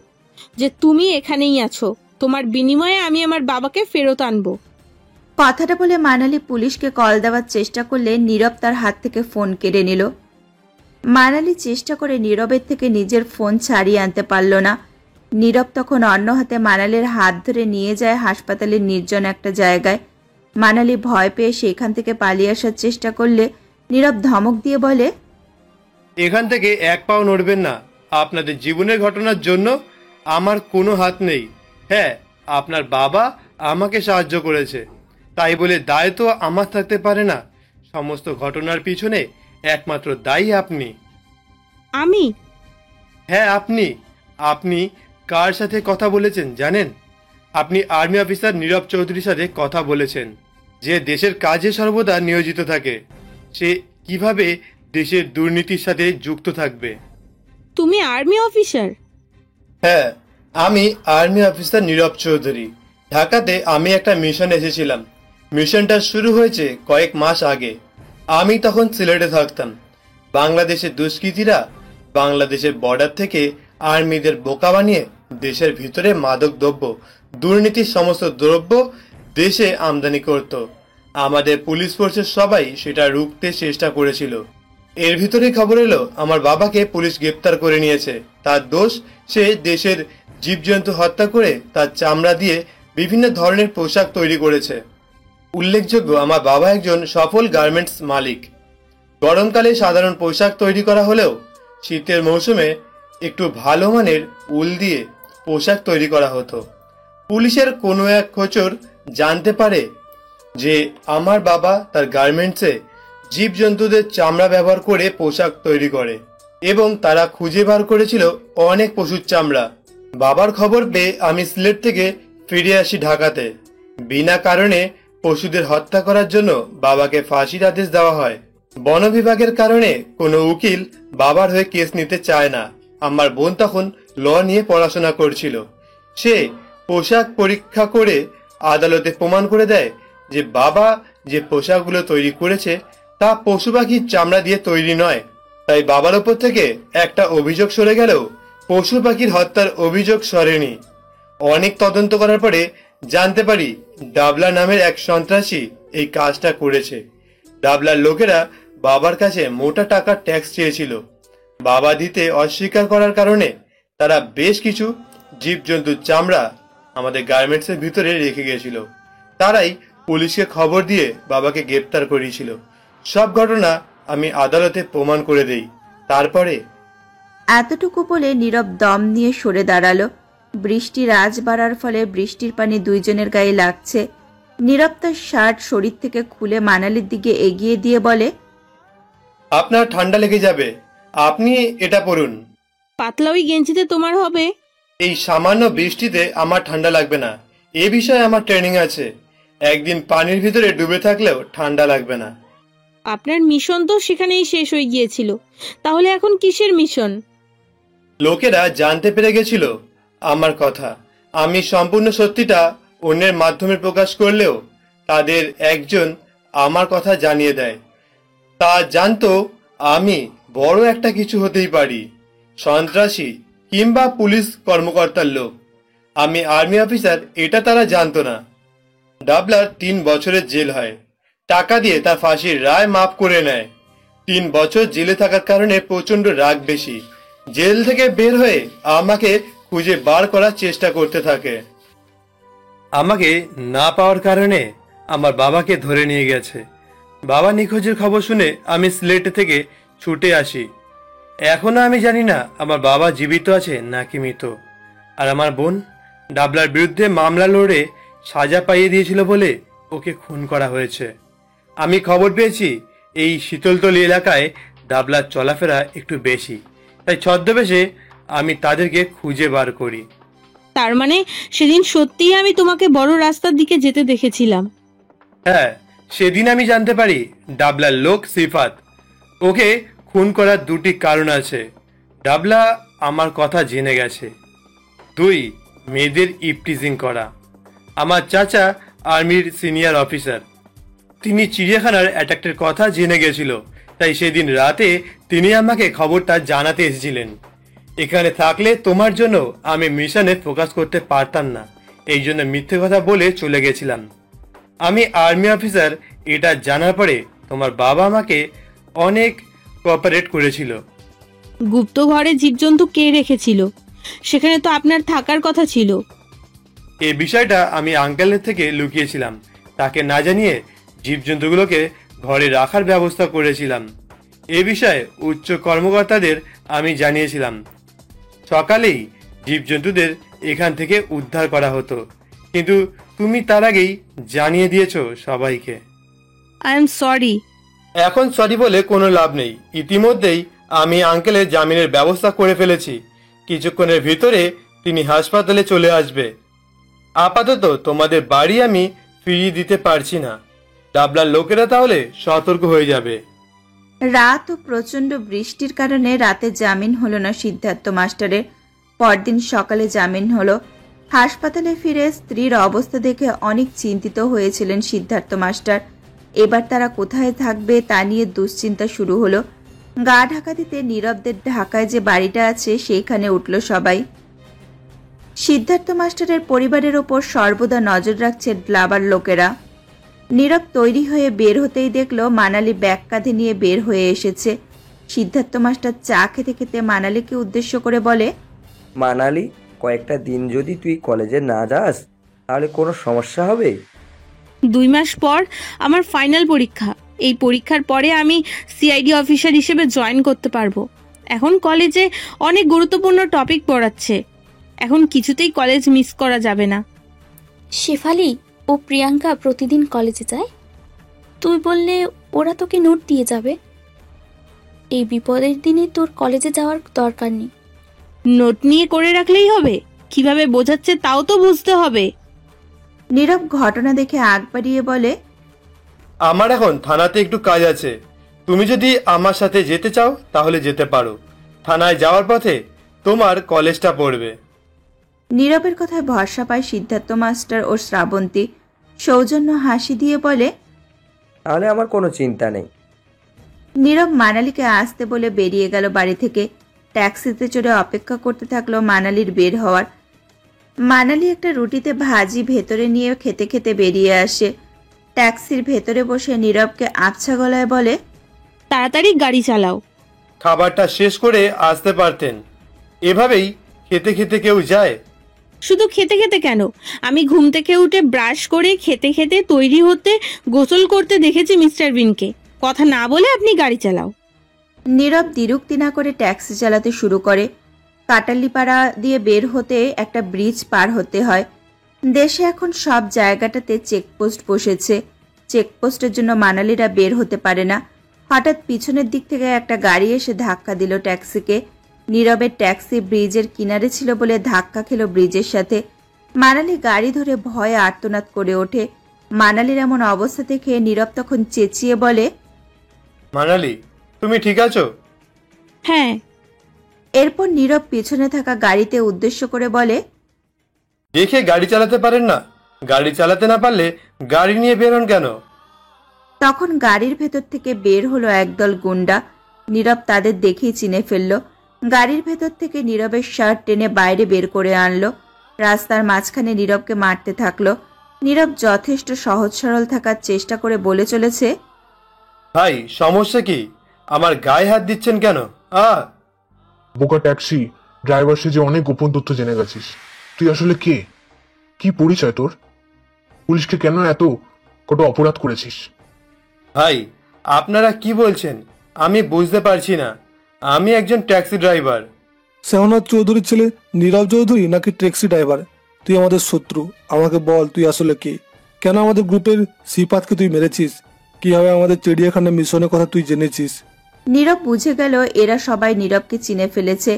যে তুমি এখানেই আছো। তোমার বিনিময়ে আমি আমার বাবাকে ফেরত আনবো। কথাটা বলে মানালি পুলিশকে কল দেওয়ার চেষ্টা করলে নীরব তার হাত থেকে ফোন কেড়ে নিল। মানালি চেষ্টা করে নীরবের থেকে নিজের ফোন ছাড়িয়ে আনতে পারল না। নীরব তখন অন্য হাতে মানালির হাত ধরে নিয়ে যায় হাসপাতালের নির্জন একটা জায়গায়। মানালি ভয় পেয়ে সেখান থেকে পালিয়ে আসার চেষ্টা করলে নীরব ধমক দিয়ে বলে, এখান থেকে এক পাও নড়বেন না। আপনাদের জীবনের ঘটনার জন্য আমার কোনো হাত নেই। হ্যাঁ, আপনার বাবা আমাকে সাহায্য করেছে, তাই বলে দায় তো আমার থাকতে পারে না। সমস্ত ঘটনার পিছনে একমাত্র দায়ী আপনি। আমি? হ্যাঁ আপনি। আপনি কার সাথে কথা বলেছেন জানেন? আপনি আর্মি অফিসার নীরব চৌধুরীর সাথে কথা বলেছেন, যে দেশের কাজে সর্বদা নিয়োজিত থাকে। সে কিভাবে দেশের দুর্নীতির সাথে যুক্ত থাকবে? তুমি আর্মি অফিসার? হ্যাঁ, আমি আর্মি অফিসার নীরব চৌধুরী। ঢাকাতে আমি একটা মিশন এসেছিলাম। মিশনটা শুরু হয়েছে কয়েক মাস আগে। আমি তখন সিলেটে থাকতাম। বাংলাদেশের দুষ্কৃতীরা বাংলাদেশের বর্ডার থেকে আর্মিদের বোকা বানিয়ে দেশের ভিতরে মাদক দ্রব্য, দুর্নীতির সমস্ত দ্রব্য দেশে আমদানি করত। আমাদের পুলিশ ফোর্সের সবাই সেটা রুখতে চেষ্টা করেছিল। এর ভিতরে খবর এলো আমার বাবাকে পুলিশ গ্রেপ্তার করে নিয়েছে। তার দোষ, সে দেশের জীবজন্তু হত্যা করে তার চামড়া দিয়ে বিভিন্ন ধরনের পোশাক তৈরি করেছে। উল্লেখযোগ্য, আমার বাবা একজন সফল গার্মেন্টস মালিক। গরমকালে সাধারণ পোশাক তৈরি করা হলেও শীতের মৌসুমে একটু ভালো মানের উল দিয়ে পোশাক তৈরি করা হতো। পুলিশের কোনো এক খোঁচর জানতে পারে যে আমার বাবা তার গার্মেন্টসে জীবজন্তুদের চামড়া ব্যবহার করে পোশাক তৈরি করে, এবং তারা খুঁজে বার করেছিল অনেক পশুর চামড়া। বাবার খবর পেয়ে আমি সিলেট থেকে ফিরে আসি ঢাকাতে। বিনা কারণে পশুদের হত্যা করার জন্য বাবাকে ফাঁসির আদেশ দেওয়া হয়। বন বিভাগের কারণে কোনো উকিল বাবার হয়ে কেস নিতে চায় না। আমার বোন তখন ল নিয়ে পড়াশোনা করছিল। সে পোশাক পরীক্ষা করে আদালতে প্রমাণ করে দেয় যে বাবা যে পোশাকগুলো তৈরি করেছে তা পশু পাখির চামড়া দিয়ে তৈরি নয়। তাই বাবার ওপর থেকে একটা অভিযোগ সরে গেলেও পশু পাখির হত্যার অভিযোগ সরেনি। অনেক তদন্ত করার পরে জানতে পারি ডাবলা নামের এক সন্ত্রাসী এই কাজটা করেছে। ডাবলার লোকেরা বাবার কাছে মোটা টাকার ট্যাক্স চেয়েছিল। বাবা দিতে অস্বীকার করার কারণে তারা বেশ কিছু জীবজন্তুর চামড়া আমাদের গার্মেন্টসের ভিতরে রেখে গিয়েছিল। তারাই পুলিশকে খবর দিয়ে বাবাকে গ্রেপ্তার করিয়েছিল। সব ঘটনা আমি আদালতে প্রমাণ করে দেই। তারপরে এতটুকু বলে নীরব দম নিয়ে সরে দাঁড়ালো। বৃষ্টি রাজ বাড়ার ফলে বৃষ্টির পানি দুইজনের গায়ে লাগছে। নীরব তার শার্ট শরীর থেকে খুলে মানালির দিকে এগিয়ে দিয়ে বলে, আপনার ঠান্ডা লেগে যাবে, আপনি এটা পরুন। পাতলা ওই গেঞ্জিতে তোমার হবে? এই সামান্য বৃষ্টিতে আমার ঠান্ডা লাগবে না। এ বিষয়ে আমার ট্রেনিং আছে। একদিন পানির ভিতরে ডুবে থাকলেও ঠান্ডা লাগবে না। আপনার মিশন তো সেখানেই শেষ হয়ে গিয়েছিল, তাহলে এখন কিসের মিশন? লোকেরা জানতে পেরে গেছিল আমার কথা। আমি সম্পূর্ণ সত্যিটা অন্যের মাধ্যমে প্রকাশ করলেও তাদের একজন আমার কথা জানিয়ে দেয়। তা জানতো আমি বড় একটা কিছু হতেই পারি, সন্ত্রাসী কিংবা পুলিশ কর্মকর্তার লোক। আমি আর্মি অফিসার এটা তারা জানতো না। ডাবলার 3 বছরের জেল হয়। টাকা দিয়ে তার ফাঁসির রায় মাফ করে নেয়। 3 বছর জেলে থাকার কারণে প্রচন্ড রাগ বেশি। জেল থেকে বের হয়ে আমাকে খুঁজে বার করার চেষ্টা করতে থাকে। আমাকে না পাওয়ার কারণে আমার বাবাকে ধরে নিয়ে গেছে। বাবা নিখোঁজের খবর শুনে আমি সিলেট থেকে ছুটে আসি। এখনো আমি জানি না আমার বাবা জীবিত আছে নাকি মৃত। আর আমার বোন ডাবলার বিরুদ্ধে মামলা লড়ে সাজা পাইয়ে দিয়েছিল বলে ওকে খুন করা হয়েছে। আমি খবর পেয়েছি এই শীতলতলি এলাকায় ডাবলার চলাফেরা একটু বেশি, তাই ছদ্মবেশে আমি তাদেরকে খুঁজে বার করি। তার মানে সেদিন সত্যিই আমি তোমাকে বড় রাস্তার দিকে যেতে দেখেছিলাম? হ্যাঁ, সেদিন আমি জানতে পারি ডাবলার লোক সিফাত। ওকে খুন করার 2টি কারণ আছে। ডাবলা আমার কথা জেনে গেছে। 2, মেয়েদের ইপটিজিং করা। আমার চাচা আর্মির সিনিয়র অফিসার, তিনি চিড়িয়াখানার অ্যাটাকের কথা জেনে গেছিল, তাই সেদিন রাতে তিনি আমাকে খবরটা জানাতে এসেছিলেন। এখানে থাকলে তোমার জন্য আমি মিশনে ফোকাস করতে পারতাম না, এই জন্য মিথ্যে কথা বলে চলে গেছিলাম। আমি আর্মি অফিসার এটা জানার পরে তোমার বাবা আমাকে অনেক কোঅপারেট করেছিল। গুপ্ত ঘরে জীবজন্তু কে রেখেছিল? সেখানে তো আপনার থাকার কথা ছিল। এই বিষয়টা আমি আঙ্কেলের থেকে লুকিয়েছিলাম। তাকে না জানিয়ে জীবজন্তুগুলোকে ঘরে রাখার ব্যবস্থা করেছিলাম। এ বিষয়ে উচ্চ কর্মকর্তাদের আমি জানিয়েছিলাম। সকালেই জীবজন্তুদের এখান থেকে উদ্ধার করা হতো, কিন্তু তুমি তার আগেই জানিয়ে দিয়েছো সবাইকে। I am sorry. এখন সরি বলে কোনো লাভ নেই। ইতিমধ্যেই আমি আঙ্কেলের জামিনের ব্যবস্থা করে ফেলেছি। কিছুক্ষণের ভিতরে তিনি হাসপাতালে চলে আসবে। আপাতত তোমাদের বাড়ি আমি ফিরিয়ে দিতে পারছি না। ডাবলার লোকেরা তাহলে সতর্ক হয়ে যাবে। রাত ও প্রচণ্ড বৃষ্টির কারণে রাতে জামিন হলো না সিদ্ধার্থ মাস্টারের। পরদিন সকালে জামিন হলো। হাসপাতালে ফিরে স্ত্রীর অবস্থা দেখে অনেক চিন্তিত হয়েছিলেন সিদ্ধার্থ মাস্টার। এবার তারা কোথায় থাকবে তা নিয়ে দুশ্চিন্তা শুরু হলো। গা ঢাকা দিতে নীরবদের ঢাকায় যে বাড়িটা আছে সেইখানে উঠল সবাই। সিদ্ধার্থ মাস্টারের পরিবারের ওপর সর্বদা নজর রাখছে ড্লাবার লোকেরা। নীরব তৈরি হয়ে বের হতেই দেখল মানালি ব্যাগ কাঁধে নিয়ে বের হয়ে এসেছে। সিদ্ধার্থ মাস্টার চা খেতে খেতে মানালিকে উদ্দেশ্য করে বলে, মানালি, কয়েকটা দিন যদি তুই কলেজে না যাস তাহলে কোনো সমস্যা হবে? 2 মাস পর আমার ফাইনাল পরীক্ষা। এই পরীক্ষার পরে আমি সিআইডি অফিসার হিসেবে জয়েন করতে পারবো। এখন কলেজে অনেক গুরুত্বপূর্ণ টপিক পড়াচ্ছে। এখন কিছুতেই কলেজ মিস করা যাবে না। শেফালি ও প্রিয়াঙ্কা প্রতিদিন কলেজে যায়? তুই বললে ওরা তোকে নোট দিয়ে যাবে। এই বিপদের দিনে তোর কলেজে যাওয়ার দরকার নেই। নোট নিয়ে করে রাখলেই হবে? কিভাবে বোঝাচ্ছে তাও তো বুঝতে হবে। নীরব ঘটনা দেখে আগ বাড়িয়ে বলে, আমার এখন থানাতে একটু কাজ আছে। তুমি যদি আমার সাথে যেতে চাও তাহলে যেতে পারো। থানায় যাওয়ার পথে তোমার কলেজটা পড়বে। নীরবের কথায় ভরসা পায় সিদ্ধার্থ মাস্টার ও শ্রাবন্তী। সৌজন্য হাসি দিয়ে বলে, তাহলে আমার কোনো চিন্তা নেই। নীরব মানালিকে আসতে বলে বেরিয়ে গেল বাড়ি থেকে। ট্যাক্সিতে চড়ে অপেক্ষা করতে থাকলো মানালির বের হওয়ার। মানালি একটা রুটিতে ভাজি ভেতরে নিয়ে খেতে খেতে বেরিয়ে আসে। ট্যাক্সির ভেতরে বসে নীরবকে আবছা গলায় বলে, তাড়াতাড়ি গাড়ি চালাও। খাবারটা শেষ করে আসতে পারতেন। এভাবেই খেতে খেতে কেউ যায়? শুধু খেতে খেতে কেন, আমি ঘুম থেকে উঠে ব্রাশ করে খেতে খেতে তৈরি হতে গোসল করতে দেখেছি মিস্টার বিনকে। কথা না বলে আপনি গাড়ি চালাও। নীরব দ্বিরুক্তি না করে ট্যাক্সি চালাতে শুরু করে। কাটালিপাড়া দিয়ে বের হতে একটা ব্রিজ পার হতে হয়। দেশে এখন সব জায়গাটাতে চেকপোস্ট বসেছে। চেকপোস্টের জন্য মানালিরা বের হতে পারে না। হঠাৎ পিছনের দিক থেকে একটা গাড়ি এসে ধাক্কা দিল ট্যাক্সিকে। নীরবের ট্যাক্সি ব্রিজের কিনারে ছিল বলে ধাক্কা খেল ব্রিজের সাথে। মানালি গাড়ি ধরে ভয়ে আর্তনাদ করে ওঠে। মানালির এমন অবস্থা দেখে নীরব তখন চেঁচিয়ে বলে, মানালি, তুমি ঠিক আছো? হ্যাঁ। এরপর নীরব পিছনে থাকা গাড়িতে উদ্দেশ্য করে বলে, দেখে গাড়ি চালাতে পারেন না? গাড়ি চালাতে না পারলে গাড়ি নিয়ে বেরোন কেন? তখন গাড়ির ভেতর থেকে বের হলো একদল গুন্ডা। নীরব তাদের দেখেই চিনে ফেলল। গাড়ির ভেতর থেকে নীরবের শার্ট টেনে বাইরে বের করে আনলো। রাস্তার মাঝখানে নীরবকে মারতে থাকলো। নীরব যথেষ্ট সহজ সরল থাকার চেষ্টা করে বলে চলেছে, ভাই সমস্যা কি? আমার গায়ে হাত দিচ্ছেন কেন? বোকা ট্যাক্সি ড্রাইভার সেজে অনেক গোপন তথ্য জেনে গেছিস। তুই আসলে কে? কি পরিচয় তোর? পুলিশকে কেন এত কত অপরাধ করেছিস? ভাই আপনারা কি বলছেন আমি বুঝতে পারছি না। আমি একজন ট্যাক্সি ড্রাইভার। শেহনাজ চৌধুরীর ছেলে নীরব চৌধুরী নাকি ট্যাক্সি ড্রাইভার? তুই আমাদের শত্রু। আমাকে বল তুই আসলে কে? কেন আমাদের গ্রুপের সিপাতকে তুই মেরেছিস? কিভাবে আমাদের চিড়িয়াখানা মিশনের কথা তুই জেনেছিস? নীরব বুঝে গেল এরা সবাই নীরবকে চিনে ফেলেছে।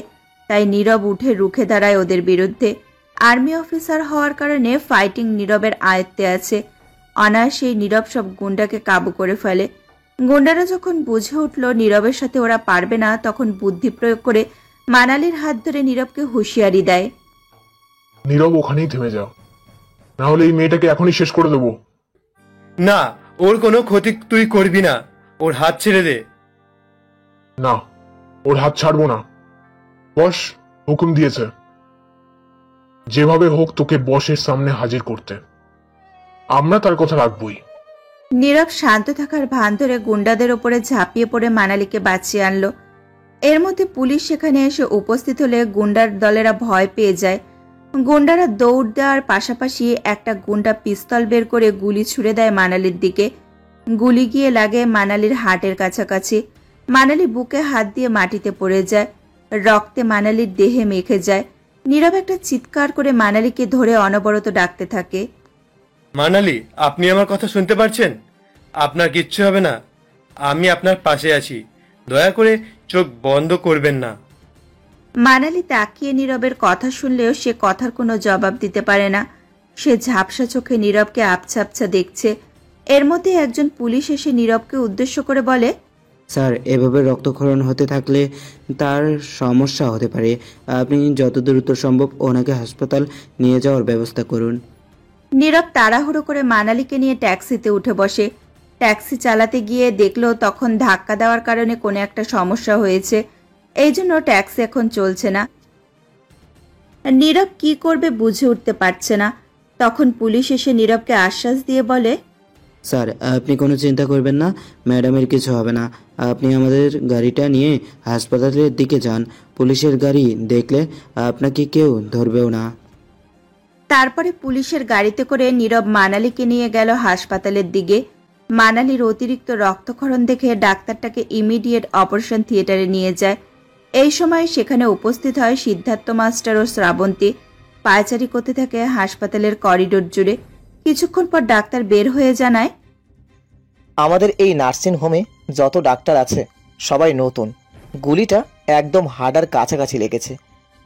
তাই নীরব উঠে রুখে দাঁড়ায় ওদের বিরুদ্ধে। আর্মি অফিসার হওয়ার কারণে ফাইটিং নীরবের আয়ত্তে আছে। অনায়াসেই নীরব সব গুন্ডাকে কাবু করে ফেলে। গুন্ডারা যখন বুঝে উঠল নীরবের সাথে ওরা পারবে না, তখন বুদ্ধি প্রয়োগ করে মানালির হাত ধরে নীরবকে হুঁশিয়ারি দেয়, নীরব ওখানেই থেমে যাও, না হলে এই মেয়েটাকে এখনই শেষ করে দেবো। না, ওর কোনো ক্ষতি তুই করবি না। ওর হাত ছেড়ে দে। না, ওর হাত ছাড়বো না। বস হুকুম দিয়েছে যেভাবে হোক তোকে বসের সামনে হাজির করতে। আমরা তার কথা রাখবই। নীরব শান্ত থাকার ভান ধরে গুন্ডাদের ওপরে ঝাঁপিয়ে পড়ে মানালিকে বাঁচিয়ে আনলো। এর মধ্যে পুলিশ সেখানে এসে উপস্থিত হলে গুন্ডার দলেরা ভয় পেয়ে যায়। গুন্ডারা দৌড় দেওয়ার পাশাপাশি একটা গুন্ডা পিস্তল বের করে গুলি ছুড়ে দেয় মানালির দিকে। গুলি গিয়ে লাগে মানালির হার্টের কাছাকাছি। মানালি বুকে হাত দিয়ে মাটিতে পড়ে যায়। রক্তে মানালির দেহে মেখে যায়। নীরব একটা চিৎকার করে মানালিকে ধরে অনবরত ডাকতে থাকে, মানালি, আপনি আমার কথা শুনতে পারছেন? আপনার কিচ্ছু হবে না। আমি আপনার পাশে আছি, দয়া করে চোখ বন্ধ করবেন না। মানালি তাকিয়ে নীরবের কথা শুনলেও সে কথার কোনো জবাব দিতে পারে না। সে ঝাপসা চোখে নীরবকে আবছা আবছা দেখছে। এর মধ্যে একজন পুলিশ এসে নীরবকে উদ্দেশ্য করে বলে, স্যার, এভাবে রক্তক্ষরণ হতে থাকলে তার সমস্যা হতে পারে। আপনি যত দ্রুত সম্ভব ওনাকে হাসপাতাল নিয়ে যাওয়ার ব্যবস্থা করুন। নীরব তাড়াহুড়ো করে মানালিকে নিয়ে ট্যাক্সিতে উঠে বসে। ট্যাক্সি চালাতে গিয়ে দেখলো তখন ধাক্কা দেওয়ার কারণে কোনো একটা সমস্যা হয়েছে, এই জন্য ট্যাক্সি এখন চলছে না। নীরব কি করবে বুঝে উঠতে পারছে না। তখন পুলিশ এসে নীরবকে আশ্বাস দিয়ে বলে, স্যার, আপনি কোনো চিন্তা করবেন না, ম্যাডামের কিছু হবে না। আপনি আমাদের গাড়িটা নিয়ে হাসপাতালের দিকে যান। পুলিশের গাড়ি দেখলে আপনাকে কেউ ধরবেও না। তারপরে পুলিশের গাড়িতে করে নীরব মানালিকে নিয়ে গেল হাসপাতালের দিকে। মানালির অতিরিক্ত রক্তক্ষরণ দেখে ডাক্তারটাকে ইমিডিয়েট অপারেশন থিয়েটারে নিয়ে যায়। এই সময় সেখানে উপস্থিত হয় সিদ্ধার্থ মাস্টার ও শ্রাবন্তী। পায়চারি করতে থাকে হাসপাতালের করিডোর জুড়ে। কিছুক্ষণ পর ডাক্তার বের হয়ে জানায়, আমাদের এই নার্সিং হোমে যত ডাক্তার আছে সবাই নতুন। গুলিটা একদম হার্ডার কাছাকাছি লেগেছে,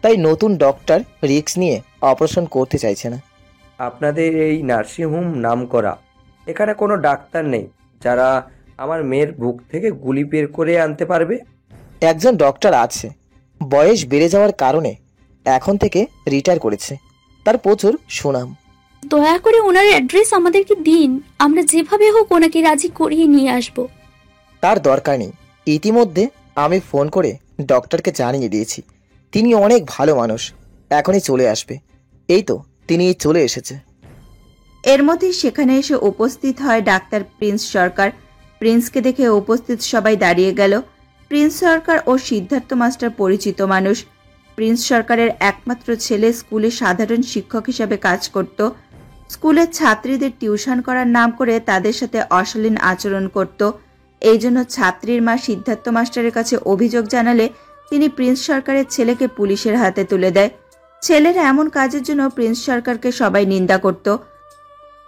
তাই নতুন ডক্টর রিস্ক নিয়ে অপারেশন করতে চাইছে না। আপনাদের এই নার্সিংহোম নাম করা, এখানে কোনো ডাক্তার নেই যারা আমার মেয়ের বুক থেকে গুলি বের করে আনতে পারবে? একজন ডক্টর আছে, বয়স বেড়ে যাওয়ার কারণে এখন থেকে রিটায়ার করেছে, তার প্রচুর সুনাম। দয়া করে ওনার অ্যাড্রেস আমাদেরকে দিন, আমরা যেভাবে হোক ওনাকে রাজি করিয়ে নিয়ে আসব। তার দরকার নেই, ইতিমধ্যে আমি ফোন করে ডক্টরকে জানিয়ে দিয়েছি। তিনি অনেক ভালো মানুষ, এখনই চলে আসবে। এই তো তিনি চলে এসেছে। এর মধ্যে সেখানে এসে উপস্থিত হয় ডাক্তার প্রিন্স সরকার। প্রিন্সকে দেখে উপস্থিত সবাই দাঁড়িয়ে গেল। প্রিন্স সরকার ও সিদ্ধার্থ মাস্টার পরিচিত মানুষ। প্রিন্স সরকারের একমাত্র ছেলে স্কুলে সাধারণ শিক্ষক হিসাবে কাজ করত। স্কুলের ছাত্রীদের টিউশন করার নাম করে তাদের সাথে অশালীন আচরণ করত। এই জন্য ছাত্রীর মা সিদ্ধার্থ মাস্টারের কাছে অভিযোগ জানালে তিনি প্রিন্স সরকারের ছেলেকে পুলিশের হাতে তুলে দেয়। ছেলের এমন কাজের জন্য প্রিন্স সরকারকে সবাই নিন্দা করত।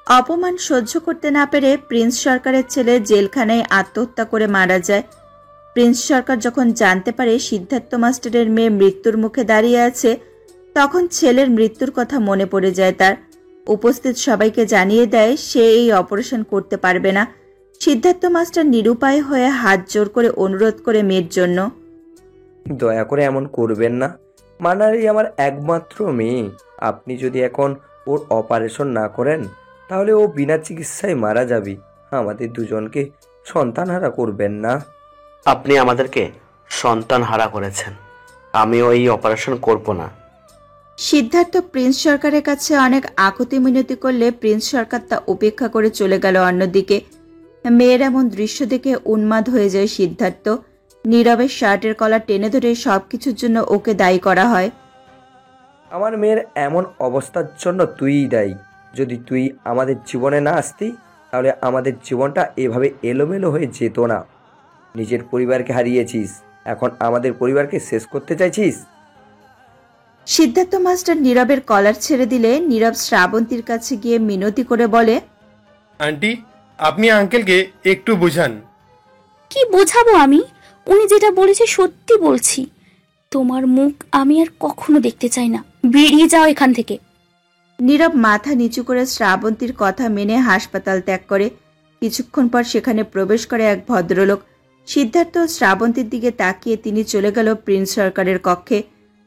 অপমান সহ্য করতে না পেরে প্রিন্স সরকারের ছেলে জেলখানায় আত্মহত্যা করে মারা যায়। প্রিন্স সরকার যখন জানতে পারে সিদ্ধার্থ মাস্টারের মেয়ে মৃত্যুর মুখে দাঁড়িয়ে আছে, তখন ছেলের মৃত্যুর কথা মনে পড়ে যায় তার। উপস্থিত সবাইকে জানিয়ে দেয় সে এই অপারেশন করতে পারবে না। সিদ্ধার্থ মাস্টার নিরুপায় হয়ে হাত জোর করে অনুরোধ করে মেয়ের জন্য, দয়া করে এমন করবেন না, মানালি আমার একমাত্র মেয়ে। আপনি যদি এখন ওর অপারেশন না করেন তাহলে ও বিনা চিকিৎসায় মারা যাবে। আমাদের দুজনকে সন্তানহারা করবেন না। আপনি আমাদেরকে সন্তান হারা করেছেন, আমিও এই অপারেশন করব না। সিদ্ধার্থ প্রিন্স সরকারের কাছে অনেক আকুতি মিনতি করলে প্রিন্স সরকার তা উপেক্ষা করে চলে গেল অন্যদিকে। মেয়ের এমন দৃশ্য দেখে উন্মাদ হয়ে যায় সিদ্ধার্থ। নীরবের শার্টের কলার টেনে ধরে সবকিছুর জন্য ওকে দায়ী করা হয়। আমার মেয়ের এমন অবস্থার জন্য তুইই দায়ী। যদি তুই আমাদের জীবনে না আসতি তাহলে আমাদের জীবনটা এভাবে এলোমেলো হয়ে যেত না। নিজের পরিবারকে হারিয়েছিস, এখন আমাদের পরিবারকে শেষ করতে চাইছিস। সিদ্ধার্থ মাস্টার নীরবের কলার ছেড়ে দিলে নীরব শ্রাবন্তীর কাছে গিয়ে মিনতি করে বলে, আন্টি, আপনি আঙ্কেলকে একটু বোঝান। কি বোঝাবো আমি? উনি যেটা বলেছে সত্যি বলছি। তোমার মুখ আমি আর কখনো দেখতে চাই না, বেরিয়ে যাও এখান থেকে। নীরব মাথা নিচু করে শ্রাবন্তীর কথা মেনে হাসপাতাল ত্যাগ করে। কিছুক্ষণ পর সেখানে প্রবেশ করে এক ভদ্রলোক। সিদ্ধার্থ শ্রাবন্তীর দিকে তাকিয়ে তিনি চলে গেল প্রিন্স সরকারের কক্ষে।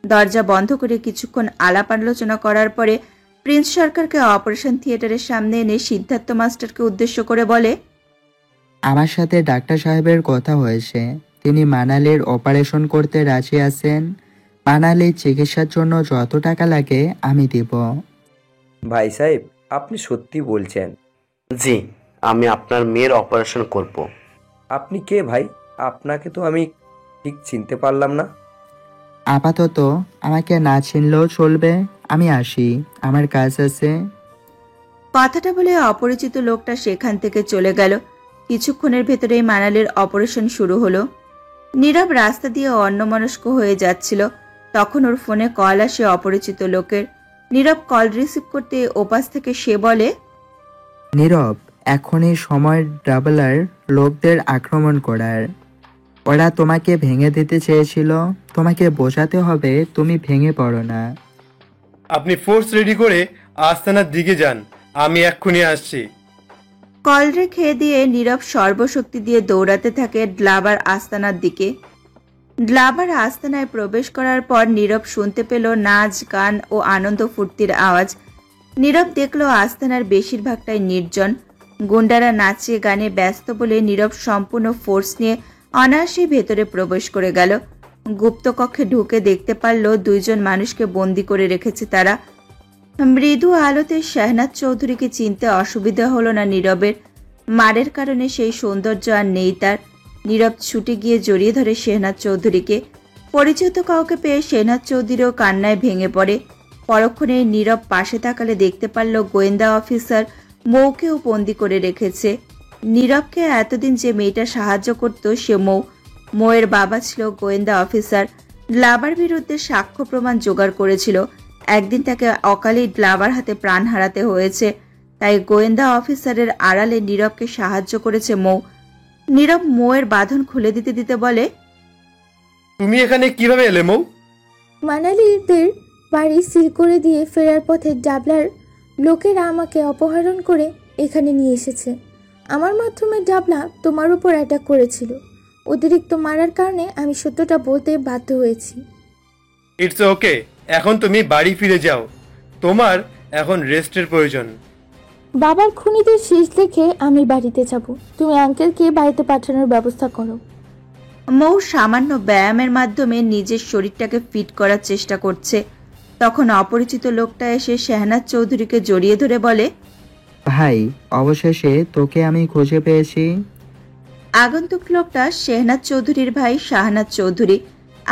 দরজা বন্ধ করে কিছুক্ষণ আলাপ আলোচনা করার পরে প্রিন্স সরকারকে অপারেশন থিয়েটারের সামনে এনে সিদ্ধার্থ মাস্টারকে উদ্দেশ্য করে বলে, আমার সাথে ডাক্তার সাহেবের কথা হয়েছে, তিনি মানালির অপারেশন করতে রাজি আছেন। মানালির চিকিৎসার জন্য যত টাকা লাগে আমি দিব। ভাই সাহেব, আপনি সত্যি বলছেন? জি, আমি আপনার মেয়ের অপারেশন করব। আপনি কে ভাই? আপনাকে তো আমি ঠিক চিনতে পারলাম না। আপাতত আমাকে না চিনলেও চলবে, আমি আসি, আমার কাজ আছে। কথাটা বলে অপরিচিত লোকটা সেখান থেকে চলে গেল। কিছুক্ষণের ভেতরেই মানালির অপারেশন শুরু হলো। নীরব রাস্তা দিয়ে অন্যমনস্ক হয়ে যাচ্ছিল। তখন ওর ফোনে কল আসে অপরিচিত লোকের। নীরব কল রিসিভ করতে ওপাশ থেকে সে বলে, নীরব, এখনই সময় ডাবলার লোকদের আক্রমণ করার। ওরা তোমাকে ভেঙে দিতে চেয়েছিল, তোমাকে বোঝাতে হবে তুমি ভেঙে পড়ো না। আপনি ফোর্স রেডি করে আস্তানার দিকে যান, আমি এক্ষুনি আসছি। কল রেখে দিয়ে নীরব সর্বশক্তি দিয়ে দৌড়াতে থাকে ড্লাবার আস্তানার দিকে। ড্লাবার আস্তানায় প্রবেশ করার পর নীরব শুনতে পেল নাচ, গান ও আনন্দ ফুর্তির আওয়াজ। নীরব দেখল আস্তানার বেশিরভাগটাই নির্জন। গুন্ডারা নাচে গানে ব্যস্ত বলে নীরব সম্পূর্ণ ফোর্স নিয়ে অনায়াসেই ভেতরে প্রবেশ করে গেল। গুপ্ত কক্ষে ঢুকে দেখতে পারল 2 জন মানুষকে বন্দি করে রেখেছে তারা। মৃদু আলোতে শেহনাজ চৌধুরীকে চিনতে অসুবিধা হলো না নীরবের। মারের কারণে সেই সৌন্দর্য আর নেই তার। নীরব ছুটে গিয়ে জড়িয়ে ধরে শেহনাজ চৌধুরীকে। পরিচিত কাউকে পেয়ে শেহনাজ চৌধুরীও কান্নায় ভেঙে পড়ে। পরক্ষণে নীরব পাশে তাকালে দেখতে পারল গোয়েন্দা অফিসার মৌকেও বন্দি করে রেখেছে। নীরবকে এতদিন যে মেয়েটা সাহায্য করত সে মৌয়ের বাবা ছিল গোয়েন্দা অফিসার। ড্লাবার বিরুদ্ধে সাক্ষ্য প্রমাণ জোগাড় করেছিল। একদিন তাকে অকালেই ড্লাবার হাতে প্রাণ হারাতে হয়েছে, তাই গোয়েন্দা অফিসারের আড়ালে নীরবকে সাহায্য করেছে মৌ। নীরব মৌয়ের বাঁধন খুলে দিতে দিতে বলে, তুমি এখানে কিভাবে এলে মৌ? মানালিদের বাড়ি সিল করে দিয়ে ফেরার পথে ডাবলার লোকেরা আমাকে অপহরণ করে এখানে নিয়ে এসেছে। আমার মাধ্যমে ডাবলা তোমার উপর অ্যাটাক করেছিল। অতিরিক্ত মারার কারণে আমি সত্যটা বলতে বাধ্য হয়েছি। ইটস ওকে, এখন তুমি বাড়ি ফিরে যাও, তোমার এখন রেস্টের প্রয়োজন। বাবার খুনিদের শেষ দেখে আমি বাড়িতে যাব। তুমি আঙ্কেলকে বাড়িতে পাঠানোর ব্যবস্থা করো। মৌ সামান্য ব্যায়ামের মাধ্যমে নিজের শরীরটাকে ফিট করার চেষ্টা করছে। তখন অপরিচিত লোকটা এসে শেহনাজ চৌধুরীকে জড়িয়ে ধরে বলে, ভাই, অবশেষে তোকে আমি খুঁজে পেয়েছি। আগন্তুক লোকটা শেহনাজ চৌধুরীর ভাই শাহনাজ চৌধুরী।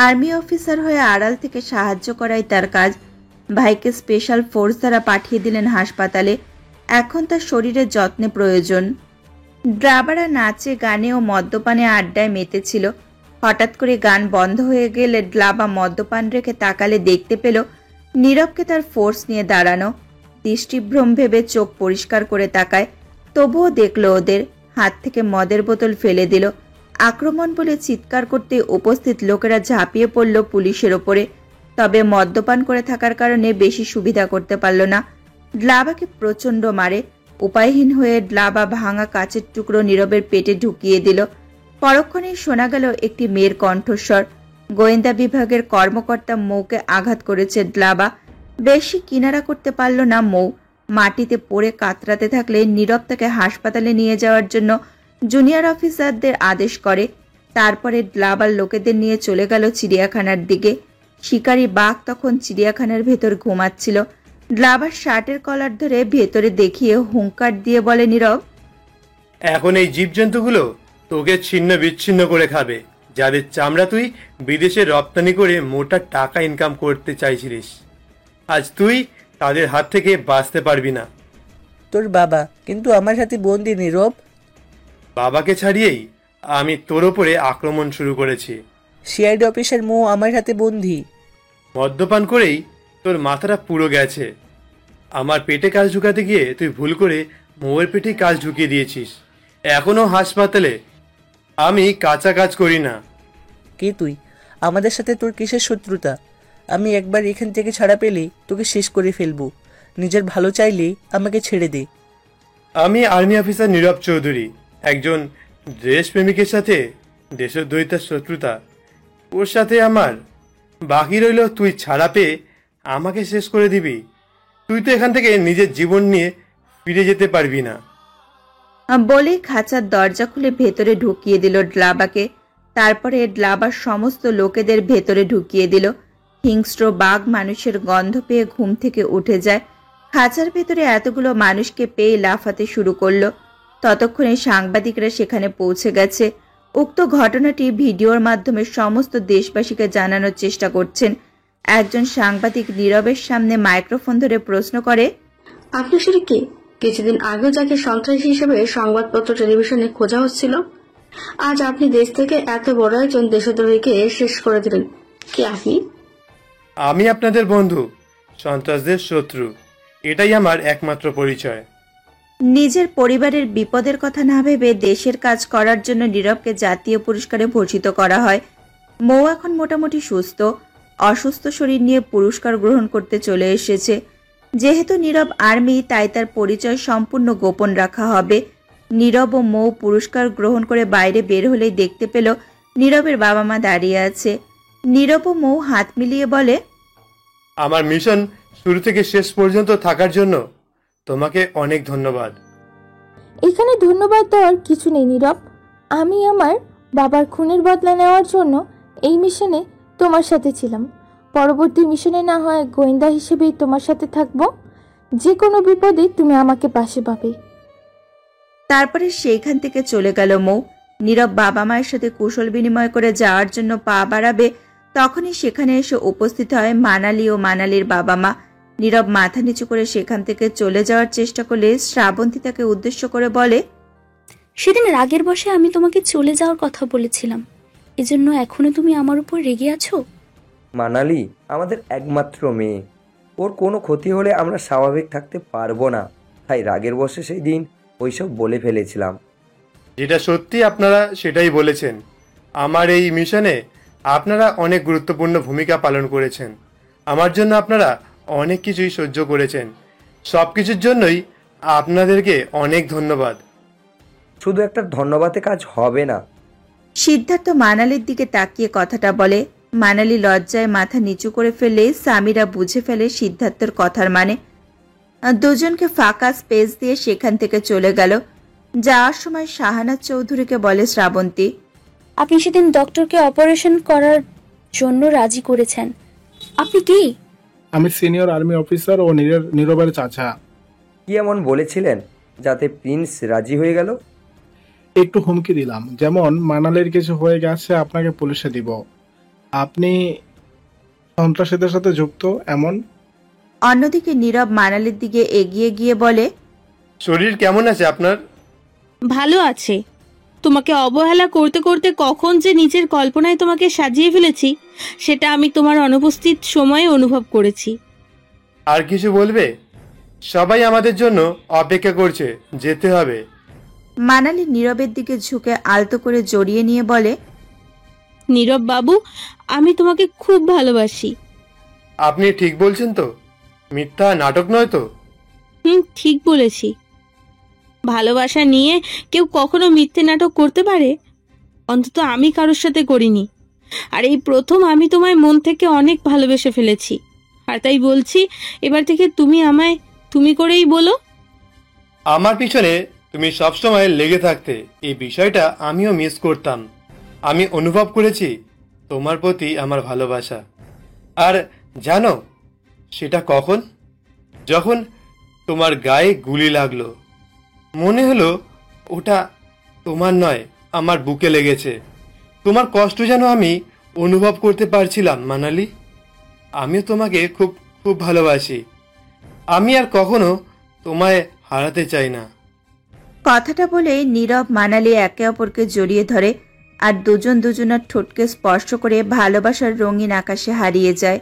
আর্মি অফিসার হয়ে আড়াল থেকে সাহায্য করাই তার কাজ। ভাইকে স্পেশাল ফোর্স দ্বারা পাঠিয়ে দিলেন হাসপাতালে। এখন তার শরীরের যত্নে প্রয়োজন। ড্রাইভাররা নাচে, গানে ও মদ্যপানে আড্ডায় মেতেছিল। হঠাৎ করে গান বন্ধ হয়ে গেলে ড্লাবা মদ্যপান রেখে তাকালে দেখতে পেল নীরবকে তার ফোর্স নিয়ে দাঁড়ানো। দৃষ্টিভ্রম ভেবে চোখ পরিষ্কার করে তাকায়, তবুও দেখল ওদের। হাত থেকে মদের বোতল ফেলে দিল। আক্রমণ বলে চিৎকার করতে উপস্থিত লোকেরা ঝাঁপিয়ে পড়ল পুলিশের ওপরে। তবে মদ্যপান করে থাকার কারণে বেশি সুবিধা করতে পারল না। ড্লাবাকে প্রচণ্ড মারে। উপায়হীন হয়ে ড্লাবা ভাঙা কাচের টুকরো নীরবের পেটে ঢুকিয়ে দিল। পরক্ষণেই শোনা গেল একটি মেয়ের কণ্ঠস্বর। গোয়েন্দা বিভাগের কর্মকর্তা মৌকে আঘাত করেছে ড্লাবা। বেশি কিনারা করতে পারল না মৌ। মাটিতে পড়ে কাতরাতে থাকলে নীরব তাকে হাসপাতালে নিয়ে যাওয়ার জন্য জুনিয়র অফিসারদের আদেশ করে। তারপরে ড্লাবার লোকেদের নিয়ে চলে গেল চিড়িয়াখানার দিকে। শিকারী বাঘ তখন চিড়িয়াখানার ভেতর ঘুমাচ্ছিল। ড্লাবার শার্টের কলার ধরে ভেতরে দেখিয়ে হুঙ্কার দিয়ে বলে নীরব, এখন এই জীবজন্তুগুলো তোকে ছিন্ন বিচ্ছিন্ন করে খাবে, যাদের চামড়া তুই বিদেশে রপ্তানি করে মোটা টাকা ইনকাম করতে চাইছিলিস। আজ তুই তাদের হাত থেকে বাঁচতে পারবি না। তোর বাবা কিন্তু আমার সাথে বন্দি নীরব। বাবাকে ছাড়িয়েই আমি তোর ওপরে আক্রমণ শুরু করেছি। সিআইডি অফিসার মৌ আমার হাতে বন্দি। মদ্যপান করেই তোর মাথাটা পুরো গেছে। আমার পেটে কাজ ঢুকাতে গিয়ে তুই ভুল করে মৌয়ের পেটে কাজ ঢুকিয়ে দিয়েছিস। এখনো হাসপাতালে। আমি কাঁচা কাজ করি না। কে তুই? আমাদের সাথে তোর কিসের শত্রুতা? আমি একবার এখান থেকে ছাড়া পেলে তোকে শেষ করে ফেলবো। নিজের ভালো চাইলে আমাকে ছেড়ে দে। আমি আর্মি অফিসার নীরব চৌধুরী, একজন দেশপ্রেমিকের সাথে দেশদ্রোহিতার শত্রুতা। ওর সাথে আমার বাকি রইল তুই ছাড়া পেয়ে আমাকে শেষ করে দিবি। তুই তো এখান থেকে নিজের জীবন নিয়ে ফিরে যেতে পারবি না। বলে খাঁচার দরজা খুলে ভেতরে ঢুকিয়ে দিল ড্লাবাকে। তারপরে ড্লাবার সমস্ত লোকেদের ভেতরে ঢুকিয়ে দিল। হিংস্র বাঘ মানুষের গন্ধ পেয়ে ঘুম থেকে উঠে যায়। খাঁচার ভেতরে এতগুলো মানুষকে পেয়ে লাফাতে শুরু করলো। ততক্ষণে সাংবাদিকরা সেখানে পৌঁছে গেছে। উক্ত ঘটনাটি ভিডিওর মাধ্যমে সমস্ত দেশবাসীকে জানানোর চেষ্টা করছেন। একজন সাংবাদিক নীরবের সামনে মাইক্রোফোন ধরে প্রশ্ন করে, আপনি সেটা কে? কিছুদিন আগেও যাকে সন্ত্রাসী হিসেবে সংবাদপত্র টেলিভিশনে খোঁজা হচ্ছিল, আজ আপনি দেশ থেকে এত বড় একজন দেশদ্রোহীকে শেষ করে দিলেন। কে আপনি? আমি আপনাদের বন্ধু, সন্ত্রাসদের শত্রু। এটাই আমার একমাত্র পরিচয়। নিজের পরিবারের বিপদের কথা না ভেবে দেশের কাজ করার জন্য নীরবকে জাতীয় পুরস্কারে ভূষিত করা হয়। মৌ এখন মোটামুটি সুস্থ, অসুস্থ শরীর নিয়ে পুরস্কার গ্রহণ করতে চলে এসেছে। যেহেতু নীরব আর্মি, তাই তার পরিচয় সম্পূর্ণ গোপন রাখা হবে। নীরব ও মৌ পুরস্কার গ্রহণ করে বাইরে বের হলেই দেখতে পেল নীরবের বাবা মা দাঁড়িয়ে আছে। নীরব ও মৌ হাত মিলিয়ে বলে, আমার মিশন শুরু থেকে শেষ পর্যন্ত থাকার জন্য তোমাকে অনেক ধন্যবাদ। এখানে ধন্যবাদ দেওয়ার কিছু নেই নীরব। আমি আমার বাবার খুনের বদলা নেওয়ার জন্য এই মিশনে তোমার সাথে ছিলাম। পরবর্তী মিশনে না হয় গোয়েন্দা হিসেবেই তোমার সাথে থাকবো। যে কোনো বিপদে তুমি আমাকে পাশে পাবে। তারপরে সেইখান থেকে চলে গেল মৌ। নীরব বাবা মায়ের সাথে কুশল বিনিময় করে যাওয়ার জন্য পা বাড়াবে, তখনই সেখানে এসে উপস্থিত হয় মানালি ও মানালির বাবা মা। নীরব মাথা নিচু করে সেখান থেকে চলে যাওয়ার চেষ্টা করলে শ্রাবন্তী তাকে উদ্দেশ্য করে বলে, সেদিন রাগের বশে আমি তোমাকে চলে যাওয়ার কথা বলেছিলাম, এজন্য এখনো তুমি আমার উপর রেগে আছো? মানালি আমাদের একমাত্র মেয়ে, ওর কোনো ক্ষতি হলে আমরা স্বাভাবিক থাকতে পারবো না, তাই রাগের বশে সেই দিন ওইসব বলে ফেলেছিলাম। যেটা সত্যি আপনারা সেটাই বলেছেন। আমার এই মিশনে আপনারা অনেক গুরুত্বপূর্ণ ভূমিকা পালন করেছেন। আমার জন্য আপনারা অনেক কিছুই সহ্য করেছেন। সব কিছুর জন্যই আপনাদেরকে অনেক ধন্যবাদ। শুধু একটা ধন্যবাদে কাজ হবে না। সিদ্ধার্থ মানালির দিকে তাকিয়ে কথাটা বলে। মানালি লজ্জায় মাথা নিচু করে ফেলে সামিরা বুঝে ফেলে সিদ্ধার্থের কথার মানে। দুজনকে ফাঁকা স্পেস দিয়ে সেখান থেকে চলে গেল। যাওয়ার সময় শাহানাজ চৌধুরীকে বলে শ্রাবন্তী, আপনি সেদিন ডক্টরকে অপারেশন করার জন্য রাজি করেছেন, আপনি কি? আমি সিনিয়র আর্মি অফিসার ও নীরবের চাচা। কি এমন বলেছিলেন যাতে প্রিন্স রাজি হয়ে গেল? একটু হুমকি দিলাম, যেমন মানালির কিছু হয়ে গেছে আপনাকে পুলিশে দিব, আপনি সন্ত্রাসীদের সাথে যুক্ত এমন। অন্যদিকে নীরব মানালির দিকে এগিয়ে গিয়ে বলে, শরীর কেমন আছে আপনার? ভালো আছে। তোমাকে অবহেলা করতে করতে কখন যে নিজের কল্পনায় তোমাকে সাজিয়ে ফেলেছি সেটা আমি তোমার অনুপস্থিত সময়ে অনুভব করেছি। আর কিছু বলবে? সবাই আমাদের জন্য অপেক্ষা করছে, যেতে হবে। মানালি নীরবের দিকে ঝুঁকে আলতো করে জড়িয়ে নিয়ে বলে, নীরব বাবু, আমি তোমাকে খুব ভালোবাসি। আপনি ঠিক বলছেন তো? মিথ্যা নাটক নয় তো? ঠিক বলেছি। ভালোবাসা নিয়ে কেউ কখনো মিথ্যে নাটক করতে পারে? অন্তত আমি কারোর সাথে করিনি। আর এই প্রথম আমি তোমায় মন থেকে অনেক ভালোবেসে ফেলেছি। আর তাই বলছি, এবার থেকে তুমি আমায় তুমি করেই বলো। আমার পিছনে তুমি সবসময় লেগে থাকতে, এই বিষয়টা আমিও মিস করতাম। আমি অনুভব করেছি তোমার প্রতি আমার ভালোবাসা। আর জানো সেটা কখন? যখন তোমার গায়ে গুলি লাগলো, মনে হলো ওটা তোমার নয়, আমার বুকে লেগেছে। তোমার কষ্ট যেন আমি অনুভব করতে পারছিলাম মানালি। আমিও তোমাকে খুব খুব ভালোবাসি। আমি আর কখনো তোমায় হারাতে চাই না। কথাটা বলে নীরব মানালি একে অপরকে জড়িয়ে ধরে আর দুজন দুজনার ঠোঁটকে স্পর্শ করে ভালোবাসার রঙিন আকাশে হারিয়ে যায়।